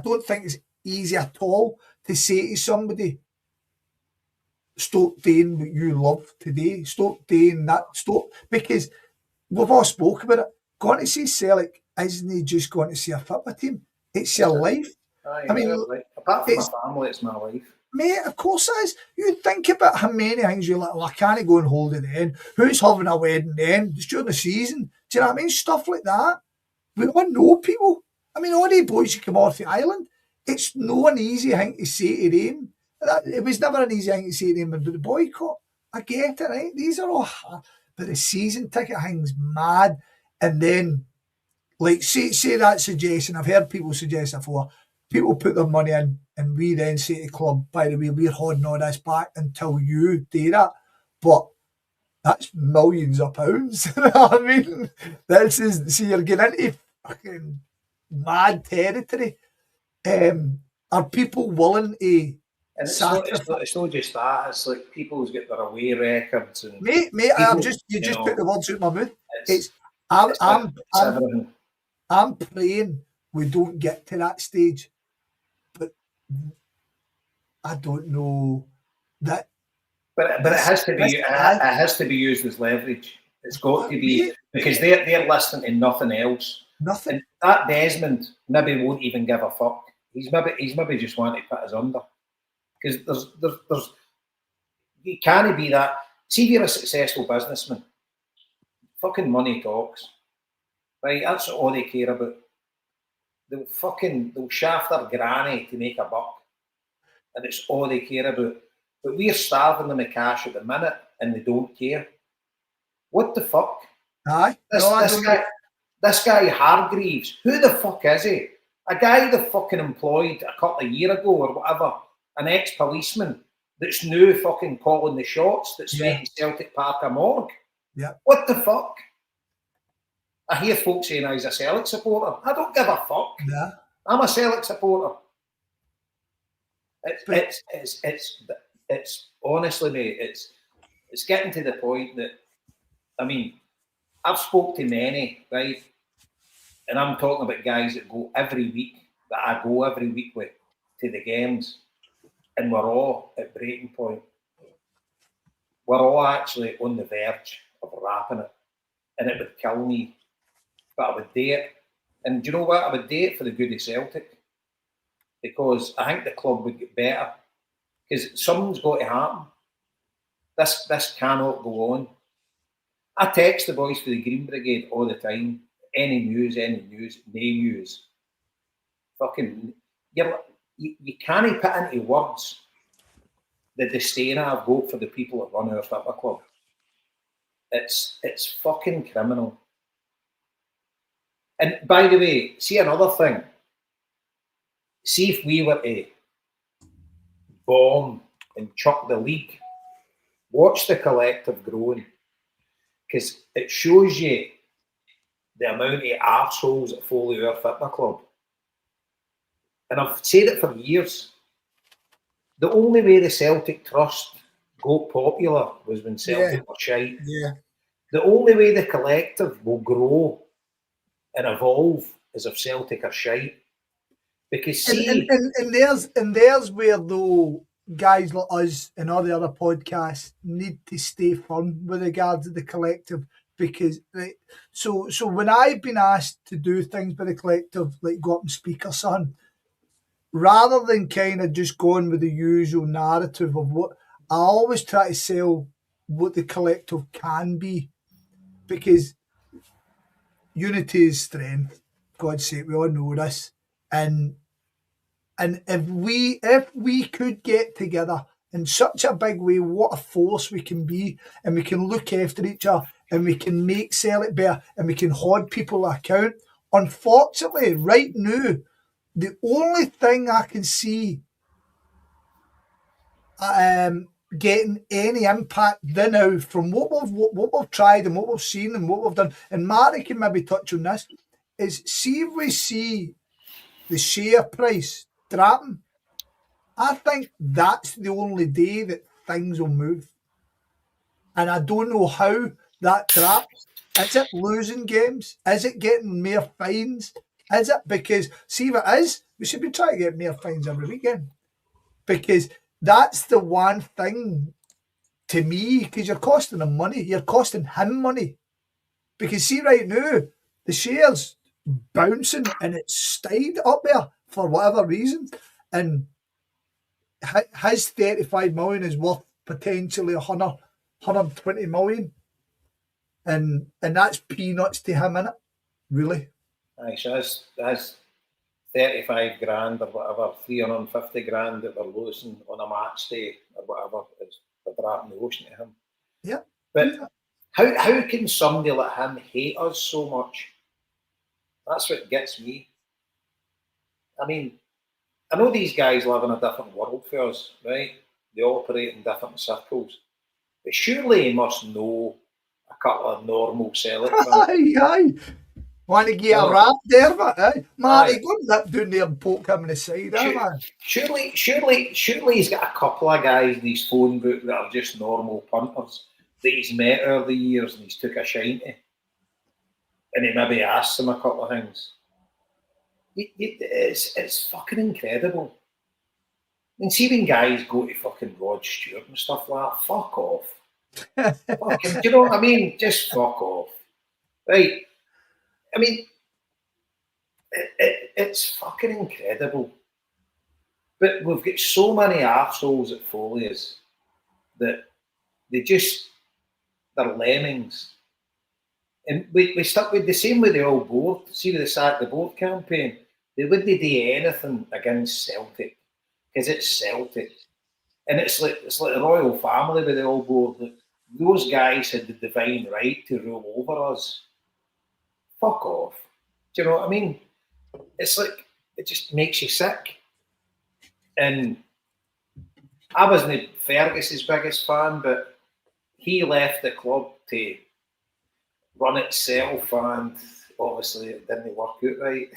don't think it's easy at all to say to somebody, stop doing what you love today, stop doing that, stop, because we've all spoke about it. Going to see Celtic isn't just going to see a football team, it's your life. Aye, I mean, apart from my family, it's my life. Mate, of course it is. You think about how many things you're like, well, I can't go on holiday then. Who's having a wedding then? It's during the season. Do you know what I mean? Stuff like that. We all know people. I mean, all the boys who come off the island, it's no an easy thing to say to them. It was never an easy thing to say to them about the boycott. I get it, right? These are all hard. But the season ticket thing's mad. And then, like, say that suggestion. I've heard people suggest that before. People put their money in, and we then say to the club, by the way, we're holding all this back until you do that. But that's millions of pounds. You know what I mean? This is, see, you're getting into fucking mad territory. Are people willing to And it's sacrifice? not just that. It's like people's got their away records and Mate, people, you just put the words out my mouth. It's I'm praying we don't get to that stage, but I don't know that. But it has to be used as leverage. It's got to be, because they're listening to nothing else. Nothing. And that Desmond maybe won't even give a fuck. He's maybe just wanting to put us under. Because there's you can't be that. See if you're a successful businessman, fucking money talks. Right? That's all they care about. They'll shaft their granny to make a buck. And it's all they care about. But we're starving them of cash at the minute, and they don't care. What the fuck? Aye. This guy Hargreaves, who the fuck is he? A guy that fucking employed a couple of years ago or whatever, an ex-policeman that's now fucking calling the shots that's making Celtic Park a morgue. Yeah. What the fuck? I hear folks saying he's a Celtic supporter. I don't give a fuck. Yeah. I'm a Celtic supporter. It's honestly, mate, it's getting to the point that, I mean, I've spoke to many, right? And I'm talking about guys that go every week, that I go every week with to the games, and we're all at breaking point. We're all actually on the verge of wrapping it, and it would kill me, but I would do it. And do you know what? I would do it for the good of Celtic, because I think the club would get better. Because something's got to happen. This cannot go on. I text the boys for the Green Brigade all the time. Any news, no news. Fucking, you can't put into words the disdain I've got for the people that run our football club. It's fucking criminal. And by the way, see another thing. See if we were to bomb and chuck the league, watch the collective growing, because it shows you the amount of arseholes that follow our football club. And I've said it for years. The only way the Celtic Trust got popular was when Celtic were shite. Yeah. The only way the collective will grow and evolve is if Celtic are shite. Because see, and there's where though guys like us and all the other podcasts need to stay firm with regards to the collective, because so when I've been asked to do things by the collective, like go up and speak or something, rather than kind of just going with the usual narrative of what, I always try to sell what the collective can be, because unity is strength. God's sake, we all know this. And if we could get together in such a big way what a force we can be, and we can look after each other, and we can make Celtic better, and we can hold people account. Unfortunately, right now, the only thing I can see getting any impact now from what we've tried and what we've seen and what we've done, and Marty can maybe touch on this, is see if we see the share price dropping. I think that's the only day that things will move. And I don't know how that drops. Is it losing games? Is it getting more fines? Is it? Because see if it is, we should be trying to get more fines every weekend. Because that's the one thing to me, because you're costing him money. You're costing him money. Because see right now, the shares bouncing and it's stayed up there for whatever reason. And his 35 million is worth potentially 120 million. And that's peanuts to him, innit? Really. Aye, so that's 35 grand or whatever, 350 grand that we're losing on a match day or whatever is the drop in the ocean to him. Yeah. But how can somebody like him hate us so much? That's what gets me. I mean, I know these guys live in a different world for us, right? They operate in different circles. But surely he must know a couple of normal Celtic fans. Aye. Want to get a rap there, but Marty, go nip down there and poke him in the side, man. Surely he's got a couple of guys in his phone book that are just normal punters that he's met over the years and he's took a shine to. And he maybe asks them a couple of things. It's fucking incredible. I mean, see when guys go to fucking Rod Stewart and stuff like that, fuck off. Fucking, do you know what I mean? Just fuck off. Right? I mean, it's fucking incredible. But we've got so many arseholes at Foley's that they're lemmings. And we stuck with the same with the old board. See with the Sack the Board campaign, they wouldn't do anything against Celtic because it's Celtic, and it's like the royal family with the old board. That those guys had the divine right to rule over us. Fuck off. Do you know what I mean? It's like it just makes you sick. And I wasn't Fergus's biggest fan, but he left the club to run itself, and obviously it didn't work out right.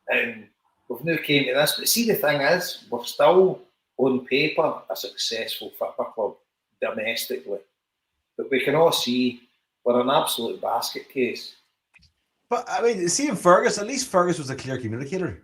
And we've now came to this. But see, the thing is, we're still on paper a successful football club domestically. But we can all see we're an absolute basket case. But I mean, seeing Fergus, at least Fergus was a clear communicator.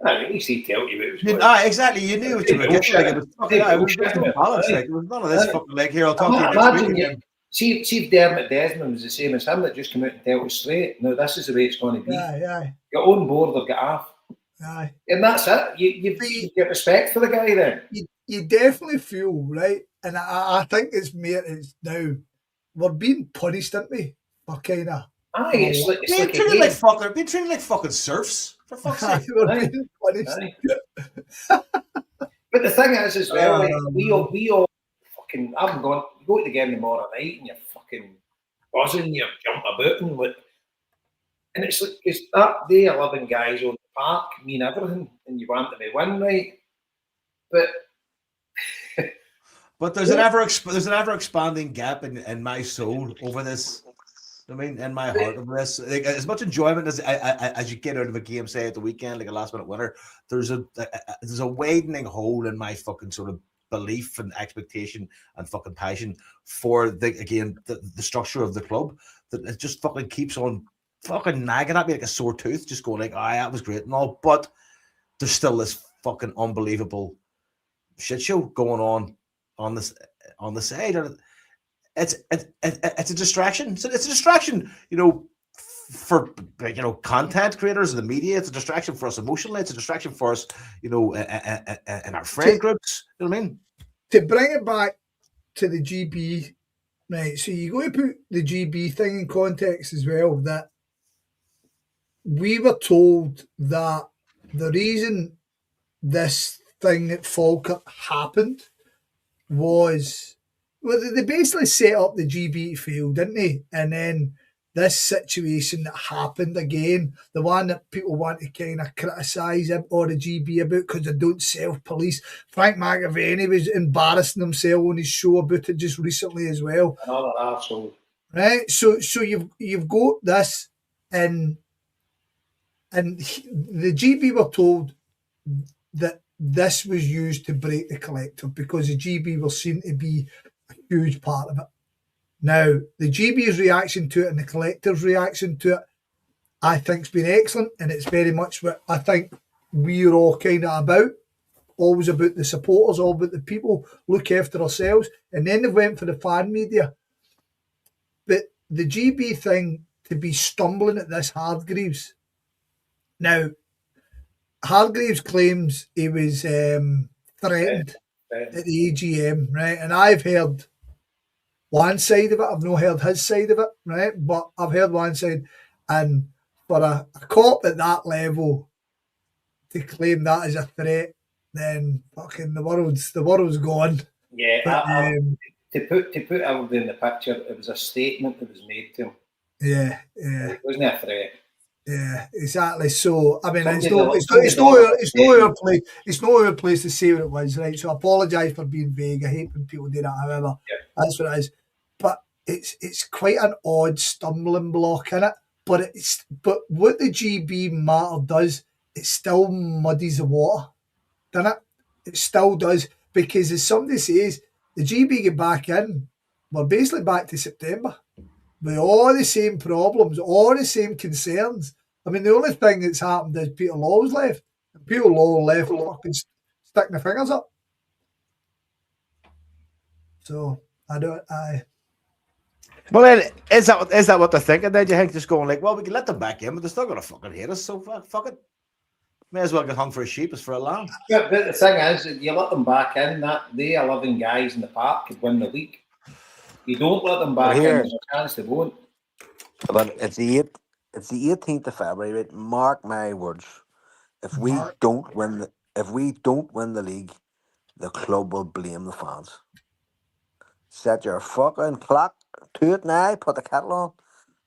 At least he told you it was exactly. You knew what you were getting. Like, it was no balance. Like, it was none of this fucking like, here, I'll talk to you next week again. See if Dermot Desmond was the same as him that just came out and tell us straight, no, this is the way it's going to be. Aye. Get on board or get off. Aye. And that's it. You get respect for the guy then. You definitely feel, right? And I think it's now, we're being punished, aren't we? For kind of... Aye, it's like being treated like fucking serfs, for fuck's sake. We're being punished. But the thing is as well, we all fucking, I'm going, you go to the game tomorrow night and you're fucking buzzing, you're jumping about and it's like, it's that day 11 guys on the park mean everything and you want them to win, right? But there's an ever expanding gap in my soul over this. I mean, in my heart over this. Like, as much enjoyment as you get out of a game, say at the weekend, like a last minute winner, there's a widening hole in my fucking sort of belief and expectation and fucking passion for the structure of the club, that it just fucking keeps on fucking nagging at me like a sore tooth, just going like, that was great and all, but there's still this fucking unbelievable shit show going on the side. It's a distraction. So it's a distraction, for content creators and the media. It's a distraction for us emotionally. It's a distraction for us, in our friend groups. You know what I mean? To bring it back to the GB, right? So you got to put the GB thing in context as well. That we were told that the reason this thing at Falkirk happened was, well, they basically set up the GB to fail, didn't they? And then this situation that happened again, the one that people want to kind of criticise him or the GB about because they don't self-police. Frank McAvaney was embarrassing himself on his show about it just recently as well. Another arsehole. Right? So you've got this, and the GB were told that this was used to break the collective because the GB were seen to be a huge part of it. Now, the GB's reaction to it and the collective's reaction to it, I think, has been excellent, and it's very much what I think we're all kind of about. Always about the supporters, all about the people, look after ourselves. And then they went for the fan media. But the GB thing, to be stumbling at this Hargreaves. Now, Hargreaves claims he was threatened at the AGM, right? And I've heard one side of it. I've not heard his side of it, right? But I've heard one side. And for a cop at that level to claim that as a threat, then fucking the world's gone. Yeah, But, to put everybody in the picture, it was a statement that was made to him. Yeah. It wasn't a threat. Yeah, exactly. So I mean, it's not our place to say what it was, right? So I apologise for being vague. I hate when people do that. However, that's what it is. But it's quite an odd stumbling block in it. But what the GB matter does, it still muddies the water, doesn't it? It still does, because as somebody says, the GB get back in, we're basically back to September with all the same problems, all the same concerns. I mean, the only thing that's happened is Peter Law's left. And Peter Law left fucking sticking the fingers up. So Well, then, is that what they're thinking? Then you think just going like, well, we can let them back in, but they're still going to fucking hate us. So fuck it. May as well get hung for a sheep as for a lamb. But the thing is, you let them back in, that they 11 guys in the park could win the league. You don't let them back in, there's a chance they won't. But it's the 18th of February, right? Mark my words. If we don't win the league, the club will blame the fans. Set your fucking clock to it now, put the kettle on.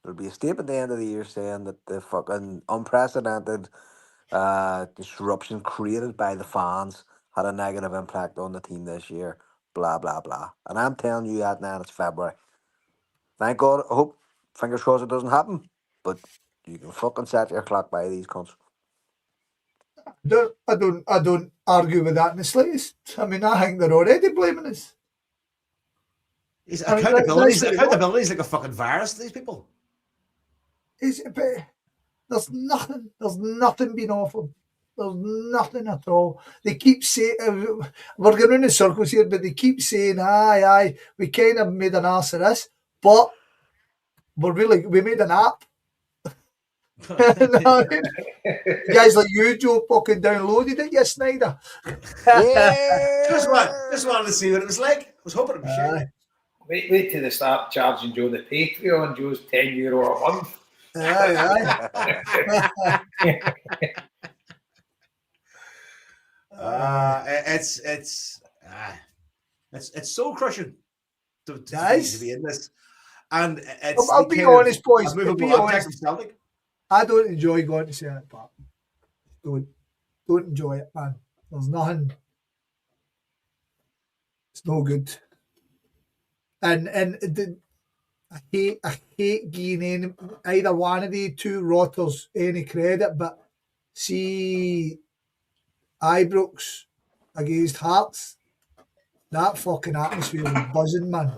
There'll be a statement at the end of the year saying that the fucking unprecedented disruption created by the fans had a negative impact on the team this year. Blah, blah, blah. And I'm telling you that now, it's February. Thank God, I hope, fingers crossed, it doesn't happen. But you can fucking set your clock by these cunts. I don't argue with that in the slightest. I mean, I think they're already blaming us. Accountability is like a fucking virus to these people. There's nothing being offered. There's nothing at all. They keep saying, we're going in circles here, but they keep saying, aye, we kind of made an ass of this, but we made an app. Guys like you, Joe, fucking downloaded it, you Snyder. Yeah. Just wanted to see what it was like. I was hoping it was shit. Wait till they start charging Joe the Patreon. Joe's €10 a month. It's soul crushing to be in this, and I'll be honest, boys. Celtic. I don't enjoy going to Celtic Park. Don't enjoy it, man. There's nothing. It's no good. And I hate giving either one of the two rotters any credit, but see Ibrox against Hearts, that fucking atmosphere was buzzing, man.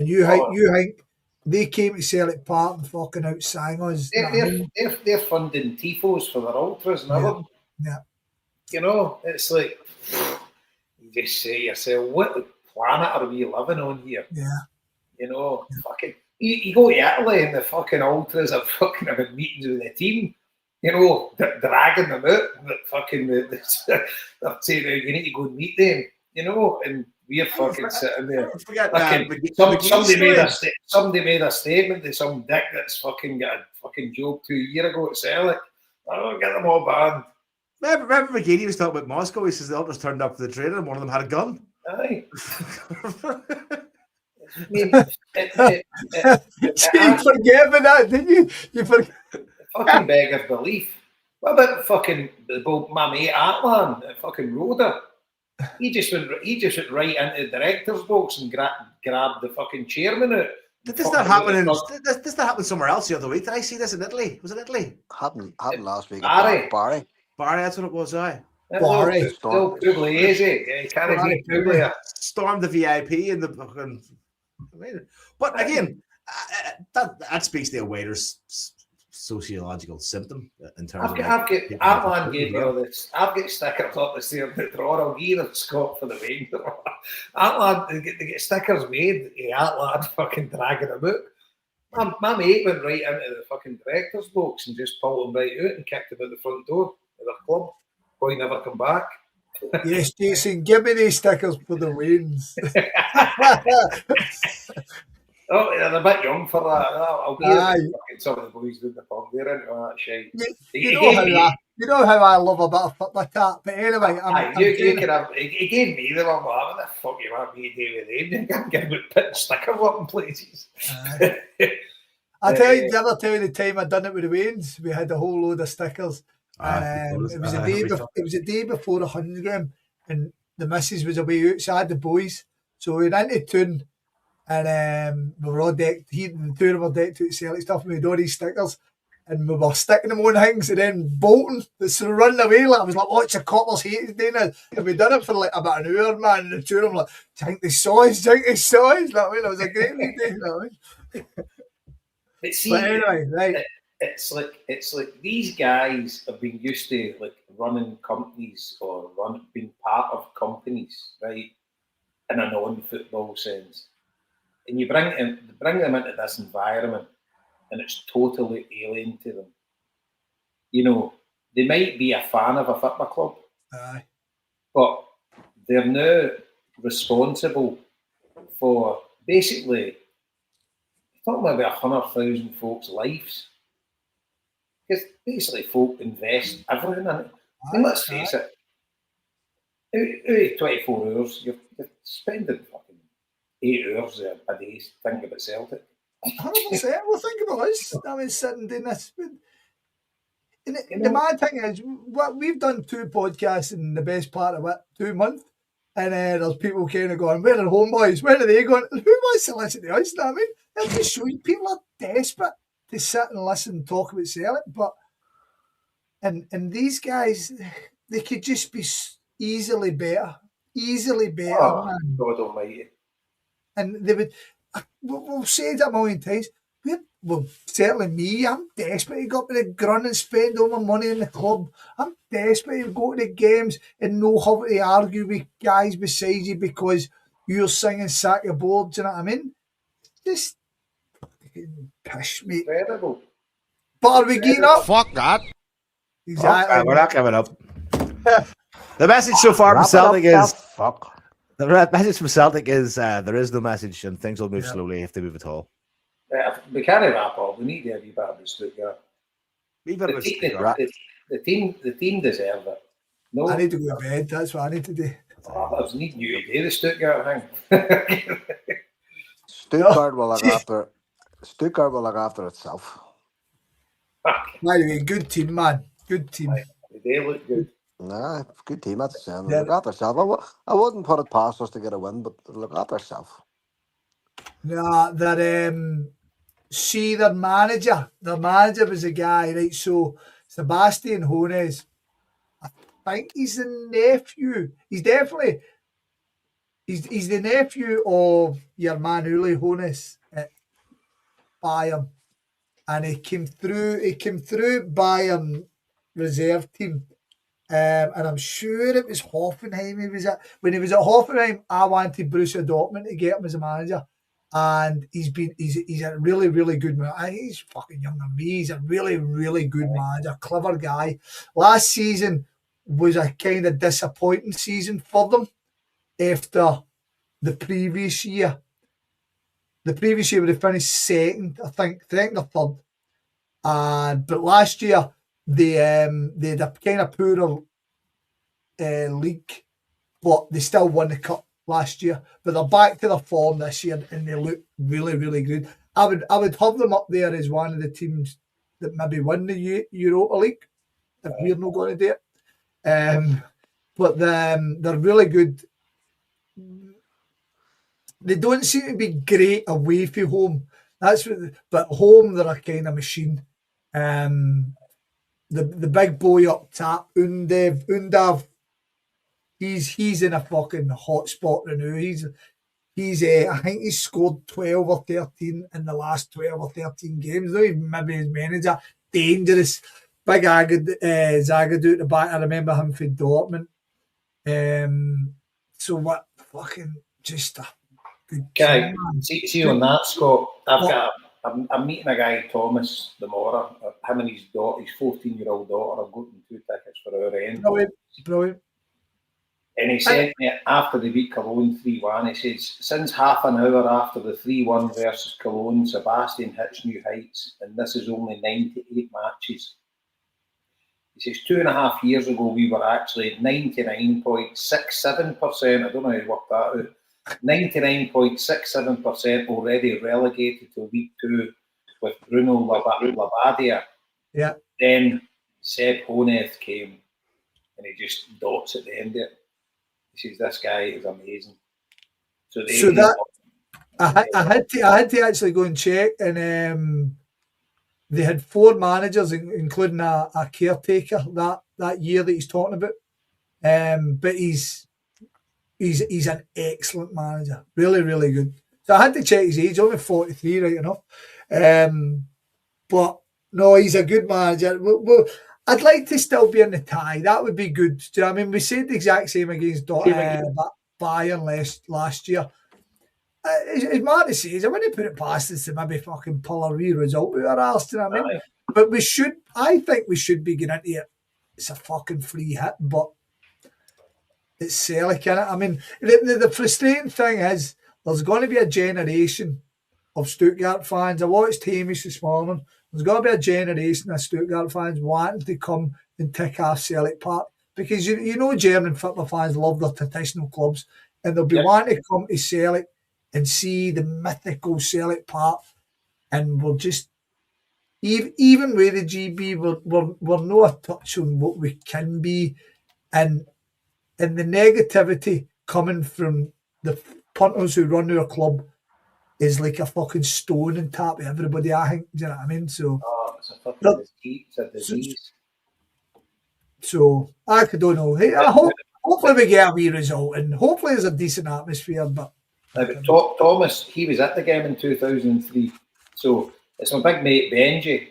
And you think they came to Celtic Park and fucking outsang us. They're funding tifos for their ultras and everything. Yeah. You know, it's like, you just say to yourself, what planet are we living on here? Yeah. You know, fucking, you go to Italy and the fucking ultras are fucking having meetings with the team, you know, dragging them out, they're saying, you need to go and meet them, you know, and we're fucking sitting there. Somebody made a statement to some dick that's fucking got a fucking job 2 years ago at Celtic. I don't get them all banned. Remember McGeady was talking about Moscow. He says the ultras turned up for the training and one of them had a gun. Aye. You forget about that, didn't you? You forget. Fucking beggars belief. What about fucking my mate Atlan, the fucking roader? He just went right into the director's box and grabbed the fucking chairman out. Did this not happen this not happen somewhere else the other week? Did I see this in Italy? Was it Italy? Happened last week. Barry. Barry, that's what it was, aye. Barry. Still Pugliese. You can't beat Puglia. Stormed the VIP in the fucking. But again, that speaks to a waiter's sociological symptom in terms of. Atlan gave me all this. I've got stickers up the stair in the drawer. I'll give them Scott for the week. Atlan, they get stickers made. Atlan fucking dragging them out. My mate went right into the fucking director's box and just pulled him right out and kicked him out the front door of their club. Boy never come back. Yes, Jason, give me these stickers for the wins. Oh, they're a bit young for that. I'll give fucking some of the boys in the pub. They're into that shit. You know how I love a bit of football tap, but anyway, he gave me the one. What the fuck you want me to do with them? You can't get about putting stickers up in places. I tell you, the other the time I done it with the Waynes, we had a whole load of stickers. It was a day before 100 and the missus was away outside the boys, so we went into town and we were all decked. The two of them were decked out Celtic stuff, and we had all these stickers, and we were sticking them on things and then bolting. So running away, like I was like, "Watch the coppers hated doing it." And we done it for like about an hour, man. And the two of them like, "Think they saw us." Like, it was a great day. But anyway, right. It's like these guys have been used to like running companies or being part of companies, right? In a non-football sense, and you bring them into this environment, and it's totally alien to them. You know, they might be a fan of a football club, but they're now responsible for basically talking about 100,000 folks' lives. Because basically folk invest everything in it. I mean, let's face it, out of 24 hours, you're spending fucking 8 hours a day thinking about Celtic. 100%. Well, think about us. I mean, sitting doing this. The mad thing is, we've done 2 podcasts in the best part of 2 months, and there's people kind of going, "Where are HomeBhoys? Where are they going?" Who wants to listen to us? You know what I mean? That just shows people are desperate to sit and listen and talk about Celtic, but and these guys, they could just be easily better, man. God almighty. And they would, we'll say it a million times, well, certainly me, I'm desperate to go up to the Grun and spend all my money in the club. I'm desperate to go to the games and know how to argue with guys beside you because you're singing sack your boards, you know what I mean? Just pish, mate. Incredible. But are we getting up? Fuck that. Exactly. We're not coming up. The message so far from Celtic is the message from Celtic is there is no message and things will move slowly if they move at all. We can't wrap up. We need to have a bit of Stuttgart. The team deserve it. No, I need to go to bed. That's what I need to do. I was needing you to do the Stuttgart thing. Stuttgart will look after itself. By the way, good team, man. Good team. They look good. Nah, good team. That's the same. Look after itself. I wouldn't put it past us to get a win, but look after itself. Nah, see their manager. Their manager was a guy, right? So Sebastian Hones, I think he's the nephew. He's definitely he's the nephew of your man Uli Hones at Bayern. And he came through Bayern reserve team. And I'm sure it was Hoffenheim he was at. When he was at Hoffenheim, I wanted Borussia Dortmund to get him as a manager. And he's a really, really good man. He's fucking younger than me. He's a really, really good manager, clever guy. Last season was a kind of disappointing season for them after the previous year. The previous year they finished second, I think, second or third. But last year they had a kind of poorer league, but they still won the cup. last year, but they're back to their form this year and they look really, really good. I would have them up there as one of the teams that maybe win the Europa League if we're not going to do it. But they're really good. They don't seem to be great away from home. But home they're a kind of machine. The big boy up top, Undav, he's in a fucking hot spot right now. I think he's scored 12 or 13 in the last 12 or 13 games. Not even maybe his manager. Dangerous. Big Zagadou at the back. I remember him for Dortmund. So what fucking just a good guy. team, See on that, Scott. I'm meeting a guy, Thomas Demora. Him and his 14-year-old daughter have gotten 2 tickets for our end. Brilliant. And he said me after the beat Cologne 3-1, he says, since half an hour after the 3-1 versus Cologne, Sebastian hits new heights, and this is only 98 matches. He says 2.5 years ago we were actually 99.67%. I don't know how to work that out. 99.67% already relegated to League Two with Bruno Labbadia. Yeah. Then Seb Honeth came and he just dots at the end of it. He says this guy is amazing. I had to actually go and check, and they had 4 managers, including a caretaker that year that he's talking about. But he's an excellent manager, really, really good. So I had to check his age, only 43, right enough. But no, he's a good manager. I'd like to still be in the tie. That would be good. Do you know what I mean? We said the exact same against Bayern last year. As Marty says, I wouldn't put it past us to maybe fucking pull a wee result out of our arse, do you know what I mean? But I think we should be getting into it. It's a fucking free hit, but it's Celtic, innit? I mean, the frustrating thing is there's going to be a generation of Stuttgart fans. I watched Hamish this morning. There's going to be a generation of Stuttgart fans wanting to come and tick off Celtic Park because you know German football fans love their traditional clubs and they'll be wanting to come to Celtic and see the mythical Celtic Park, and we're just even with the GB, we're not a touch on what we can be, and the negativity coming from the punters who run our club is like a fucking stone on top of everybody, I think. Do you know what I mean? So, it's a fucking disease. So I don't know. Hey, hopefully we get a wee result, and hopefully there's a decent atmosphere. But Thomas, he was at the game in 2003. So it's my big mate Benji.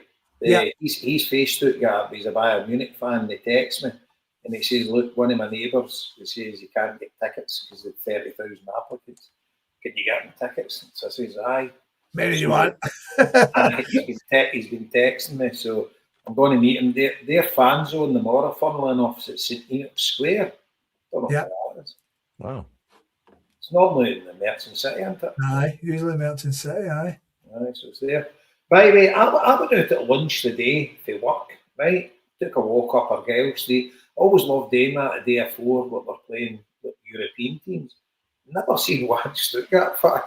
He's faced Stuttgart. He's a Bayern Munich fan. They text me and he says, "Look, one of my neighbours, he says he can't get tickets because there's 30,000 applicants. Can you get him tickets?" So I says, "Aye." Maybe you want. He's been texting me, so I'm going to meet him. Their fan zone, the Mora, funnily enough, is at St. Enoch Square. Don't know where that is. Wow. It's normally in the Merchant City, isn't it? Aye, usually Merchant City, aye. Aye, so it's there. By the way, I went out at lunch today for work, right? Took a walk up Argyle Street. Always loved doing that a day before when we're playing with European teams. Never seen one Stuttgart fan.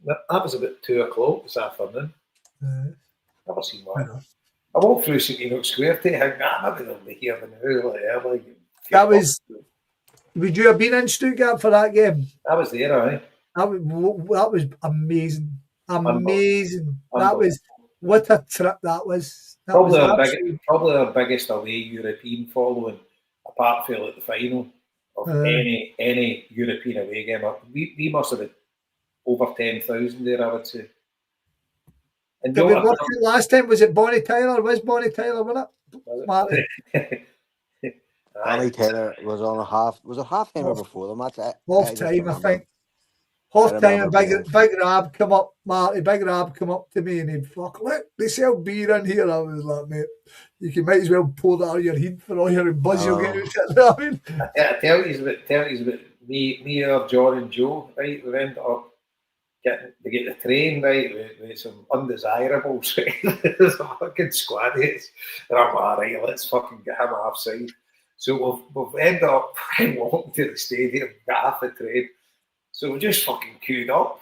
That was about 2 o'clock this afternoon. Never seen one. I walked through St. Enoch Square to think, maybe they'll be here early. That was. Would you have been in Stuttgart for that game? I was there, aye. That was amazing. Amazing. That was what a trip that was. Probably our biggest away European following, apart from like the final of any European away game. We must have had over 10,000 there, I would say. And did we work it last time? Was it Bonnie Tyler? Was Bonnie Tyler, wasn't it? Marty? Bonnie Taylor was on was it half time or before the match? Half time, I think. Half time, big Rab come up, Marty, big Rab come up to me and he'd look, they sell beer in here. I was like, mate, you might as well pour that out of your head for all your buzz you'll get out of it. You know what I mean? I tell you about me or John and Joe, right? We ended up get the train, right, with some undesirables, right? There's a fucking squad hits. And I'm like, all right, let's fucking get him offside. So we've ended up walking to the stadium, got half the train. So we just fucking queued up.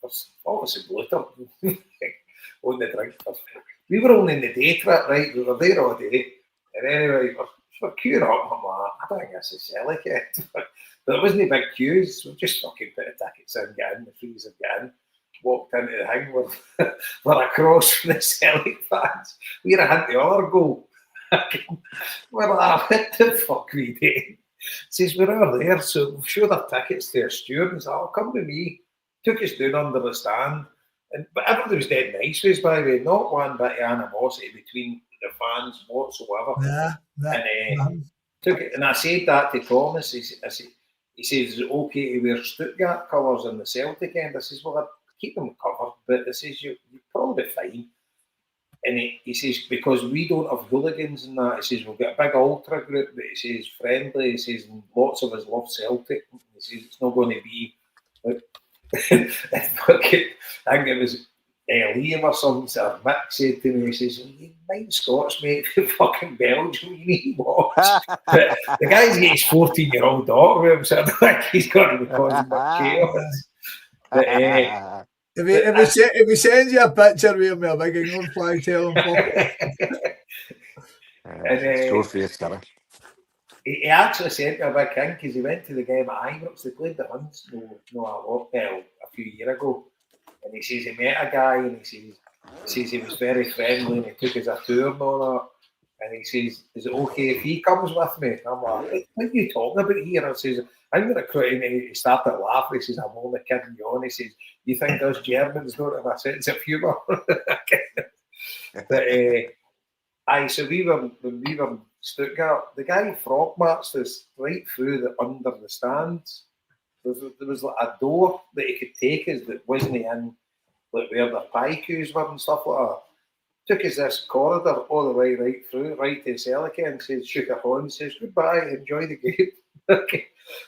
There's obviously bloater on the drink. We were only in the day trip, right? We were there all day. And anyway, we're queuing up. I'm like, I don't think this is Celtic yet. But there wasn't big queues. So we just fucking put the tickets in, get in, the freezer, get in. Walked into the thing, we're across from the Celtic fans. We're a the other goal. We're like, what the fuck we doing? Says, we're over there, so we've showed our tickets to our steward and said, oh, come with me. Took us down under the stand. But everybody was dead nice with us, by the way. Not one bit of animosity between the fans whatsoever. Took it, and I said that to Thomas. He says, is it okay to wear Stuttgart colours in the Celtic end? I says, well, I'd keep them covered, but he says, you're probably fine. And he says, because we don't have hooligans and that, he says, we've got a big ultra group, but he says, friendly, he says, and lots of us love Celtic. He says, it's not going to be like, I think it was Liam or something, or Mick said to me, he says, you mind Scots, mate, fucking Belgium, you need watch. But the guy's got his 14-year-old daughter with him, so I don't think he's got to be causing much chaos. But, if he sends you a picture with me a big England flag, tell him. He actually sent me a big thing because he went to the game at Ibrox. They played the Hunts a few years ago, and he says he met a guy, and he says he was very friendly, and he took us a tour and all that. And he says, "Is it okay if he comes with me?" I'm like, "What are you talking about here?" I says, "I'm going to quit." And he started laughing. He says, "I'm only kidding you on." He says, "You think us Germans don't have a sense of humour?" But so when we were in Stuttgart, the guy frog marched us right through under the stands. There was like a door that he could take us that wasn't in like where the pie queues were and stuff like that. Took us this corridor all the way right through, right to Celtic, and says, shook our hand, says, goodbye, enjoy the game. Okay.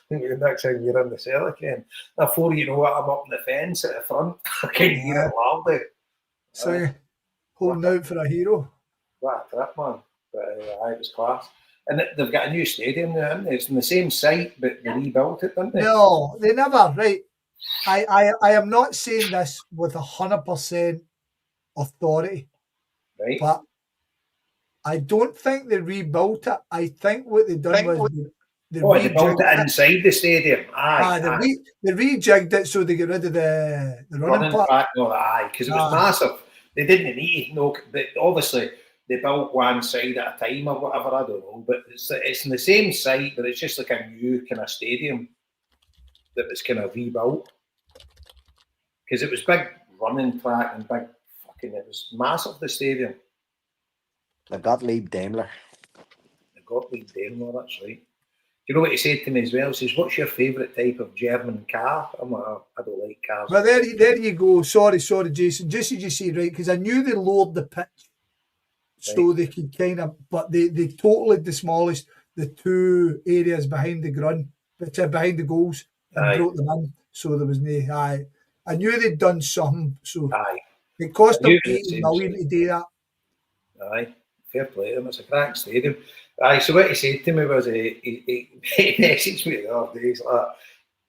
The next thing you're in the Celtic end. Before you know it, I'm up on the fence at the front. I can hear it loudly. So, holding out for a hero. What a trip, man. But it was class. And they've got a new stadium now, haven't they? It's in the same site, but they rebuilt it, didn't they? No, they never, right. I am not saying this with 100% authority. Right. But I don't think they rebuilt it. I think what they done was they rebuilt it inside the stadium. They rejigged it so they get rid of the running part. Because it was massive. They didn't need but obviously they built one side at a time or whatever, I don't know. But it's in the same site, but it's just like a new kind of stadium that was kind of rebuilt. Because it was big running track and big it was massive, the stadium. The Gottlieb Daimler. That's right. Do you know what he said to me as well? He says, what's your favourite type of German car? I'm like, I don't like cars. Well, there you go. Sorry, Jason. Just as you say, right, because I knew they lowered the pitch so they could kind of, but they totally demolished the two areas behind the behind the goals and brought them in. So there was no, I knew they'd done something. So it cost them 80 million to do that. Aye, fair play to him. It's a crack stadium. So what he said to me was he messaged me the other day. He's like,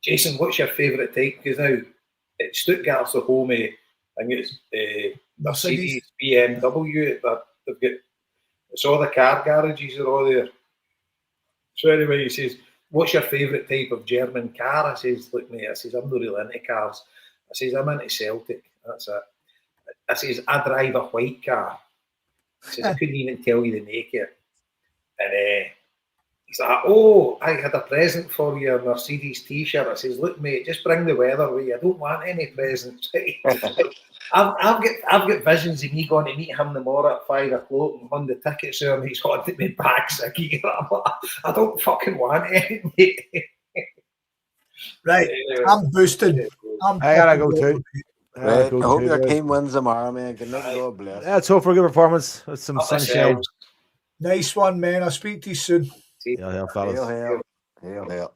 Jason, what's your favourite type? Because now Stuttgart's the home of, I think it's Mercedes, BMW. They've got, it's all the car garages are all there. So anyway, he says, what's your favourite type of German car? I says, look mate, I'm not really into cars. I says, I'm into Celtic. That's it. I says, I drive a white car. I says, I couldn't even tell you the make it. And he's like, oh, I had a present for you, a Mercedes t-shirt. I says, look, mate, just bring the weather with you. I don't want any presents. I've got visions of me going to meet him tomorrow at 5 o'clock and won the tickets there, and he's wanting me bags of gear. I'm like, I don't fucking want any, mate. Right, I'm boosted. I gotta go too. I hope your team wins tomorrow, man. Good night, God bless. Let's hope for a good performance with some sunshine. Nice one, man. I'll speak to you soon. Yeah, fellas. Hail.